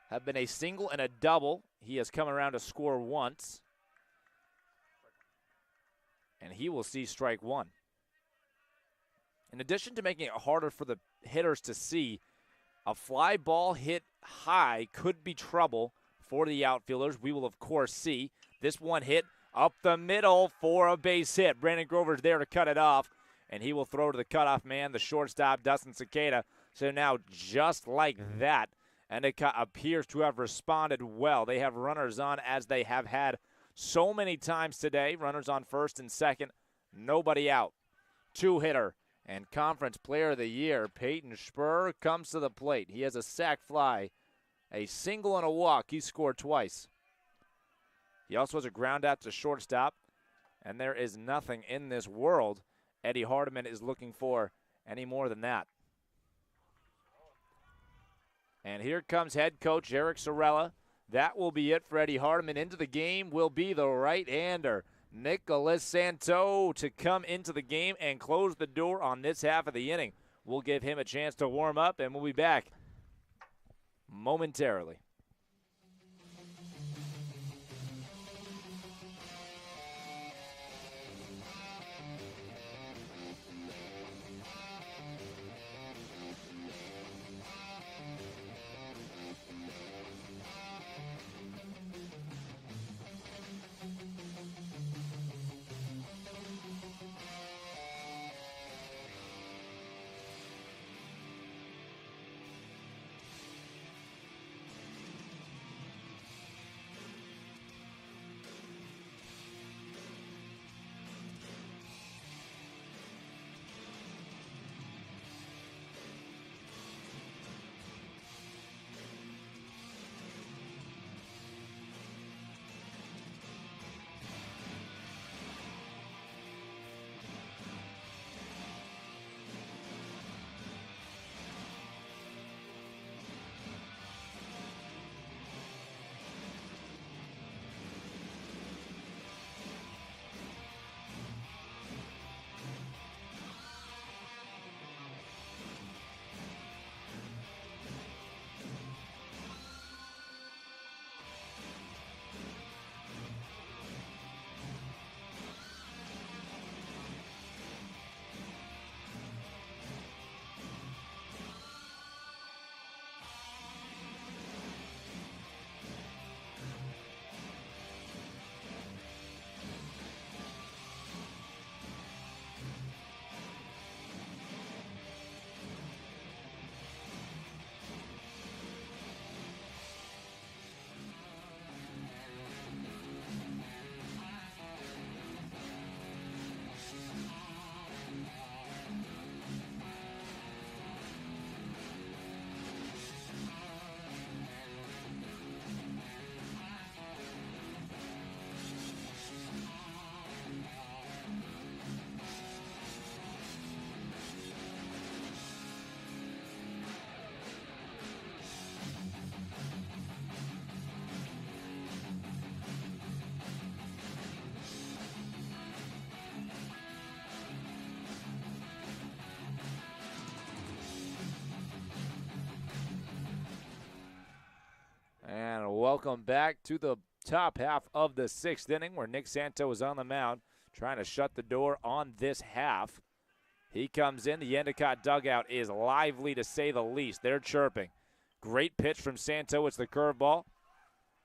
have been a single and a double. He has come around to score once. And he will see strike 1. In addition to making it harder for the hitters to see, a fly ball hit high could be trouble for the outfielders. We will, of course, see this one hit up the middle for a base hit. Brandon Grover's there to cut it off, and he will throw to the cutoff man, the shortstop, Dustin Cicada. So now, just like that, Endicott appears to have responded well. They have runners on, as they have had so many times today. Runners on first and second, nobody out. 2-hitter and Conference Player of the Year, Peyton Spur, comes to the plate. He has a sac fly, a single and a walk. He scored twice. He also has a ground out to shortstop, and there is nothing in this world Eddie Hardiman is looking for any more than that. And here comes head coach Eric Sorella. That will be it for Eddie Hardiman. Into the game will be the right-hander, Nicholas Santo, to come into the game and close the door on this half of the inning. We'll give him a chance to warm up, and we'll be back momentarily. Welcome back to the top half of the 6th inning, where Nick Santo is on the mound trying to shut the door on this half. He comes in. The Endicott dugout is lively, to say the least. They're chirping. Great pitch from Santo. It's the curveball.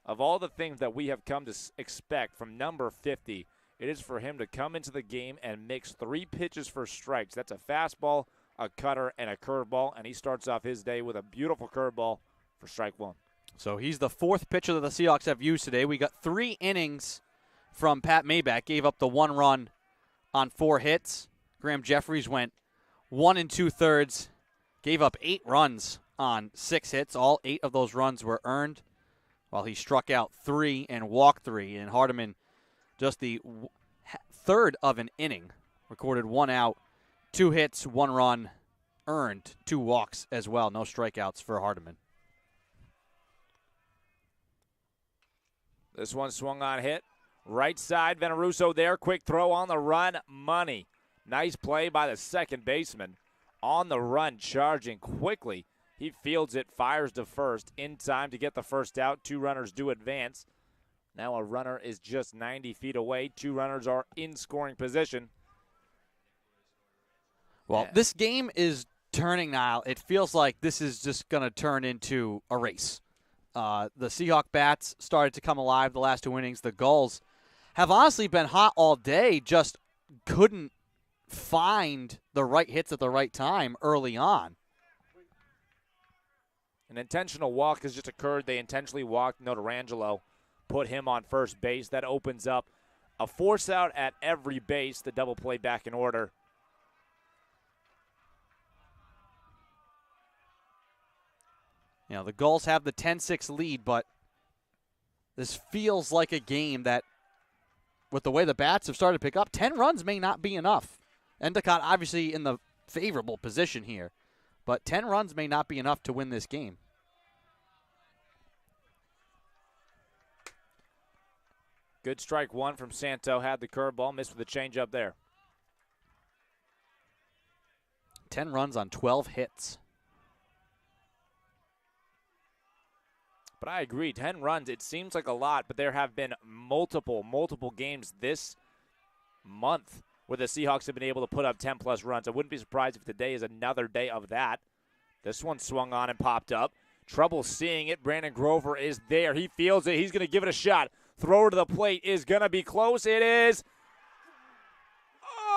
Of all the things that we have come to expect from number 50, it is for him to come into the game and mix 3 pitches for strikes. That's a fastball, a cutter, and a curveball, and he starts off his day with a beautiful curveball for strike 1. So he's the 4th pitcher that the Seahawks have used today. We got 3 innings from Pat Maybach. Gave up the 1 run on 4 hits. Graham Jeffries went 1 2/3. Gave up 8 runs on 6 hits. All 8 of those runs were earned, while he struck out 3 and walked 3. And Hardiman, just the third of an inning. Recorded 1 out, 2 hits, 1 run, earned 2 walks as well. No strikeouts for Hardiman. This one swung on, hit. Right side, Veneruso there. Quick throw on the run, money. Nice play by the second baseman. On the run, charging quickly. He fields it, fires to first, in time to get the first out. 2 runners do advance. Now a runner is just 90 feet away. 2 runners are in scoring position. Well, this game is turning now. It feels like this is just going to turn into a race. The Seahawk bats started to come alive the last 2 innings. The Gulls have honestly been hot all day, just couldn't find the right hits at the right time early on. An intentional walk has just occurred. They intentionally walked Notarangelo, put him on first base. That opens up a force out at every base. The double play back in order. You know, the Gulls have the 10-6 lead, but this feels like a game that, with the way the bats have started to pick up, 10 runs may not be enough. Endicott obviously in the favorable position here, but 10 runs may not be enough to win this game. Good strike one from Santo. Had the curveball, missed with the changeup there. 10 runs on 12 hits. But I agree, 10 runs, it seems like a lot, but there have been multiple games this month where the Seahawks have been able to put up 10-plus runs. I wouldn't be surprised if today is another day of that. This one swung on and popped up. Trouble seeing it. Brandon Grover is there. He feels it. He's going to give it a shot. Thrower to the plate is going to be close. It is.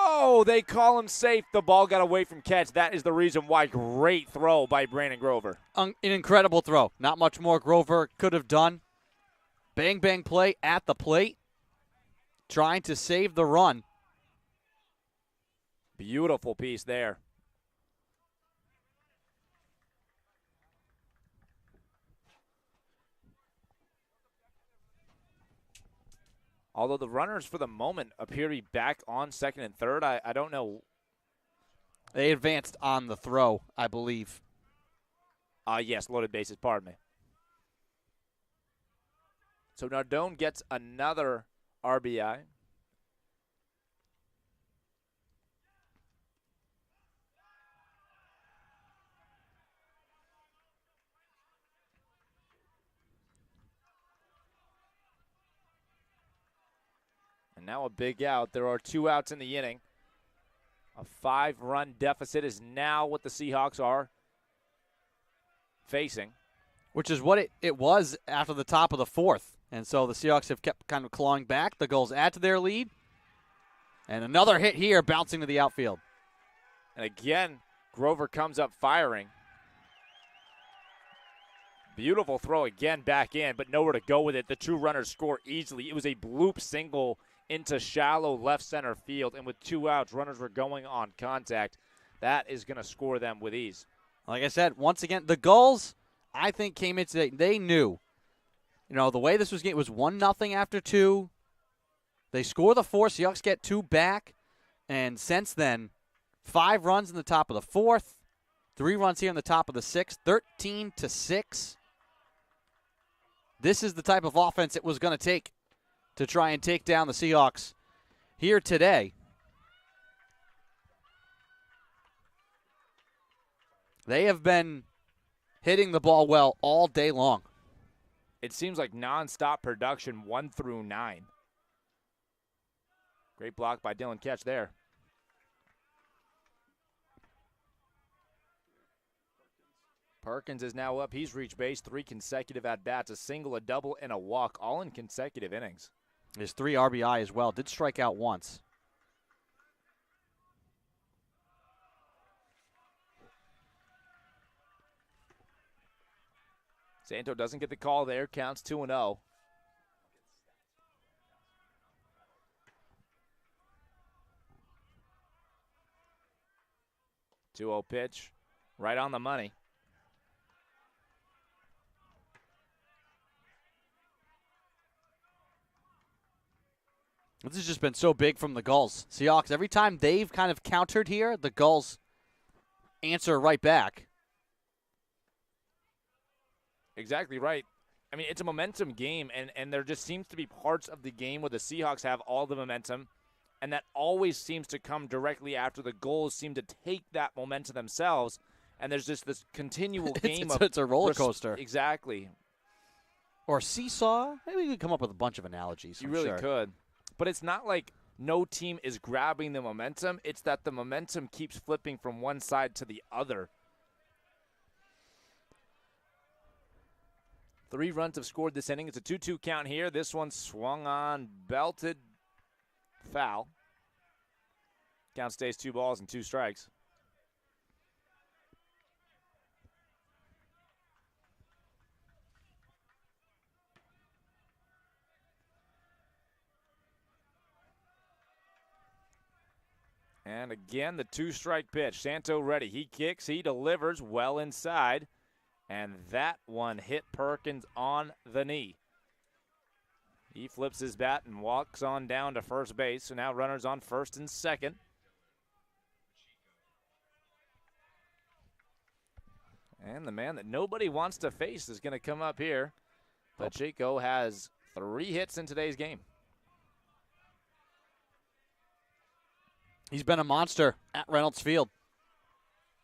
Oh, they call him safe. The ball got away from catch. That is the reason why. Great throw by Brandon Grover. An incredible throw. Not much more Grover could have done. Bang, bang play at the plate. Trying to save the run. Beautiful piece there. Although the runners for the moment appear to be back on second and third, I don't know. They advanced on the throw, I believe. Yes, loaded bases, pardon me. So Nardone gets another RBI. And now a big out. There are 2 outs in the inning. A 5-run deficit is now what the Seahawks are facing. Which is what it was after the top of the 4th. And so the Seahawks have kept kind of clawing back. The Gulls add to their lead. And another hit here bouncing to the outfield. And again, Grover comes up firing. Beautiful throw again back in, but nowhere to go with it. The 2 runners score easily. It was a bloop single into shallow left center field, and with 2 outs, runners were going on contact. That is going to score them with ease. Like I said, once again, the Gulls, I think, came in today. They knew, the way this was getting, it was 1-0 after 2. They score the 4, Seahawks get 2 back, and since then, 5 runs in the top of the 4th, 3 runs here in the top of the 6th, 13-6. This is the type of offense it was going to take to try and take down the Seahawks here today. They have been hitting the ball well all day long. It seems like nonstop production 1 through 9. Great block by Dylan Ketch there. Perkins is now up. He's reached base 3 consecutive at-bats, a single, a double, and a walk, all in consecutive innings. His 3 RBI as well. Did strike out once. Santo doesn't get the call there. Counts 2-0. Two-0 pitch. Right on the money. This has just been so big from the Gulls. Seahawks, every time they've kind of countered here, the Gulls answer right back. Exactly right. I mean, it's a momentum game, and there just seems to be parts of the game where the Seahawks have all the momentum, and that always seems to come directly after the Gulls seem to take that momentum themselves, and there's just this continual game of... It's a roller coaster. Exactly. Or seesaw. Maybe we could come up with a bunch of analogies. You really could. But it's not like no team is grabbing the momentum. It's that the momentum keeps flipping from one side to the other. 3 runs have scored this inning. It's a 2-2 count here. This one swung on, belted, foul. Count stays 2 balls and 2 strikes. And again, the 2-strike pitch. Santo ready. He kicks. He delivers well inside. And that one hit Perkins on the knee. He flips his bat and walks on down to first base. So now runners on first and second. And the man that nobody wants to face is going to come up here. Pacheco has 3 hits in today's game. He's been a monster at Reynolds Field.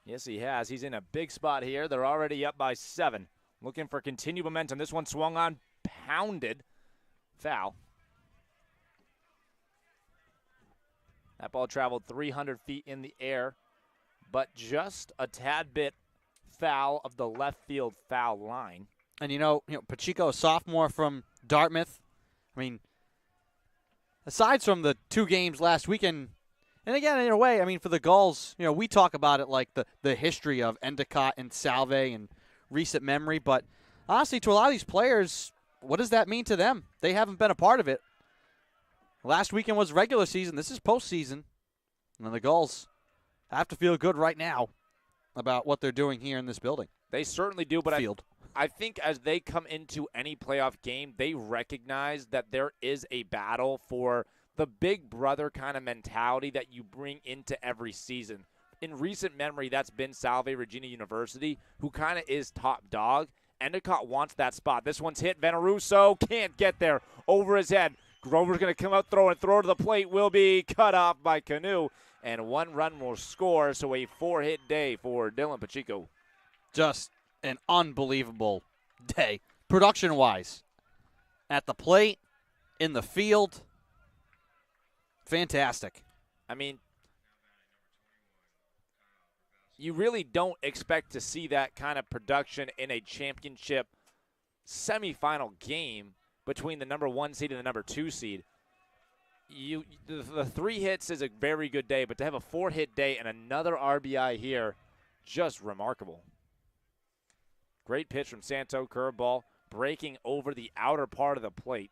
Yes, he has. He's in a big spot here. They're already up by 7. Looking for continued momentum. This one swung on, pounded. Foul. That ball traveled 300 feet in the air, but just a tad bit foul of the left field foul line. And, Pacheco, a sophomore from Dartmouth. I mean, aside from the 2 games last weekend, and again, in a way, I mean, for the Gulls, we talk about it like the history of Endicott and Salve and recent memory. But honestly, to a lot of these players, what does that mean to them? They haven't been a part of it. Last weekend was regular season. This is postseason. And the Gulls have to feel good right now about what they're doing here in this building. They certainly do, but Field. I think as they come into any playoff game, they recognize that there is a battle for the big brother kind of mentality that you bring into every season. In recent memory, that's been Salve Regina University, who kind of is top dog. Endicott wants that spot. This one's hit. Veneruso can't get there. Over his head. Grover's going to come out, throw to the plate. Will be cut off by Canoe. And 1 run will score, so a 4-hit day for Dylan Pacheco. Just an unbelievable day, production-wise. At the plate, in the field. Fantastic. I mean, you really don't expect to see that kind of production in a championship semifinal game between the number 1 seed and the number 2 seed. The 3 hits is a very good day, but to have a 4-hit day and another RBI here, just remarkable. Great pitch from Santo, curveball, breaking over the outer part of the plate.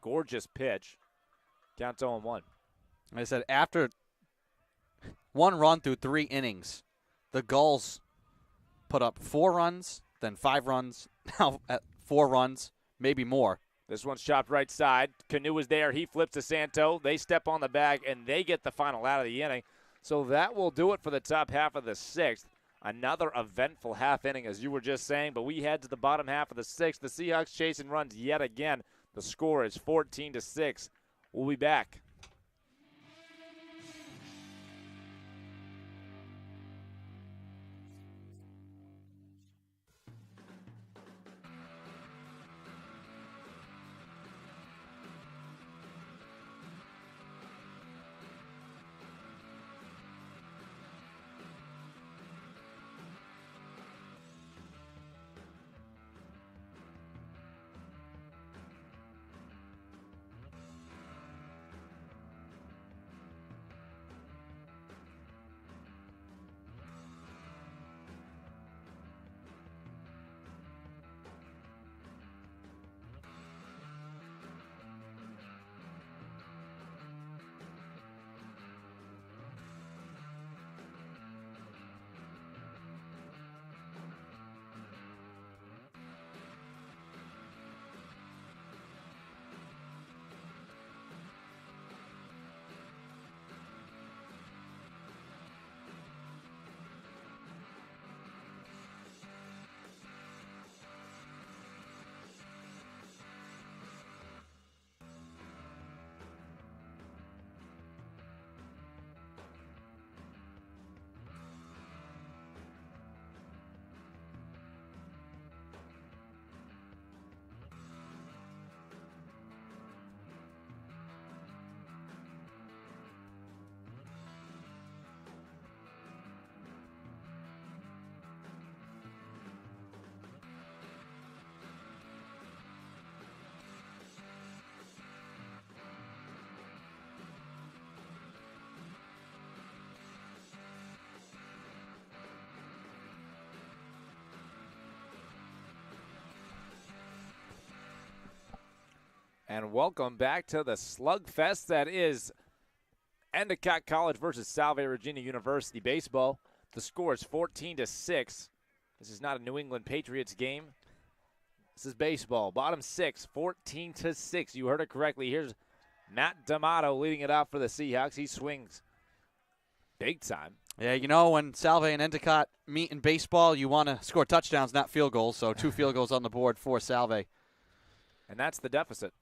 Gorgeous pitch. Count 0-1. I said, after 1 run through 3 innings, the Gulls put up 4 runs, then 5 runs, now at 4 runs, maybe more. This one's chopped right side. Canoe is there. He flips to Santo. They step on the bag, and they get the final out of the inning. So that will do it for the top half of the 6th. Another eventful half inning, as you were just saying, but we head to the bottom half of the 6th. The Seahawks chasing runs yet again. The score is 14-6. We'll be back. And welcome back to the slugfest that is Endicott College versus Salve Regina University baseball. The score is 14-6. This is not a New England Patriots game. This is baseball. Bottom six, 14-6. You heard it correctly. Here's Matt D'Amato leading it off for the Seahawks. He swings big time. Yeah, you know, when Salve and Endicott meet in baseball, you want to score touchdowns, not field goals. So 2 field goals on the board for Salve. And that's the deficit.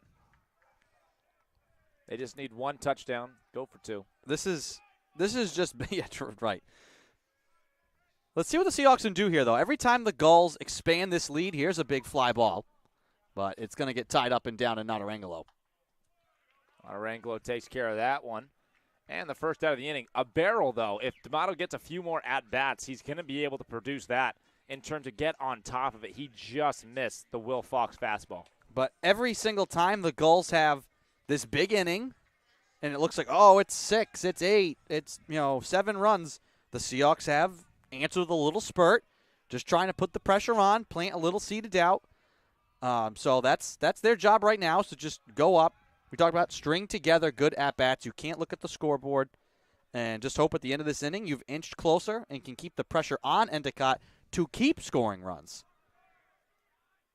They just need 1 touchdown, go for 2. This is just yeah, right. Let's see what the Seahawks can do here, though. Every time the Gulls expand this lead, here's a big fly ball, but it's going to get tied up and down in Notarangelo. Notarangelo takes care of that one. And the first out of the inning, a barrel, though. If D'Amato gets a few more at-bats, he's going to be able to produce that in turn to get on top of it. He just missed the Will Fox fastball. But every single time the Gulls have this big inning, and it looks like, oh, it's 6, it's 8, it's 7 runs, the Seahawks have answered the little spurt, just trying to put the pressure on, plant a little seed of doubt. So that's their job right now, so just go up. We talked about string together good at-bats. You can't look at the scoreboard and just hope at the end of this inning you've inched closer and can keep the pressure on Endicott to keep scoring runs.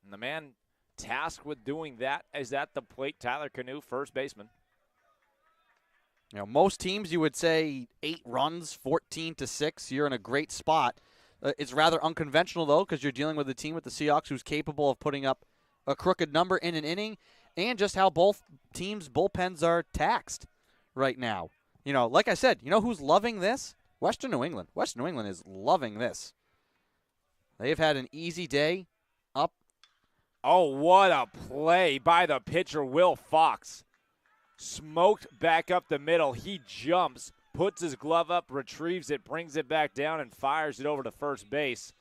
And the man tasked with doing that is at the plate, Tyler Canoe, first baseman. You know, most teams you would say 8 runs, 14-6. You're in a great spot. It's rather unconventional, though, because you're dealing with a team with the Seahawks who's capable of putting up a crooked number in an inning, and just how both teams' bullpens are taxed right now. You know, like I said, you know who's loving this? Western New England. Western New England is loving this. They've had an easy day up. Oh, what a play by the pitcher, Will Fox. Smoked back up the middle. He jumps, puts his glove up, retrieves it, brings it back down, and fires it over to first base.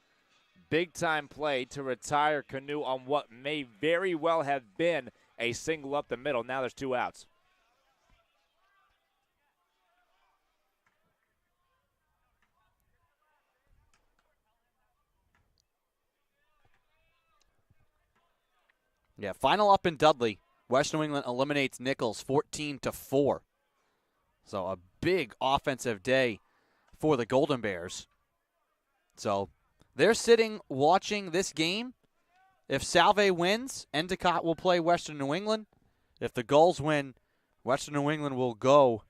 Big-time play to retire Canoe on what may very well have been a single up the middle. Now there's 2 outs. Yeah, final up in Dudley. Western New England eliminates Nichols 14-4. So a big offensive day for the Golden Bears. So they're sitting watching this game. If Salve wins, Endicott will play Western New England. If the Gulls win, Western New England will go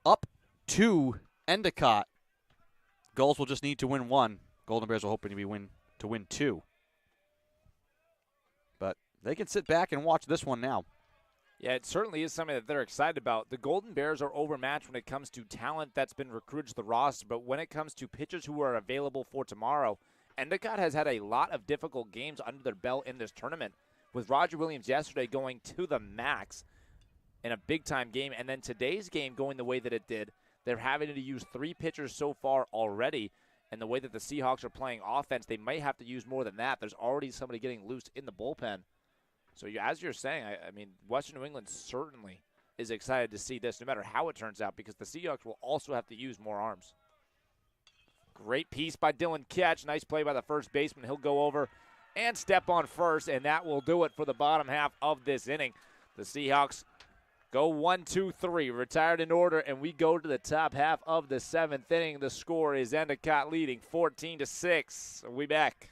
up to Endicott. Gulls will just need to win 1. Golden Bears are hoping to win 2. But they can sit back and watch this one now. Yeah, it certainly is something that they're excited about. The Golden Bears are overmatched when it comes to talent that's been recruited to the roster, but when it comes to pitchers who are available for tomorrow, Endicott has had a lot of difficult games under their belt in this tournament, with Roger Williams yesterday going to the max in a big-time game, and then today's game going the way that it did. They're having to use 3 pitchers so far already, and the way that the Seahawks are playing offense, they might have to use more than that. There's already somebody getting loose in the bullpen. So as you're saying, I mean, Western New England certainly is excited to see this, no matter how it turns out, because the Seahawks will also have to use more arms. Great piece by Dylan Ketch. Nice play by the first baseman. He'll go over and step on first, and that will do it for the bottom half of this inning. The Seahawks go 1-2-3, retired in order, and we go to the top half of the 7th inning. The score is Endicott leading 14-6. We'll be back.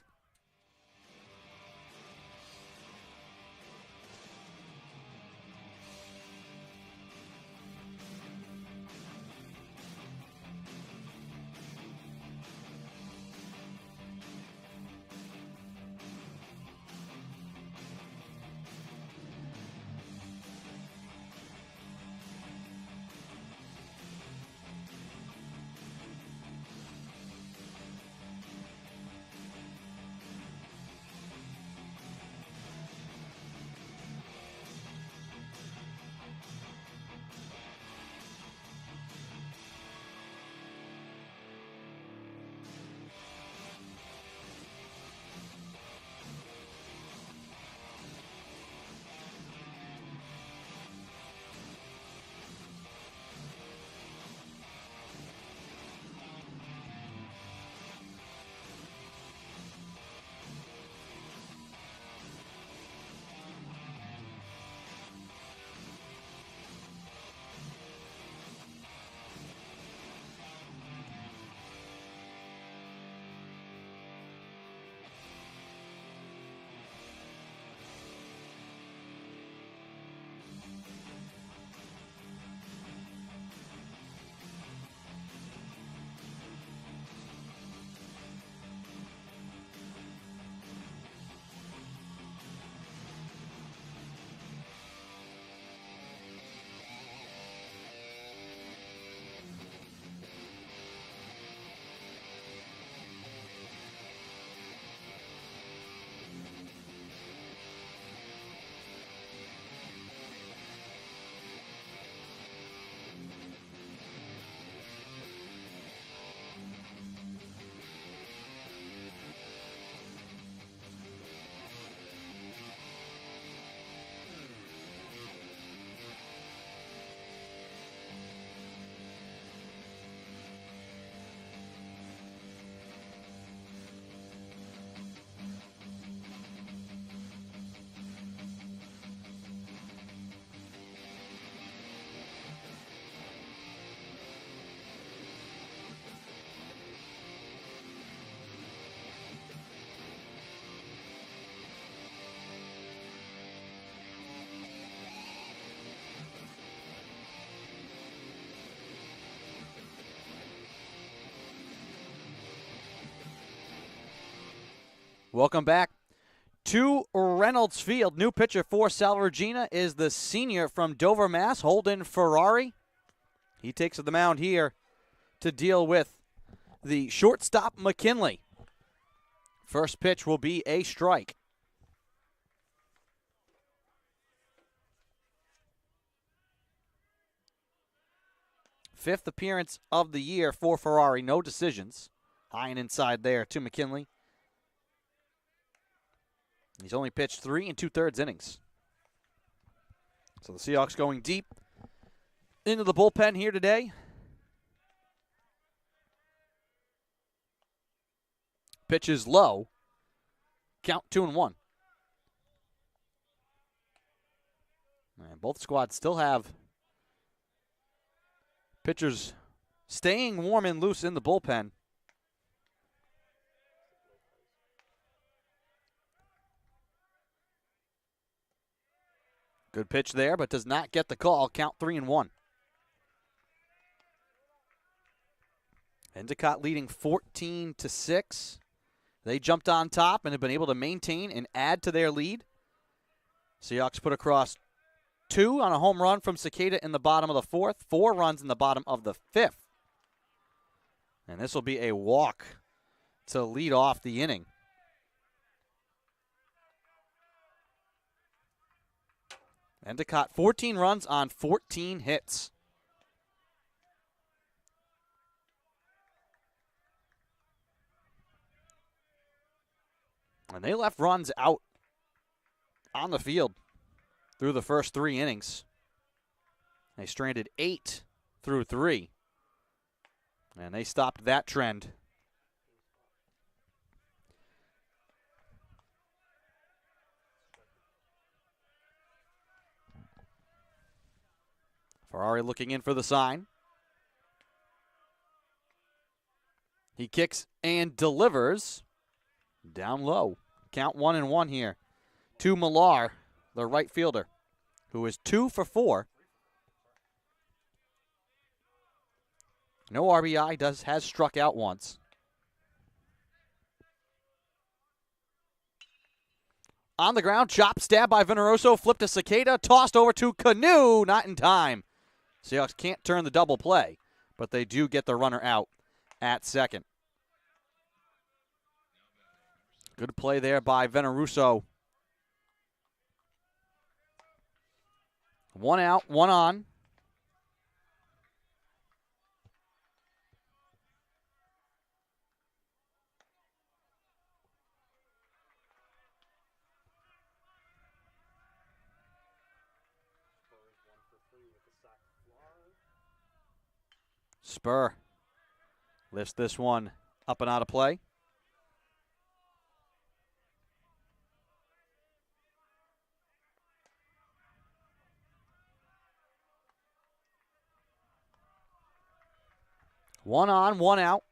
Welcome back to Reynolds Field. New pitcher for Salve Regina is the senior from Dover, Mass, Holden Ferrari. He takes the mound here to deal with the shortstop McKinley. First pitch will be a strike. Fifth appearance of the year for Ferrari. No decisions. High and inside there to McKinley. He's only pitched 3 2/3 innings. So the Seahawks going deep into the bullpen here today. Pitch is low. Count 2-1. And both squads still have pitchers staying warm and loose in the bullpen. Good pitch there, but does not get the call. Count 3-1. Endicott leading 14-6. They jumped on top and have been able to maintain and add to their lead. Seahawks put across 2 on a home run from Cicada in the bottom of the 4th, 4 runs in the bottom of the 5th. And this will be a walk to lead off the inning. Endicott 14 runs on 14 hits. And they left runs out on the field through the first 3 innings. They stranded 8 through 3. And they stopped that trend. Ferrari looking in for the sign. He kicks and delivers down low. Count 1-1 here to Millar, the right fielder, who is 2 for 4. No RBI, has struck out once. On the ground, chop, stab by Veneroso, flipped to Cicada, tossed over to Canoe, not in time. Seahawks can't turn the double play, but they do get the runner out at second. Good play there by Veneruso. 1 out, 1 on. Spur lifts this one up and out of play. One on, 1 out.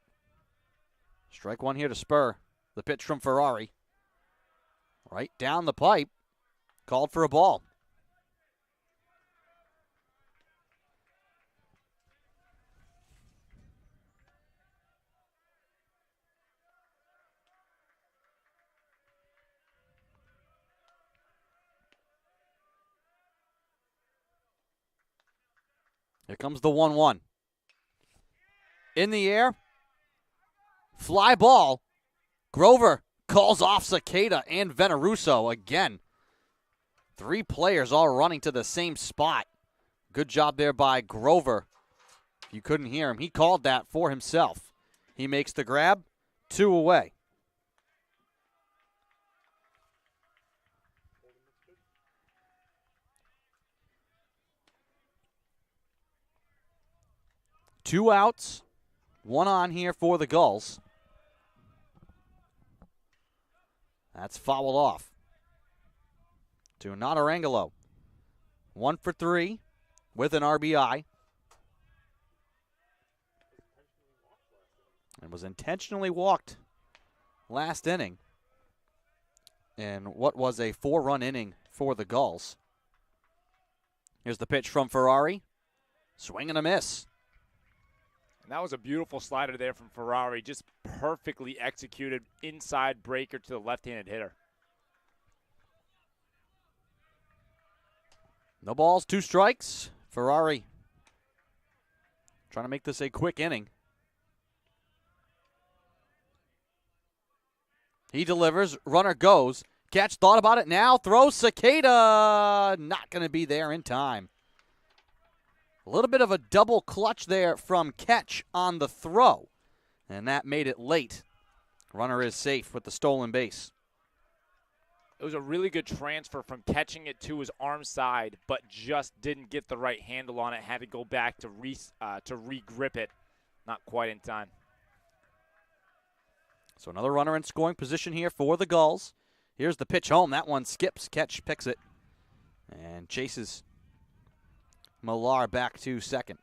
Strike 1 here to Spur. The pitch from Ferrari. Right down the pipe. Called for a ball. Here comes the 1-1. In the air. Fly ball. Grover calls off Cicada and Veneruso again. 3 players all running to the same spot. Good job there by Grover. If you couldn't hear him, he called that for himself. He makes the grab. 2 away. Two outs, 1 on here for the Gulls. That's fouled off to Notarangelo. 1 for 3 with an RBI. And was intentionally walked last inning in what was a 4-run inning for the Gulls. Here's the pitch from Ferrari. Swing and a miss. And that was a beautiful slider there from Ferrari, just perfectly executed inside breaker to the left-handed hitter. No balls, 2 strikes. Ferrari trying to make this a quick inning. He delivers, runner goes. Catch thought about it now, throws Cicada. Not going to be there in time. A little bit of a double clutch there from Ketch on the throw, and that made it late. Runner is safe with the stolen base. It was a really good transfer from catching it to his arm side, but just didn't get the right handle on it. Had to go back to re-grip it. Not quite in time. So another runner in scoring position here for the Gulls. Here's the pitch home. That one skips. Ketch picks it and chases Millar back to second.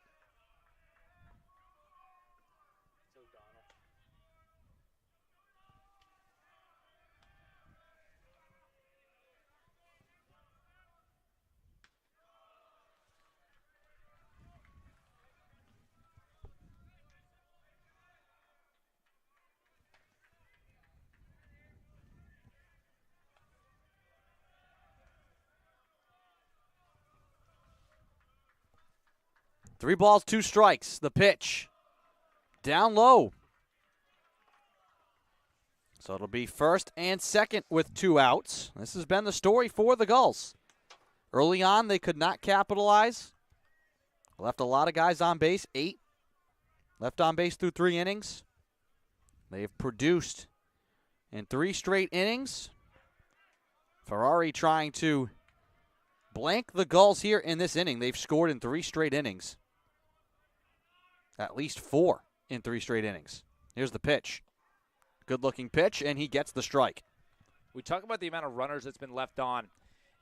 Three balls, 2 strikes. The pitch. Down low. So it'll be first and second with 2 outs. This has been the story for the Gulls. Early on, they could not capitalize. Left a lot of guys on base, 8. Left on base through 3 innings. They've produced in 3 straight innings. Ferrari trying to blank the Gulls here in this inning. They've scored in 3 straight innings. At least 4 in 3 straight innings. Here's the pitch. Good-looking pitch, and he gets the strike. We talk about the amount of runners that's been left on.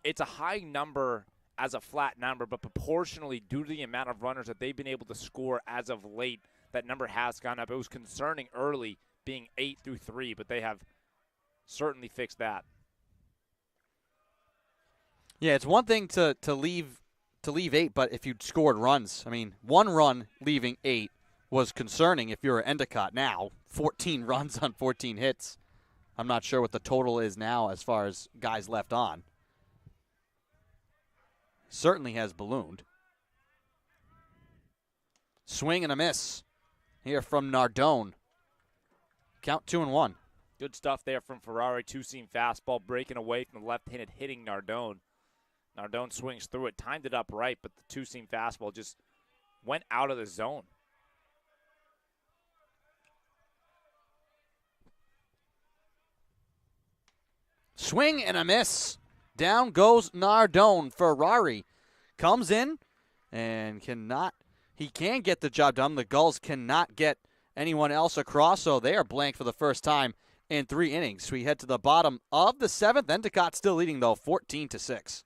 It's a high number as a flat number, but proportionally due to the amount of runners that they've been able to score as of late, that number has gone up. It was concerning early, being 8 through 3, but they have certainly fixed that. Yeah, it's one thing to leave 8, but if you'd scored runs, I mean, 1 run leaving 8 was concerning if you're Endicott. Now, 14 runs on 14 hits. I'm not sure what the total is now as far as guys left on. Certainly has ballooned. Swing and a miss here from Nardone. Count 2-1. Good stuff there from Ferrari. 2-seam fastball breaking away from the left-handed hitting Nardone. Nardone swings through it, timed it up right, but the 2-seam fastball just went out of the zone. Swing and a miss. Down goes Nardone. Ferrari comes in and he can get the job done. The Gulls cannot get anyone else across, so they are blank for the first time in 3 innings. We head to the bottom of the 7th. Endicott still leading, though, 14-6.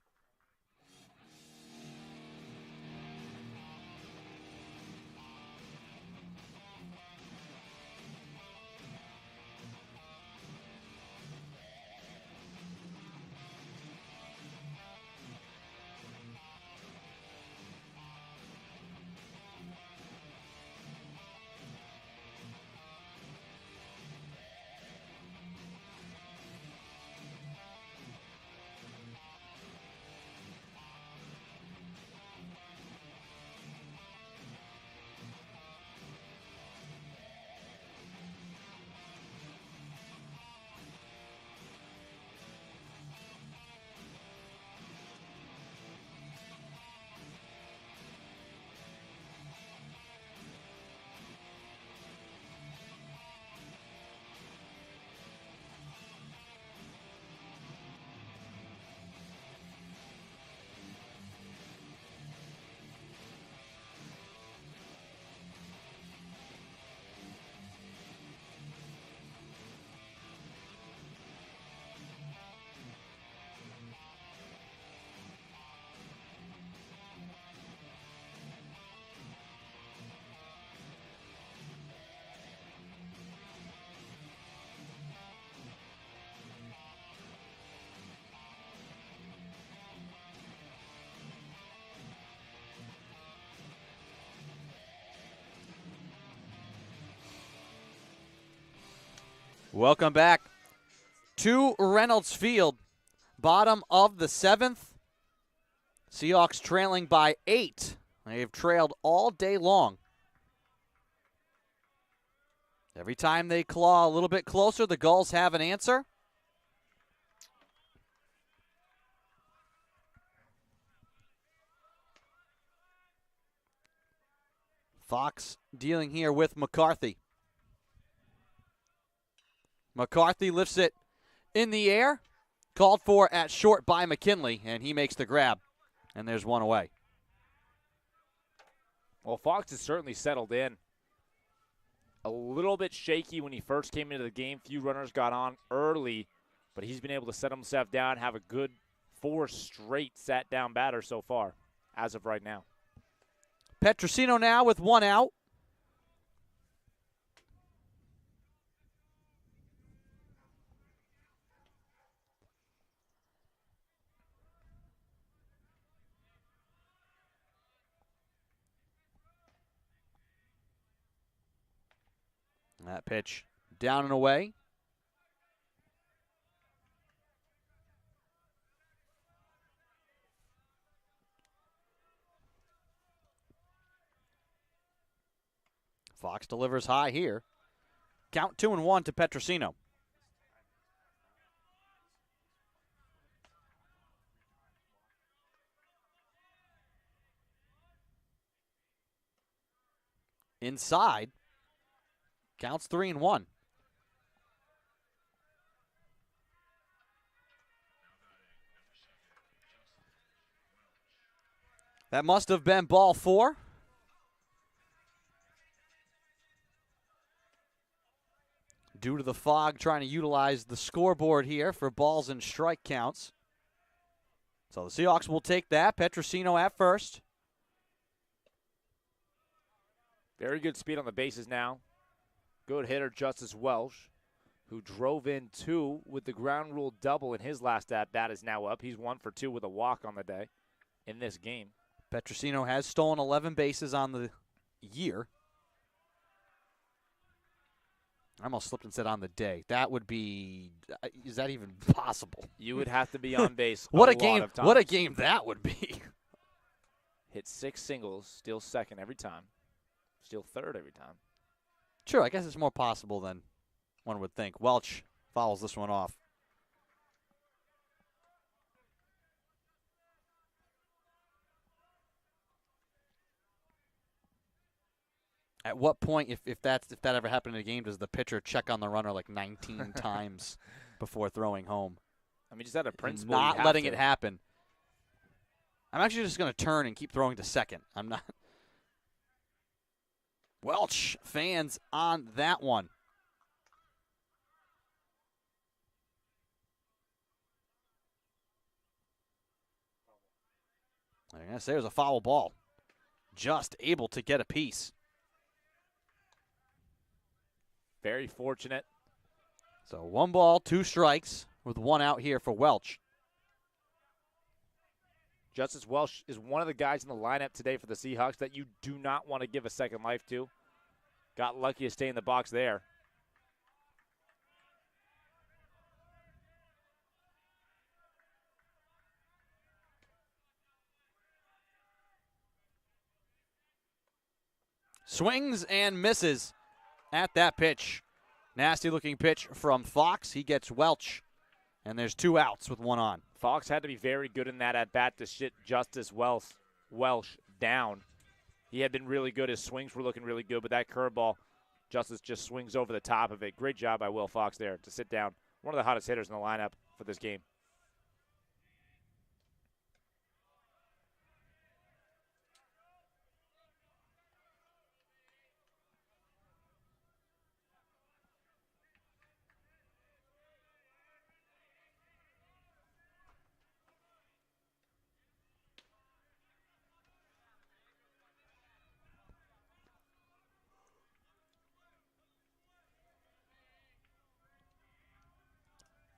Welcome back to Reynolds Field. Bottom of the 7th. Seahawks trailing by 8. They've trailed all day long. Every time they claw a little bit closer, the Gulls have an answer. Fox dealing here with McCarthy. McCarthy lifts it in the air. Called for at short by McKinley, and he makes the grab. And there's one away. Well, Fox has certainly settled in. A little bit shaky when he first came into the game. Few runners got on early, but he's been able to set himself down, have a good 4 straight sat down batters so far, as of right now. Petrosino now with 1 out. That pitch down and away. Fox delivers high here. Count 2-1 to Petrosino. Inside. Counts 3-1. That must have been ball 4. Due to the fog, trying to utilize the scoreboard here for balls and strike counts. So the Seahawks will take that. Petrosino at first. Very good speed on the bases now. Good hitter, Justice Welsh, who drove in 2 with the ground rule double in his last at-bat, is now up. He's 1 for 2 with a walk on the day in this game. Petrosino has stolen 11 bases on the year. I almost slipped and said on the day. That would be, is that even possible? You would have to be on base what a a game! lot of times. What a game that would be. Hit 6 singles, steal second every time, steal third every time. Sure, I guess it's more possible than one would think. Welch fouls this one off. At what point, if that ever happened in a game, does the pitcher check on the runner like 19 times before throwing home? I mean, just out of principle, not letting it happen. I'm actually just going to turn and keep throwing to second. I'm not. Welch fans on that one. I'm going to say it was a foul ball. Just able to get a piece. Very fortunate. So 1 ball, 2 strikes with 1 out here for Welch. Justice Welsh is one of the guys in the lineup today for the Seahawks that you do not want to give a second life to. Got lucky to stay in the box there. Swings and misses at that pitch. Nasty looking pitch from Fox. He gets Welch, and there's 2 outs with 1 on. Fox had to be very good in that at-bat to shit Justice Welsh down. He had been really good. His swings were looking really good, but that curveball, Justice just swings over the top of it. Great job by Will Fox there to sit down. One of the hottest hitters in the lineup for this game.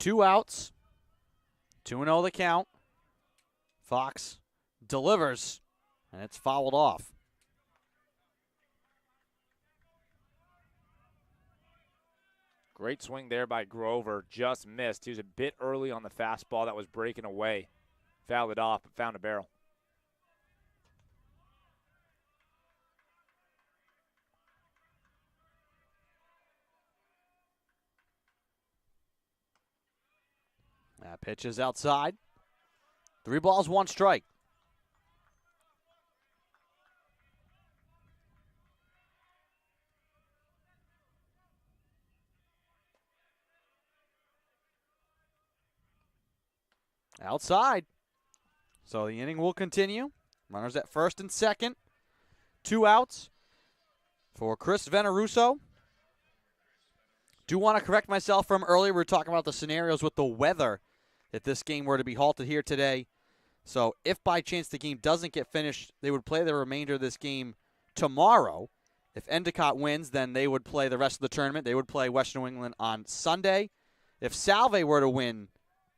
Two outs. 2-0 the count. Fox delivers, and it's fouled off. Great swing there by Grover. Just missed. He was a bit early on the fastball that was breaking away. Fouled it off, but found a barrel. That pitch is outside. 3 balls, 1 strike. Outside. So the inning will continue. Runners at first and second. 2 outs for Chris Veneruso. Do want to correct myself from earlier. We were talking about the scenarios with the weather if this game were to be halted here today. So if by chance the game doesn't get finished, they would play the remainder of this game tomorrow. If Endicott wins, then they would play the rest of the tournament. They would play Western New England on Sunday. If Salve were to win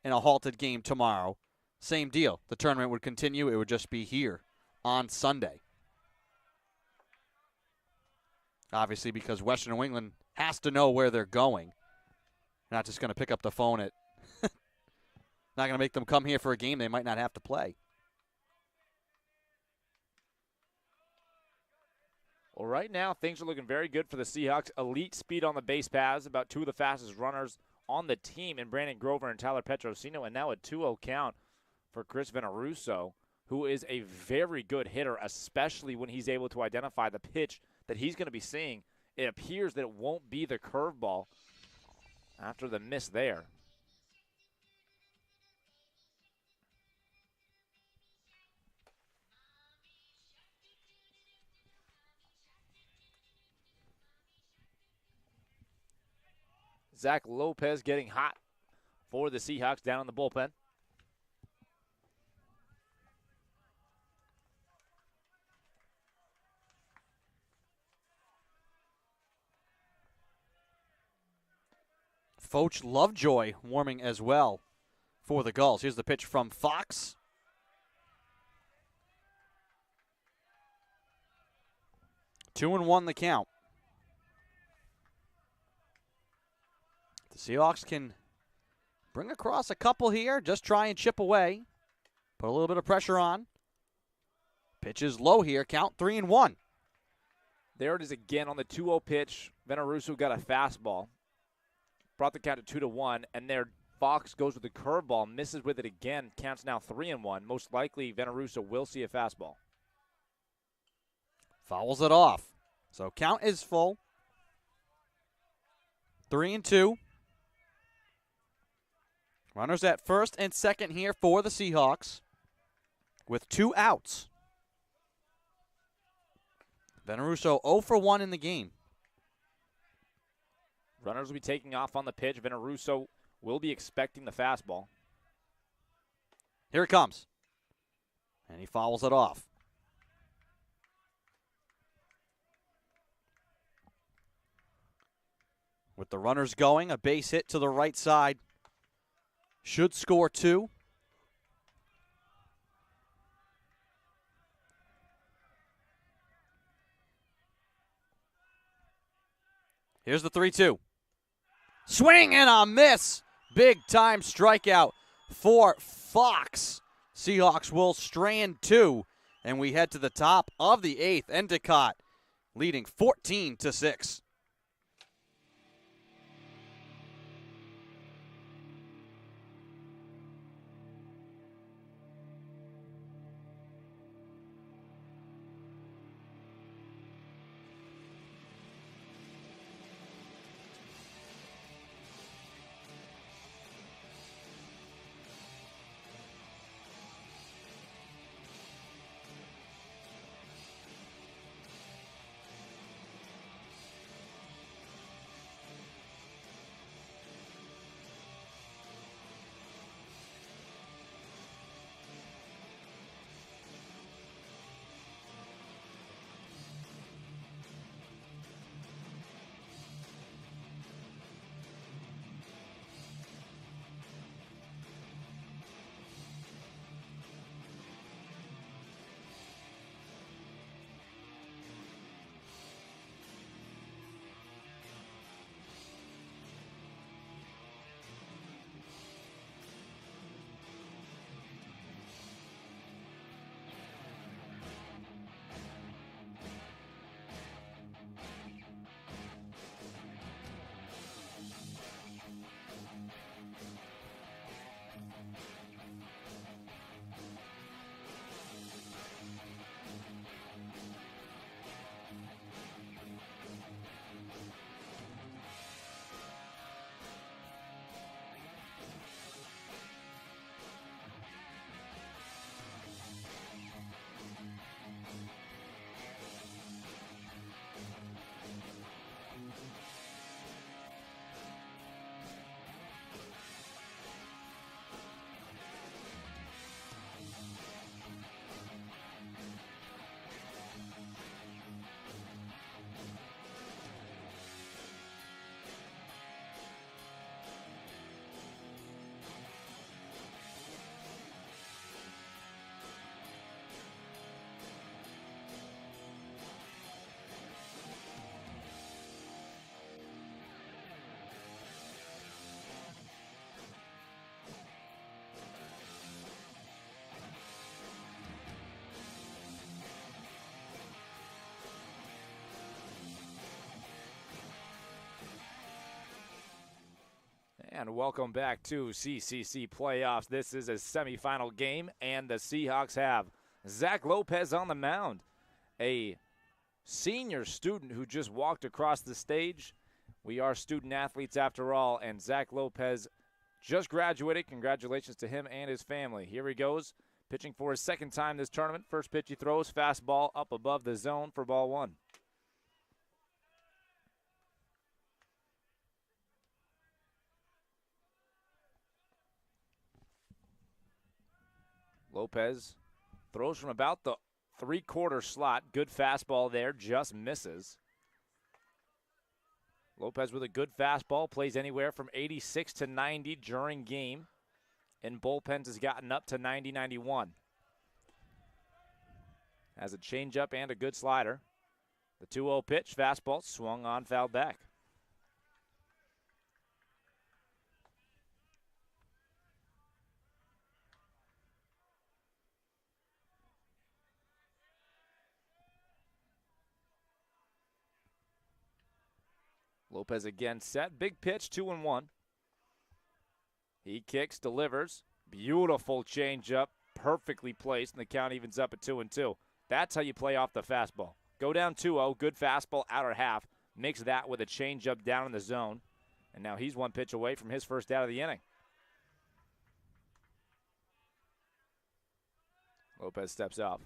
in a halted game tomorrow, same deal. The tournament would continue. It would just be here on Sunday. Obviously, because Western New England has to know where they're going. Not just going to pick up the phone at not going to make them come here for a game they might not have to play. Well, right now, things are looking very good for the Seahawks. Elite speed on the base paths, about 2 of the fastest runners on the team in Brandon Grover and Tyler Petrosino, and now a 2-0 count for Chris Veneruso, who is a very good hitter, especially when he's able to identify the pitch that he's going to be seeing. It appears that it won't be the curveball after the miss there. Zach Lopez getting hot for the Seahawks down in the bullpen. Foch Lovejoy warming as well for the Gulls. Here's the pitch from Fox. 2-1 the count. The Seahawks can bring across a couple here. Just try and chip away. Put a little bit of pressure on. Pitch is low here. Count 3-1. There it is again on the 2-0 pitch. Veneruso got a fastball. Brought the count to 2-1. And there Fox goes with the curveball. Misses with it again. Counts now 3-1. Most likely Veneruso will see a fastball. Fouls it off. So count is full. 3-2. Runners at first and second here for the Seahawks with 2 outs. Veneruso 0 for 1 in the game. Runners will be taking off on the pitch. Veneruso will be expecting the fastball. Here it comes. And he fouls it off. With the runners going, a base hit to the right side. Should score 2. Here's the 3-2. Swing and a miss. Big time strikeout for Fox. Seahawks will strand 2, and we head to the top of the 8th. Endicott leading 14-6. And welcome back to CCC Playoffs. This is a semifinal game, and the Seahawks have Zach Lopez on the mound, a senior student who just walked across the stage. We are student athletes after all, and Zach Lopez just graduated. Congratulations to him and his family. Here he goes, pitching for his second time this tournament. First pitch he throws, fastball up above the zone for ball one. Lopez throws from about the three-quarter slot. Good fastball there, just misses. Lopez with a good fastball, plays anywhere from 86 to 90 during game, and bullpens has gotten up to 90, 91. Has a changeup and a good slider. The 2-0 pitch, fastball, swung on, fouled back. Lopez again set. Big pitch, 2-1. He kicks, delivers. Beautiful changeup, perfectly placed, and the count evens up at 2-2. That's how you play off the fastball. Go down 2-0, good fastball, outer half. Mix that with a changeup down in the zone. And now he's one pitch away from his first out of the inning. Lopez steps off.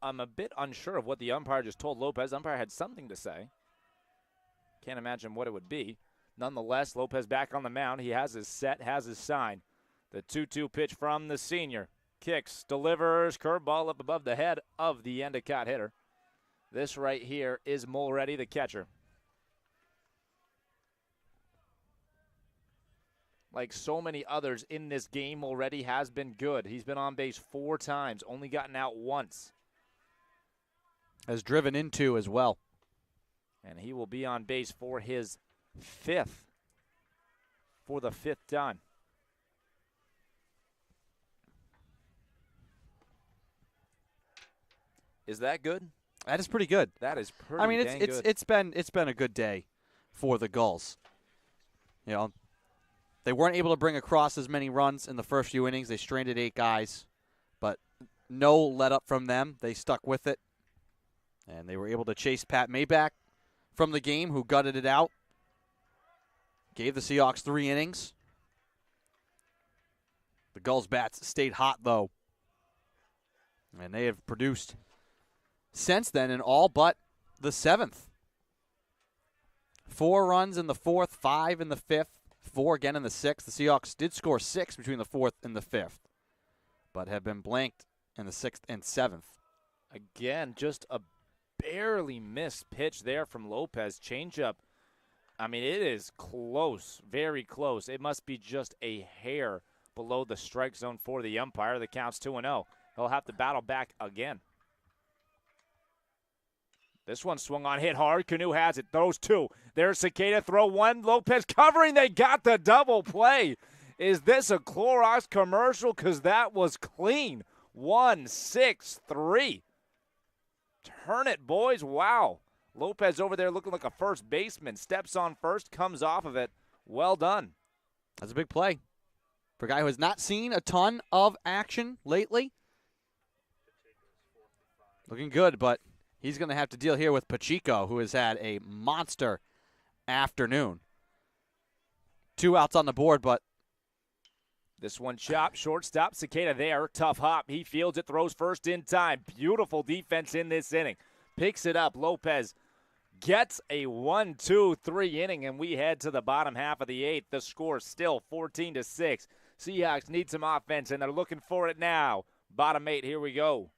I'm a bit unsure of what the umpire just told Lopez. Umpire had something to say. Can't imagine what it would be. Nonetheless, Lopez back on the mound. He has his set, has his sign. The 2-2 pitch from the senior. Kicks, delivers, curveball up above the head of the Endicott hitter. This right here is Mulready, the catcher. Like so many others in this game, Mulready has been good. He's been on base 4 times, only gotten out once. Has driven in 2 as well. And he will be on base for his 5th, for the 5th time. Is that good? That is pretty good. That is pretty dang good. it's been a good day for the Gulls. You know, they weren't able to bring across as many runs in the first few innings. They stranded 8 guys, but no let up from them. They stuck with it, and they were able to chase Pat Mayback from the game, who gutted it out. Gave the Seahawks 3 innings. The Gulls' bats stayed hot, though, and they have produced since then in all but the 7th. 4 runs in the 4th, 5 in the 5th. 4 again in the 6th. The Seahawks did score 6 between the 4th and the 5th, but have been blanked in the 6th and 7th. Again, just a barely missed pitch there from Lopez. Changeup. I mean, it is close, very close. It must be just a hair below the strike zone for the umpire. The count's 2-0. He'll have to battle back again. This one swung on, hit hard. Canu has it, throws 2. There's Cicada, throw 1. Lopez covering, they got the double play. Is this a Clorox commercial? Because that was clean. 1-6-3. Turn it, boys. Wow. Lopez over there looking like a first baseman. Steps on first, comes off of it. Well done. That's a big play for a guy who has not seen a ton of action lately. Looking good, but he's going to have to deal here with Pacheco, who has had a monster afternoon. 2 outs on the board, but this one chopped, shortstop, Cicada there, tough hop. He fields it, throws first in time. Beautiful defense in this inning. Picks it up. Lopez gets a 1-2-3 inning, and we head to the bottom half of the 8th. The score still 14-6. Seahawks need some offense, and they're looking for it now. Bottom 8, here we go.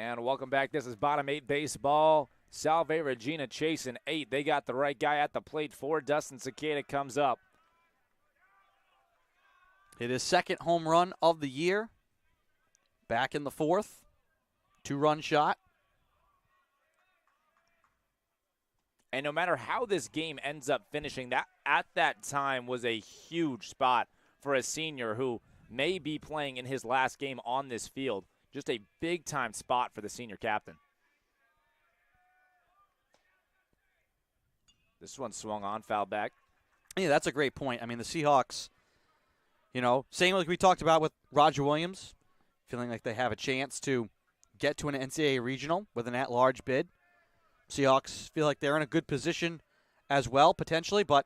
And welcome back. This is bottom 8 baseball. Salve Regina chasing 8. They got the right guy at the plate for. Dustin Cicada comes up. Hit his second home run of the year. Back in the fourth. 2-run shot. And no matter how this game ends up finishing, that at that time was a huge spot for a senior who may be playing in his last game on this field. Just a big-time spot for the senior captain. This one swung on, foul back. Yeah, that's a great point. I mean, the Seahawks, same like we talked about with Roger Williams, feeling like they have a chance to get to an NCAA regional with an at-large bid. Seahawks feel like they're in a good position as well, potentially, but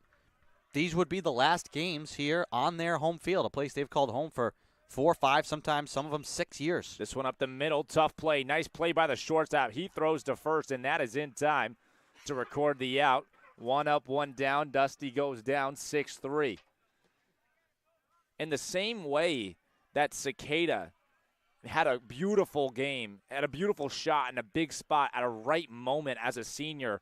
these would be the last games here on their home field, a place they've called home for 4, 5, sometimes some of them 6 years. This one up the middle, tough play. Nice play by the shortstop. He throws to first, and that is in time to record the out. 1 up, 1 down. Dusty goes down 6-3. In the same way that Cicada had a beautiful game, had a beautiful shot and a big spot at a right moment as a senior,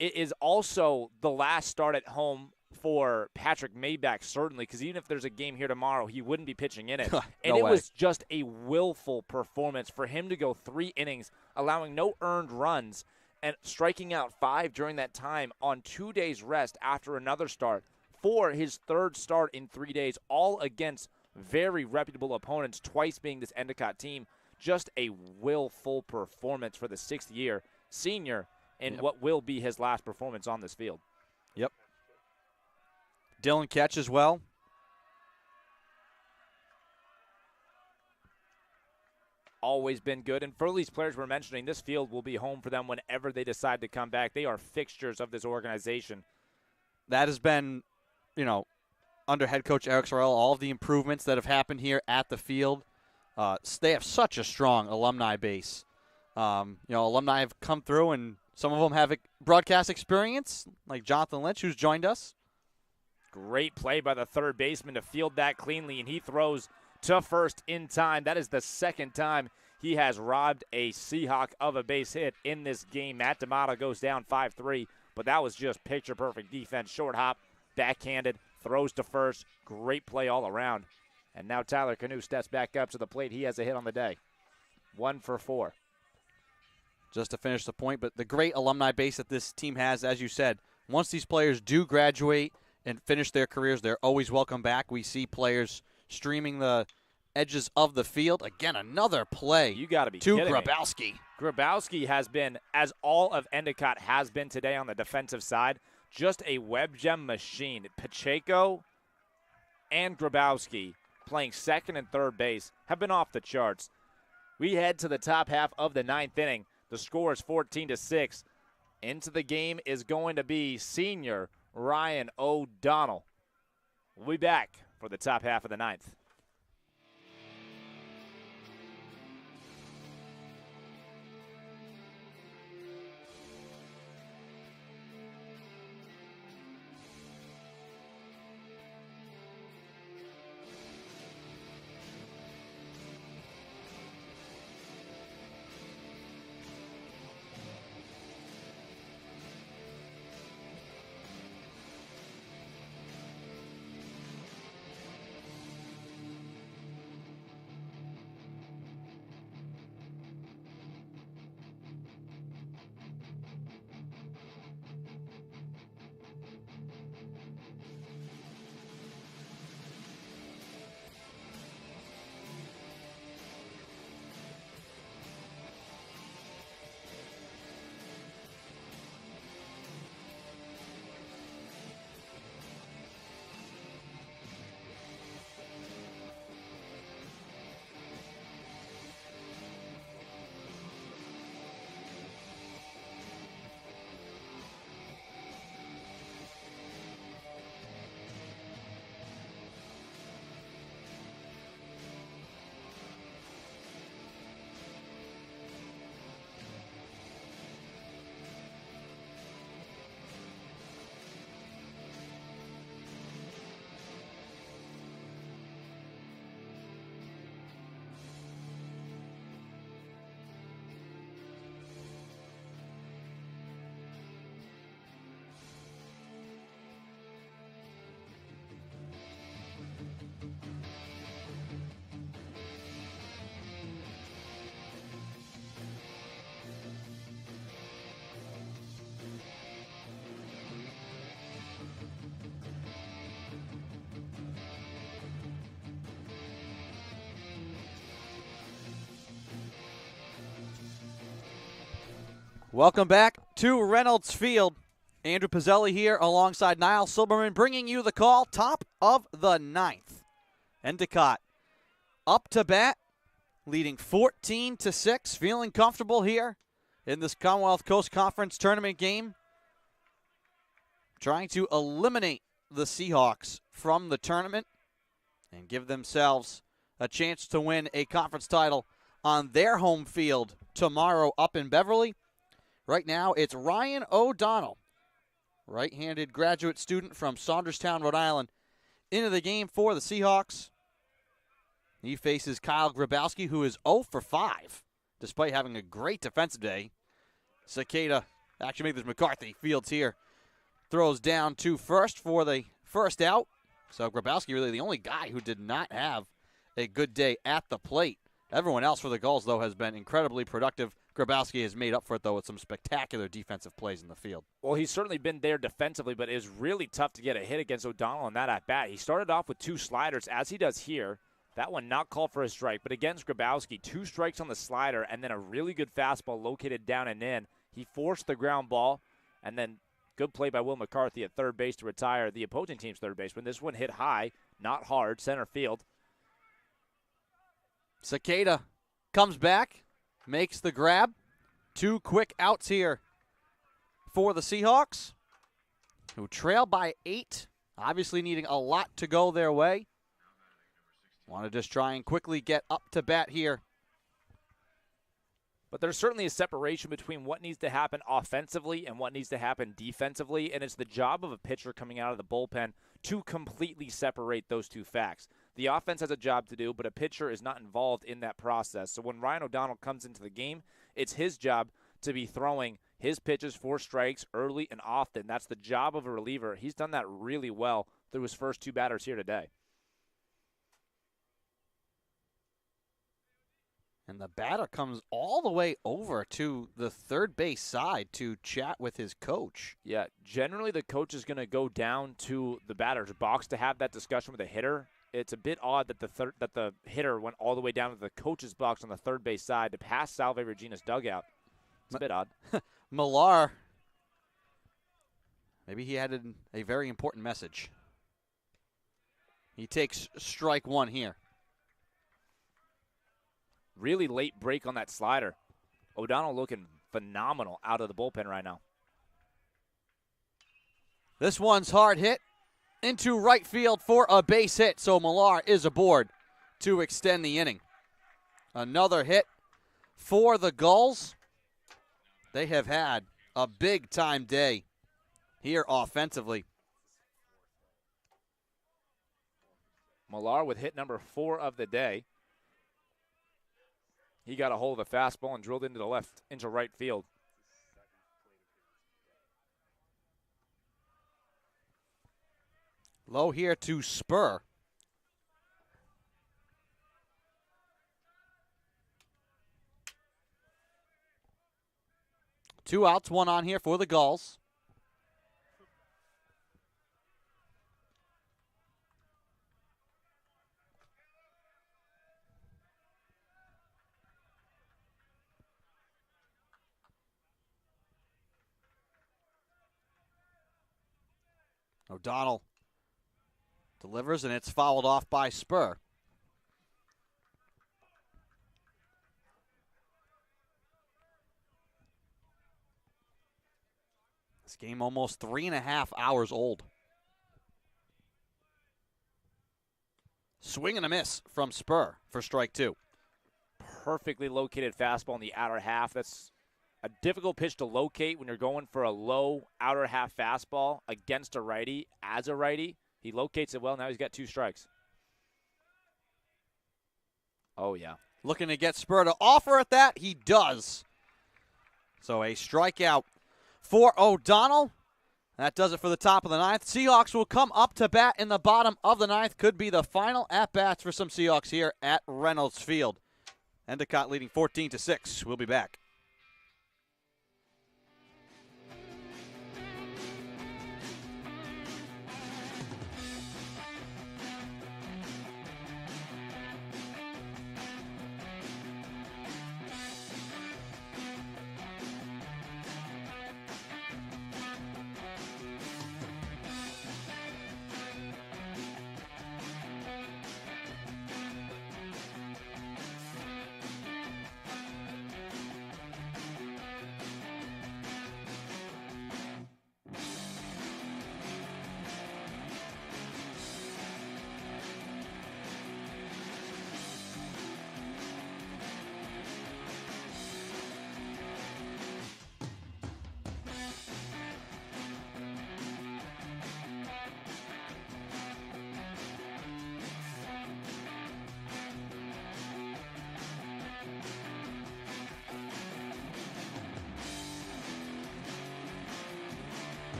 it is also the last start at home for Patrick Maybach, certainly, because even if there's a game here tomorrow, he wouldn't be pitching in it. And it was just a willful performance for him to go 3 innings, allowing no earned runs, and striking out 5 during that time on 2 days rest after another start for his 3rd start in 3 days, all against very reputable opponents, twice being this Endicott team. Just a willful performance for the 6th-year senior in what will be his last performance on this field. Yep. Dylan catch as well. Always been good. And for these players we're mentioning, this field will be home for them whenever they decide to come back. They are fixtures of this organization. That has been, under head coach Eric Sorrell, all of the improvements that have happened here at the field. They have such a strong alumni base. Alumni have come through, and some of them have broadcast experience, like Jonathan Lynch, who's joined us. Great play by the third baseman to field that cleanly, and he throws to first in time. That is the 2nd time he has robbed a Seahawk of a base hit in this game. Matt D'Amato goes down 5-3, but that was just picture-perfect defense. Short hop, backhanded, throws to first. Great play all around. And now Tyler Canoe steps back up to the plate. He has a hit on the day. 1 for 4. Just to finish the point, but the great alumni base that this team has, as you said, once these players do graduate and finish their careers, they're always welcome back. We see players streaming the edges of the field. Again, another play you gotta be to kidding Grabowski. Me. Grabowski has been, as all of Endicott has been today on the defensive side, just a web gem machine. Pacheco and Grabowski playing 2nd and 3rd base have been off the charts. We head to the top half of the 9th inning. The score is 14-6. Into the game is going to be senior Ryan O'Donnell. We'll be back for the top half of the 9th. Welcome back to Reynolds Field. Andrew Pizzelli here alongside Niall Silberman bringing you the call. Top of the ninth. Endicott up to bat, leading 14-6. Feeling comfortable here in this Commonwealth Coast Conference tournament game. Trying to eliminate the Seahawks from the tournament and give themselves a chance to win a conference title on their home field tomorrow up in Beverly. Right now, it's Ryan O'Donnell, right-handed graduate student from Saunderstown, Rhode Island, into the game for the Seahawks. He faces Kyle Grabowski, who is 0 for 5, despite having a great defensive day. Cicada, actually make this McCarthy, fields here. Throws down to first for the first out. So Grabowski really the only guy who did not have a good day at the plate. Everyone else for the Gulls, though, has been incredibly productive. Grabowski has made up for it, though, with some spectacular defensive plays in the field. Well, he's certainly been there defensively, but it was really tough to get a hit against O'Donnell on that at-bat. He started off with 2 sliders, as he does here. That one not called for a strike, but against Grabowski, 2 strikes on the slider, and then a really good fastball located down and in. He forced the ground ball, and then good play by Will McCarthy at third base to retire the opposing team's third baseman. This one hit high, not hard, center field. Cicada comes back, makes the grab. 2 quick outs here for the Seahawks, who trail by 8, obviously needing a lot to go their way. Want to just try and quickly get up to bat here. But there's certainly a separation between what needs to happen offensively and what needs to happen defensively, and it's the job of a pitcher coming out of the bullpen to completely separate those 2 facts. The offense has a job to do, but a pitcher is not involved in that process. So when Ryan O'Donnell comes into the game, it's his job to be throwing his pitches for strikes early and often. That's the job of a reliever. He's done that really well through his first 2 batters here today. And the batter comes all the way over to the third base side to chat with his coach. Yeah, generally the coach is going to go down to the batter's box to have that discussion with the hitter. It's a bit odd that the hitter went all the way down to the coach's box on the third base side to pass Salve Regina's dugout. It's a bit odd. Millar, maybe he had a very important message. He takes strike 1 here. Really late break on that slider. O'Donnell looking phenomenal out of the bullpen right now. This one's hard hit into right field for a base hit, so Millar is aboard to extend the inning. Another hit for the Gulls. They have had a big-time day here offensively. Millar with hit number 4 of the day. He got a hold of the fastball and drilled into right field. Low here to Spur. Two outs, 1 on here for the Gulls. O'Donnell delivers, and it's fouled off by Spur. This game almost 3.5 hours old. Swing and a miss from Spur for strike 2. Perfectly located fastball in the outer half. That's a difficult pitch to locate when you're going for a low outer half fastball against a righty. As a righty, he locates it well. Now he's got 2 strikes. Oh, yeah. Looking to get Spur to offer at that. He does. So a strikeout for O'Donnell. That does it for the top of the 9th. Seahawks will come up to bat in the bottom of the 9th. Could be the final at-bats for some Seahawks here at Reynolds Field. Endicott leading 14-6. We'll be back.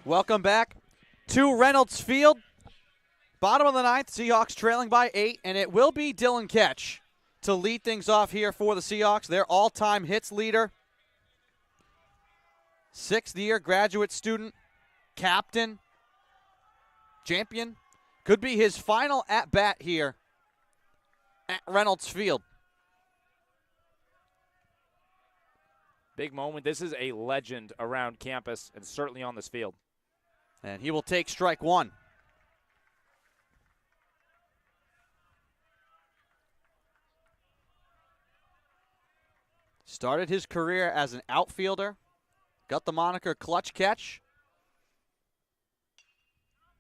Welcome back to Reynolds Field. Bottom of the ninth, Seahawks trailing by 8, and it will be Dylan Ketch to lead things off here for the Seahawks. Their all-time hits leader. 6th-year graduate student, captain, champion. Could be his final at-bat here at Reynolds Field. Big moment. This is a legend around campus and certainly on this field. And he will take strike one. Started his career as an outfielder. Got the moniker Clutch Catch.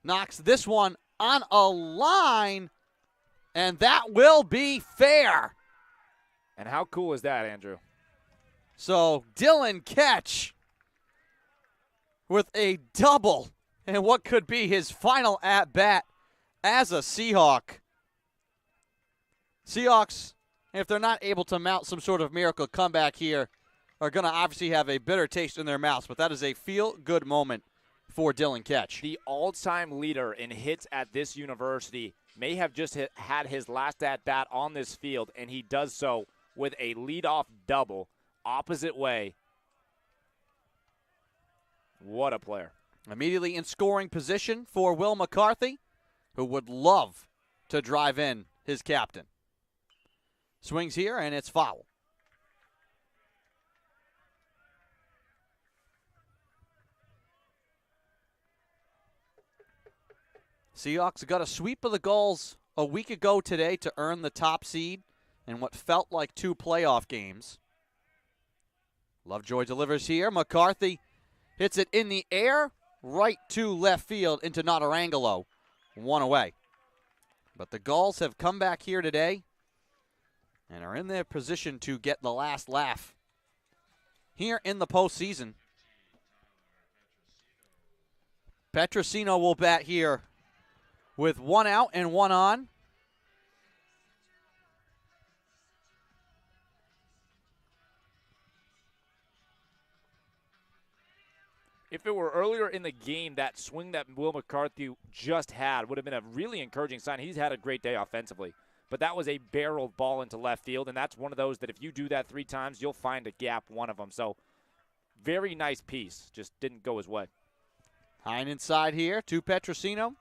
Knocks this one on a line, and that will be fair. And how cool is that, Andrew? So Dylan Ketch with a double and what could be his final at-bat as a Seahawk. Seahawks, if they're not able to mount some sort of miracle comeback here, are going to obviously have a bitter taste in their mouths, but that is a feel-good moment for Dylan Ketch. The all-time leader in hits at this university may have just had his last at-bat on this field, and he does so with a leadoff double, opposite way. What a player. Immediately in scoring position for Will McCarthy, who would love to drive in his captain. Swings here, and it's foul. Seahawks got a sweep of the Gulls a week ago today to earn the top seed in what felt like 2 playoff games. Lovejoy delivers here. McCarthy hits it in the air, right to left field into Notarangelo. 1 away. But the Gulls have come back here today and are in their position to get the last laugh here in the postseason. Petrosino will bat here with 1 out and 1 on. If it were earlier in the game, that swing that Will McCarthy just had would have been a really encouraging sign. He's had a great day offensively. But that was a barreled ball into left field, and that's one of those that if you do that 3 times, you'll find a gap, one of them. So very nice piece. Just didn't go his way. High and inside here to Petrosino.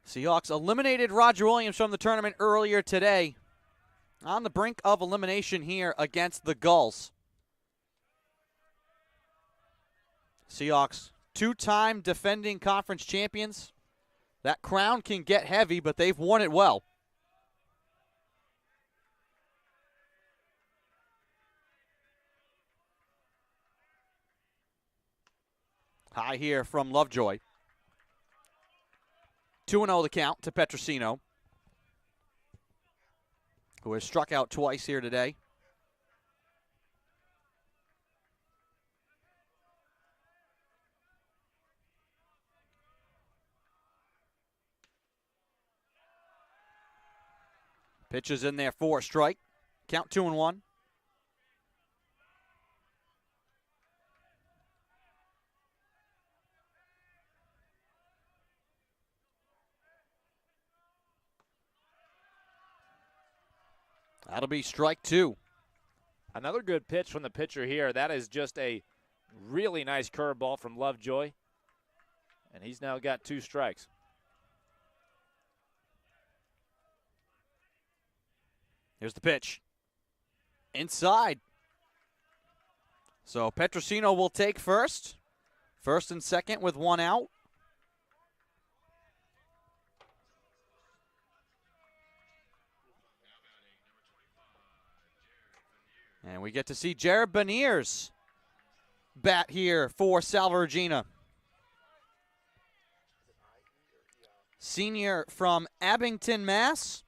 Seahawks eliminated Roger Williams from the tournament earlier today. On the brink of elimination here against the Gulls. Seahawks, 2-time defending conference champions. That crown can get heavy, but they've worn it well. High here from Lovejoy. 2-0 the count to Petrosino, who has struck out twice here today. Pitches in there for a strike. Count 2-1. That'll be strike 2. Another good pitch from the pitcher here. That is just a really nice curveball from Lovejoy. And he's now got 2 strikes. Here's the pitch. Inside. So Petrosino will take first. First and second with 1 out. And we get to see Jared Beniers bat here for Salve Regina. Senior from Abington, Mass.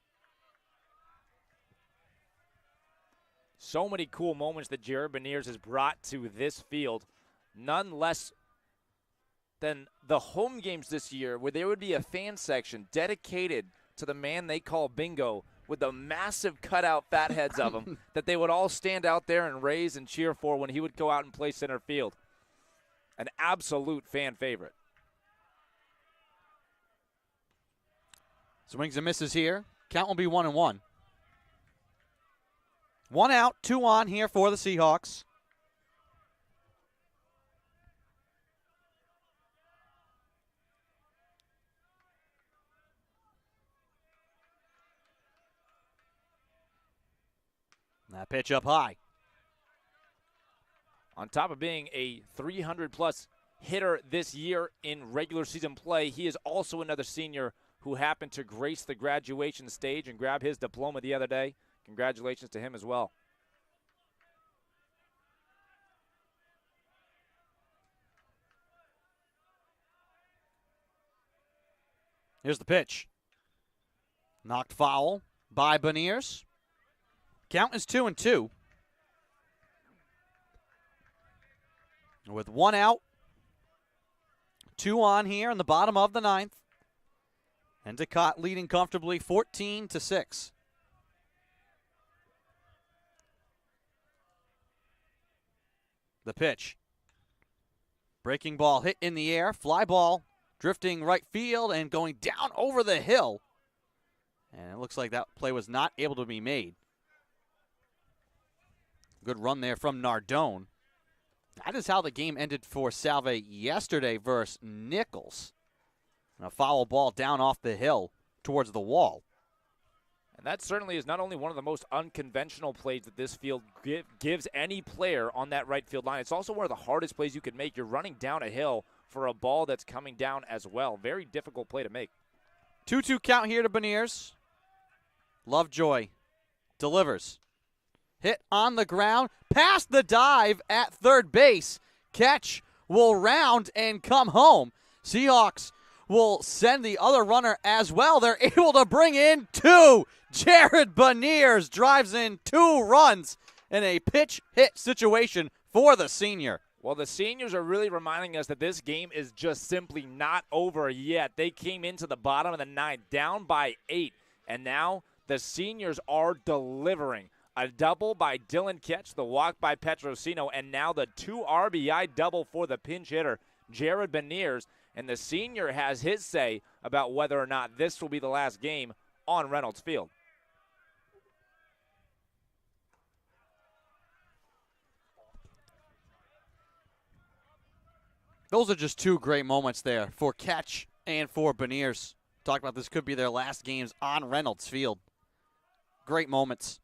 So many cool moments that Jared Beniers has brought to this field. None less than the home games this year where there would be a fan section dedicated to the man they call Bingo, with the massive cutout fat heads of them that they would all stand out there and raise and cheer for when he would go out and play center field. An absolute fan favorite. Swings and misses here. Count will be 1-1. 1 out, 2 on here for the Seahawks. That pitch up high. On top of being a 300-plus hitter this year in regular season play, he is also another senior who happened to grace the graduation stage and grab his diploma the other day. Congratulations to him as well. Here's the pitch. Knocked foul by Beniers. Count is 2-2. With 1 out, 2 on here in the bottom of the 9th. Endicott leading comfortably 14-6. The pitch. Breaking ball hit in the air. Fly ball drifting right field and going down over the hill. And it looks like that play was not able to be made. Good run there from Nardone. That is how the game ended for Salve yesterday versus Nichols. And a foul ball down off the hill towards the wall. And that certainly is not only one of the most unconventional plays that this field gives any player on that right field line, it's also one of the hardest plays you can make. You're running down a hill for a ball that's coming down as well. Very difficult play to make. 2-2 count here to Beniers. Lovejoy delivers. Hit on the ground, past the dive at third base. Catch will round and come home. Seahawks will send the other runner as well. They're able to bring in 2. Jared Beniers drives in 2 runs in a pitch hit situation for the senior. Well, the seniors are really reminding us that this game is just simply not over yet. They came into the bottom of the 9th down by 8, and now the seniors are delivering. A double by Dylan Ketch, the walk by Petrosino, and now the 2 RBI double for the pinch hitter, Jared Beniers. And the senior has his say about whether or not this will be the last game on Reynolds Field. Those are just 2 great moments there for Ketch and for Beniers. Talk about this could be their last games on Reynolds Field. Great moments.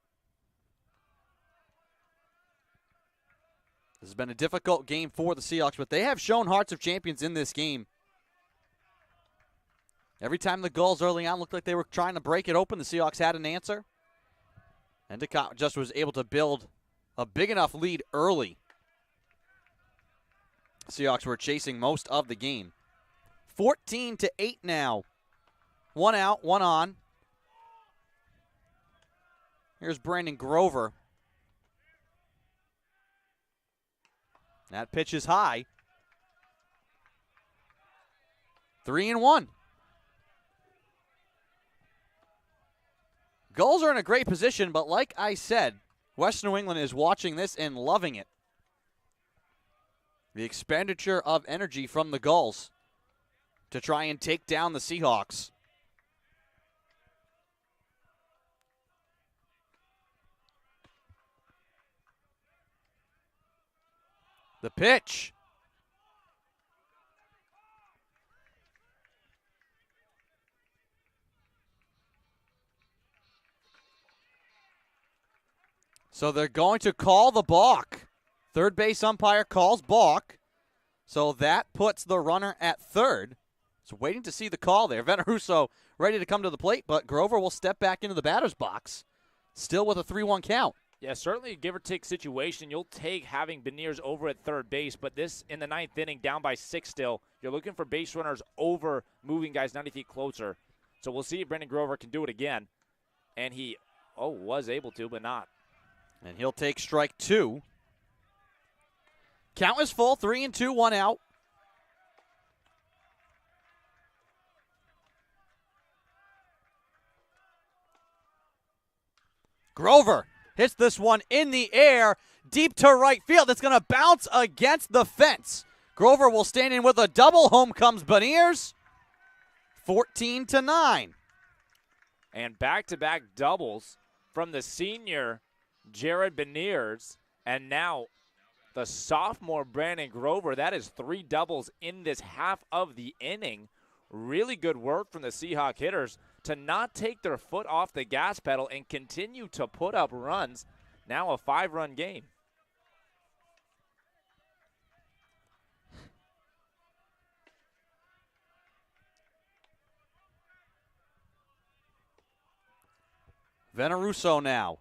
This has been a difficult game for the Seahawks, but they have shown hearts of champions in this game. Every time the Gulls early on looked like they were trying to break it open, the Seahawks had an answer. Endicott just was able to build a big enough lead early. Seahawks were chasing most of the game. 14-8 now. 1 out, 1 on. Here's Brandon Grover. That pitch is high. 3-1. Gulls are in a great position, but like I said, Western New England is watching this and loving it. The expenditure of energy from the Gulls to try and take down the Seahawks. The pitch. So they're going to call the balk. Third base umpire calls balk. So that puts the runner at third. So waiting to see the call there. Veneruso ready to come to the plate, but Grover will step back into the batter's box. Still with a 3-1 count. Yeah, certainly a give-or-take situation. You'll take having Beniers over at third base, but this in the 9th inning, down by 6 still. You're looking for base runners over moving guys 90 feet closer. So we'll see if Brandon Grover can do it again. And he, was able to, but not. And he'll take strike 2. Count is full, 3-2, 1 out. Grover hits this one in the air, deep to right field. It's going to bounce against the fence. Grover will stand in with a double. Home comes Beniers. 14-9. And back-to-back doubles from the senior Jared Beniers, and now the sophomore Brandon Grover. That is 3 doubles in this half of the inning. Really good work from the Seahawk hitters to not take their foot off the gas pedal and continue to put up runs. Now a 5-run game. Veneruso now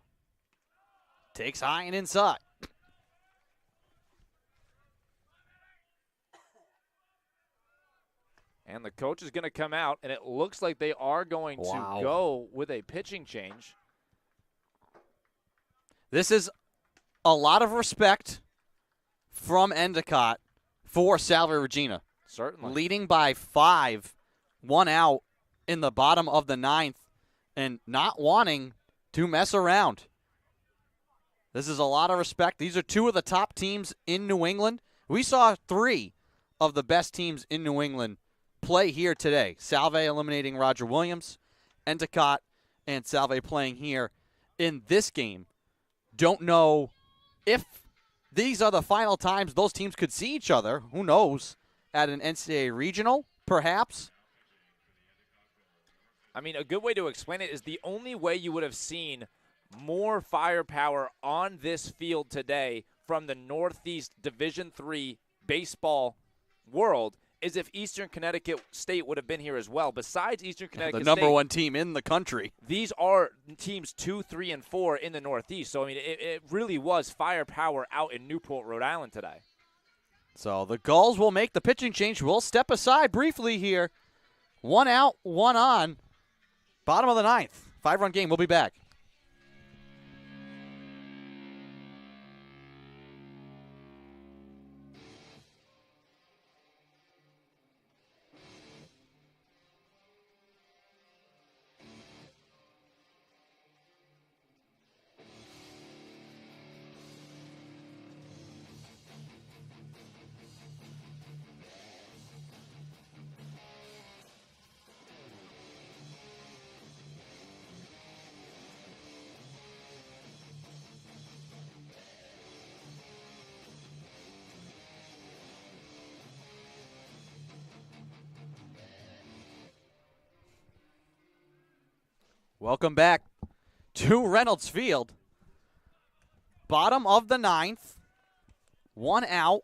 takes high and inside. And the coach is going to come out, and it looks like they are going to go with a pitching change. This is a lot of respect from Endicott for Salve Regina. Certainly. Leading by 5, 1 out in the bottom of the 9th, and not wanting to mess around. This is a lot of respect. These are 2 of the top teams in New England. We saw 3 of the best teams in New England play here today. Salve eliminating Roger Williams, Endicott and Salve playing here in this game. Don't know if these are the final times those teams could see each other. Who knows? At an NCAA regional, perhaps. I mean, a good way to explain it is the only way you would have seen more firepower on this field today from the Northeast Division III baseball world is if Eastern Connecticut State would have been here as well. Besides Eastern Connecticut State, the number State, 1 team in the country. These are teams 2, 3, and 4 in the Northeast. So, I mean, it really was firepower out in Newport, Rhode Island today. So the Gulls will make the pitching change. We'll step aside briefly here. 1 out, 1 on. Bottom of the 9th. 5-run game. We'll be back. Welcome back to Reynolds Field. Bottom of the 9th. 1 out,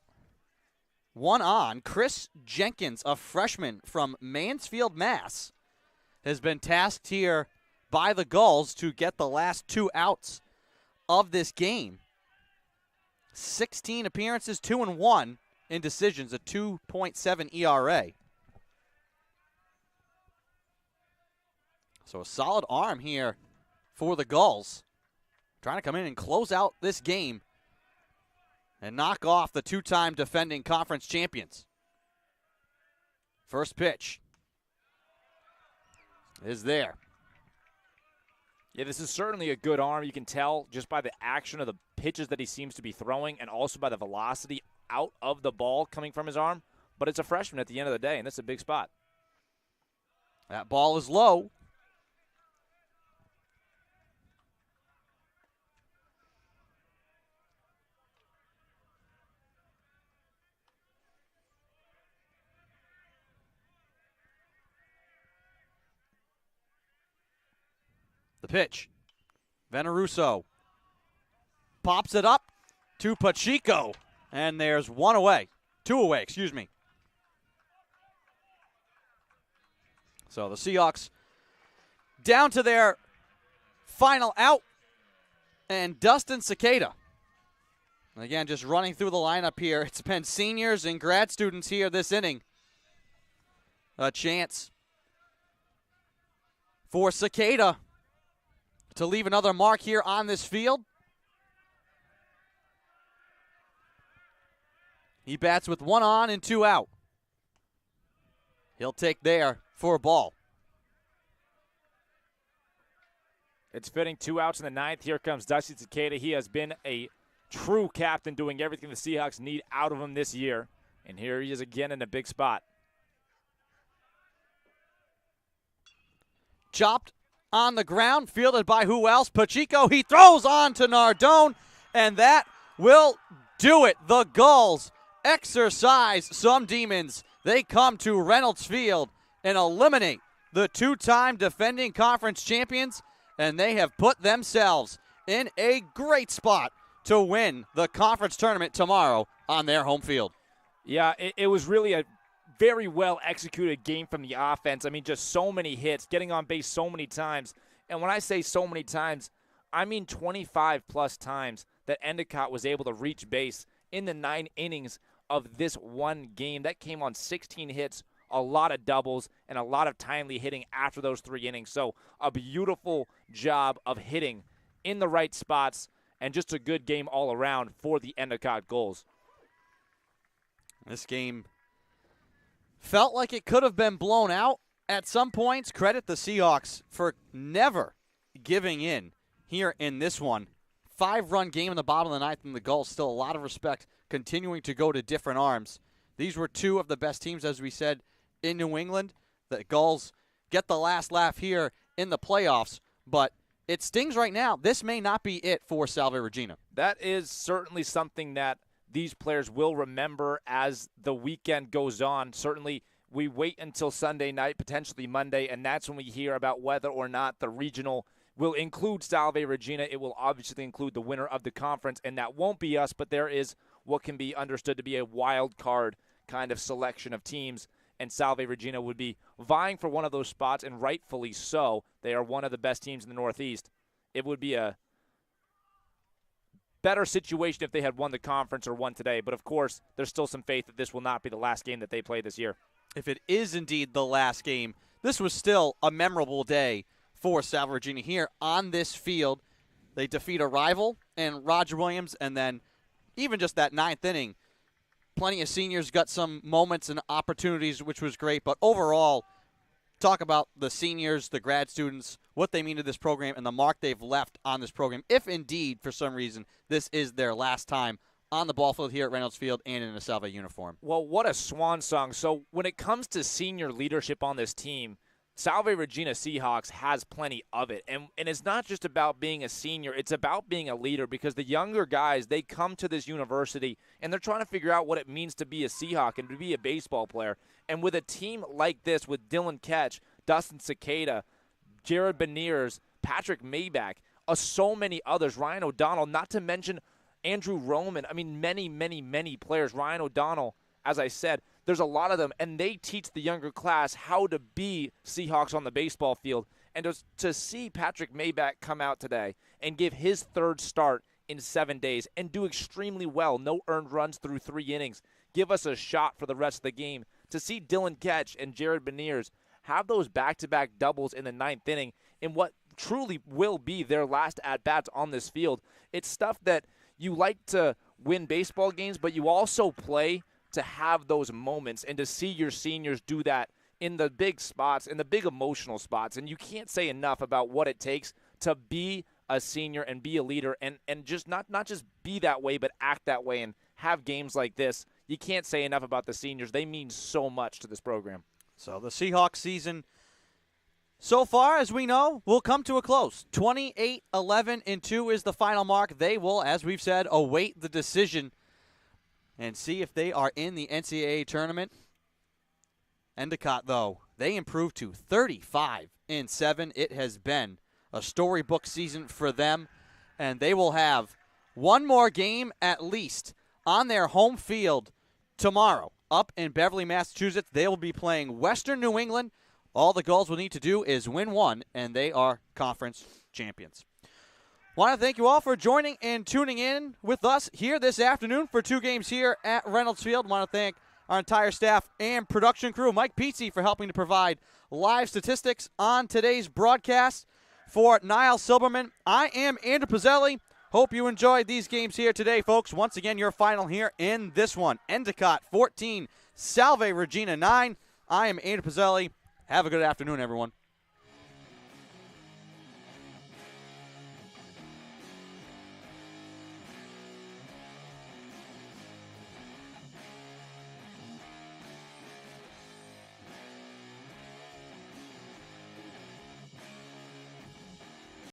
1 on. Chris Jenkins, a freshman from Mansfield, Mass., has been tasked here by the Gulls to get the last 2 outs of this game. 16 appearances, 2-1 in decisions, a 2.7 ERA. So a solid arm here for the Gulls. Trying to come in and close out this game and knock off the 2-time defending conference champions. First pitch is there. Yeah, this is certainly a good arm. You can tell just by the action of the pitches that he seems to be throwing and also by the velocity out of the ball coming from his arm. But it's a freshman at the end of the day, and that's a big spot. That ball is low. The pitch. Veneruso pops it up to Pacheco. And there's 1 away. 2 away, excuse me. So the Seahawks down to their final out. And Dustin Cicada. And again, just running through the lineup here. It's been seniors and grad students here this inning. A chance for Cicada to leave another mark here on this field. He bats with 1 on and 2 out. He'll take there for a ball. It's fitting. 2 outs in the ninth. Here comes Dusty Takeda. He has been a true captain, doing everything the Seahawks need out of him this year. And here he is again in a big spot. Chopped on the ground, fielded by who else? Pacheco. He throws on to Nardone, and that will do it. The Gulls exercise some demons. They come to Reynolds Field and eliminate the two-time defending conference champions, and they have put themselves in a great spot to win the conference tournament tomorrow on their home field. Yeah, it was really a very well-executed game from the offense. I mean, just so many hits, getting on base so many times. And when I say so many times, I mean 25-plus times that Endicott was able to reach base in the 9 innings of this one game. That came on 16 hits, a lot of doubles, and a lot of timely hitting after those 3 innings. So a beautiful job of hitting in the right spots, and just a good game all around for the Endicott Gulls. This game felt like it could have been blown out at some points. Credit the Seahawks for never giving in here in this one. 5-run game in the bottom of the ninth, and the Gulls still a lot of respect, continuing to go to different arms. These were 2 of the best teams, as we said, in New England. The Gulls get the last laugh here in the playoffs, but it stings right now. This may not be it for Salve Regina. That is certainly something that these players will remember as the weekend goes on. Certainly, we wait until Sunday night, potentially Monday, and that's when we hear about whether or not the regional will include Salve Regina. It will obviously include the winner of the conference, and that won't be us, but there is what can be understood to be a wild card kind of selection of teams, and Salve Regina would be vying for one of those spots, and rightfully so. They are one of the best teams in the Northeast. It would be a better situation if they had won the conference or won today, but of course, there's still some faith that this will not be the last game that they play this year. If it is indeed the last game, this was still a memorable day for Salve Regina here on this field. They defeat a rival and Roger Williams, and then even just that 9th inning, plenty of seniors got some moments and opportunities, which was great. But overall, talk about the seniors, the grad students, what they mean to this program, and the mark they've left on this program, if indeed, for some reason, this is their last time on the ball field here at Reynolds Field and in a Salve uniform. Well, what a swan song. So when it comes to senior leadership on this team, Salve Regina Seahawks has plenty of it. And it's not just about being a senior. It's about being a leader, because the younger guys, they come to this university and they're trying to figure out what it means to be a Seahawk and to be a baseball player. And with a team like this, with Dylan Ketch, Dustin Cicada, Jared Beniers, Patrick Maybach, so many others, Ryan O'Donnell, not to mention Andrew Roman. I mean, many, many, many players. Ryan O'Donnell, as I said, there's a lot of them, and they teach the younger class how to be Seahawks on the baseball field. And to see Patrick Maybach come out today and give his 3rd start in 7 days and do extremely well, no earned runs through 3 innings, give us a shot for the rest of the game. To see Dylan Ketch and Jared Beniers have those back-to-back doubles in the 9th inning in what truly will be their last at-bats on this field, it's stuff that you like to win baseball games, but you also play to have those moments, and to see your seniors do that in the big spots, in the big emotional spots. And you can't say enough about what it takes to be a senior and be a leader, and just not just be that way, but act that way and have games like this. You can't say enough about the seniors. They mean so much to this program. So the Seahawks season, so far as we know, will come to a close. 28-11-2 is the final mark. They will, as we've said, await the decision and see if they are in the NCAA tournament. Endicott, though, they improved to 35-7. It has been a storybook season for them, and they will have one more game at least on their home field tomorrow up in Beverly, Massachusetts. They will be playing Western New England. All the Gulls will need to do is win one, and they are conference champions. Want to thank you all for joining and tuning in with us here this afternoon for 2 games here at Reynolds Field. Want to thank our entire staff and production crew, Mike Pizzi, for helping to provide live statistics on today's broadcast. For Niall Silberman, I am Andrew Pizzelli. Hope you enjoyed these games here today, folks. Once again, your final here in this one. Endicott 14, Salve Regina 9. I am Andrew Pizzelli. Have a good afternoon, everyone.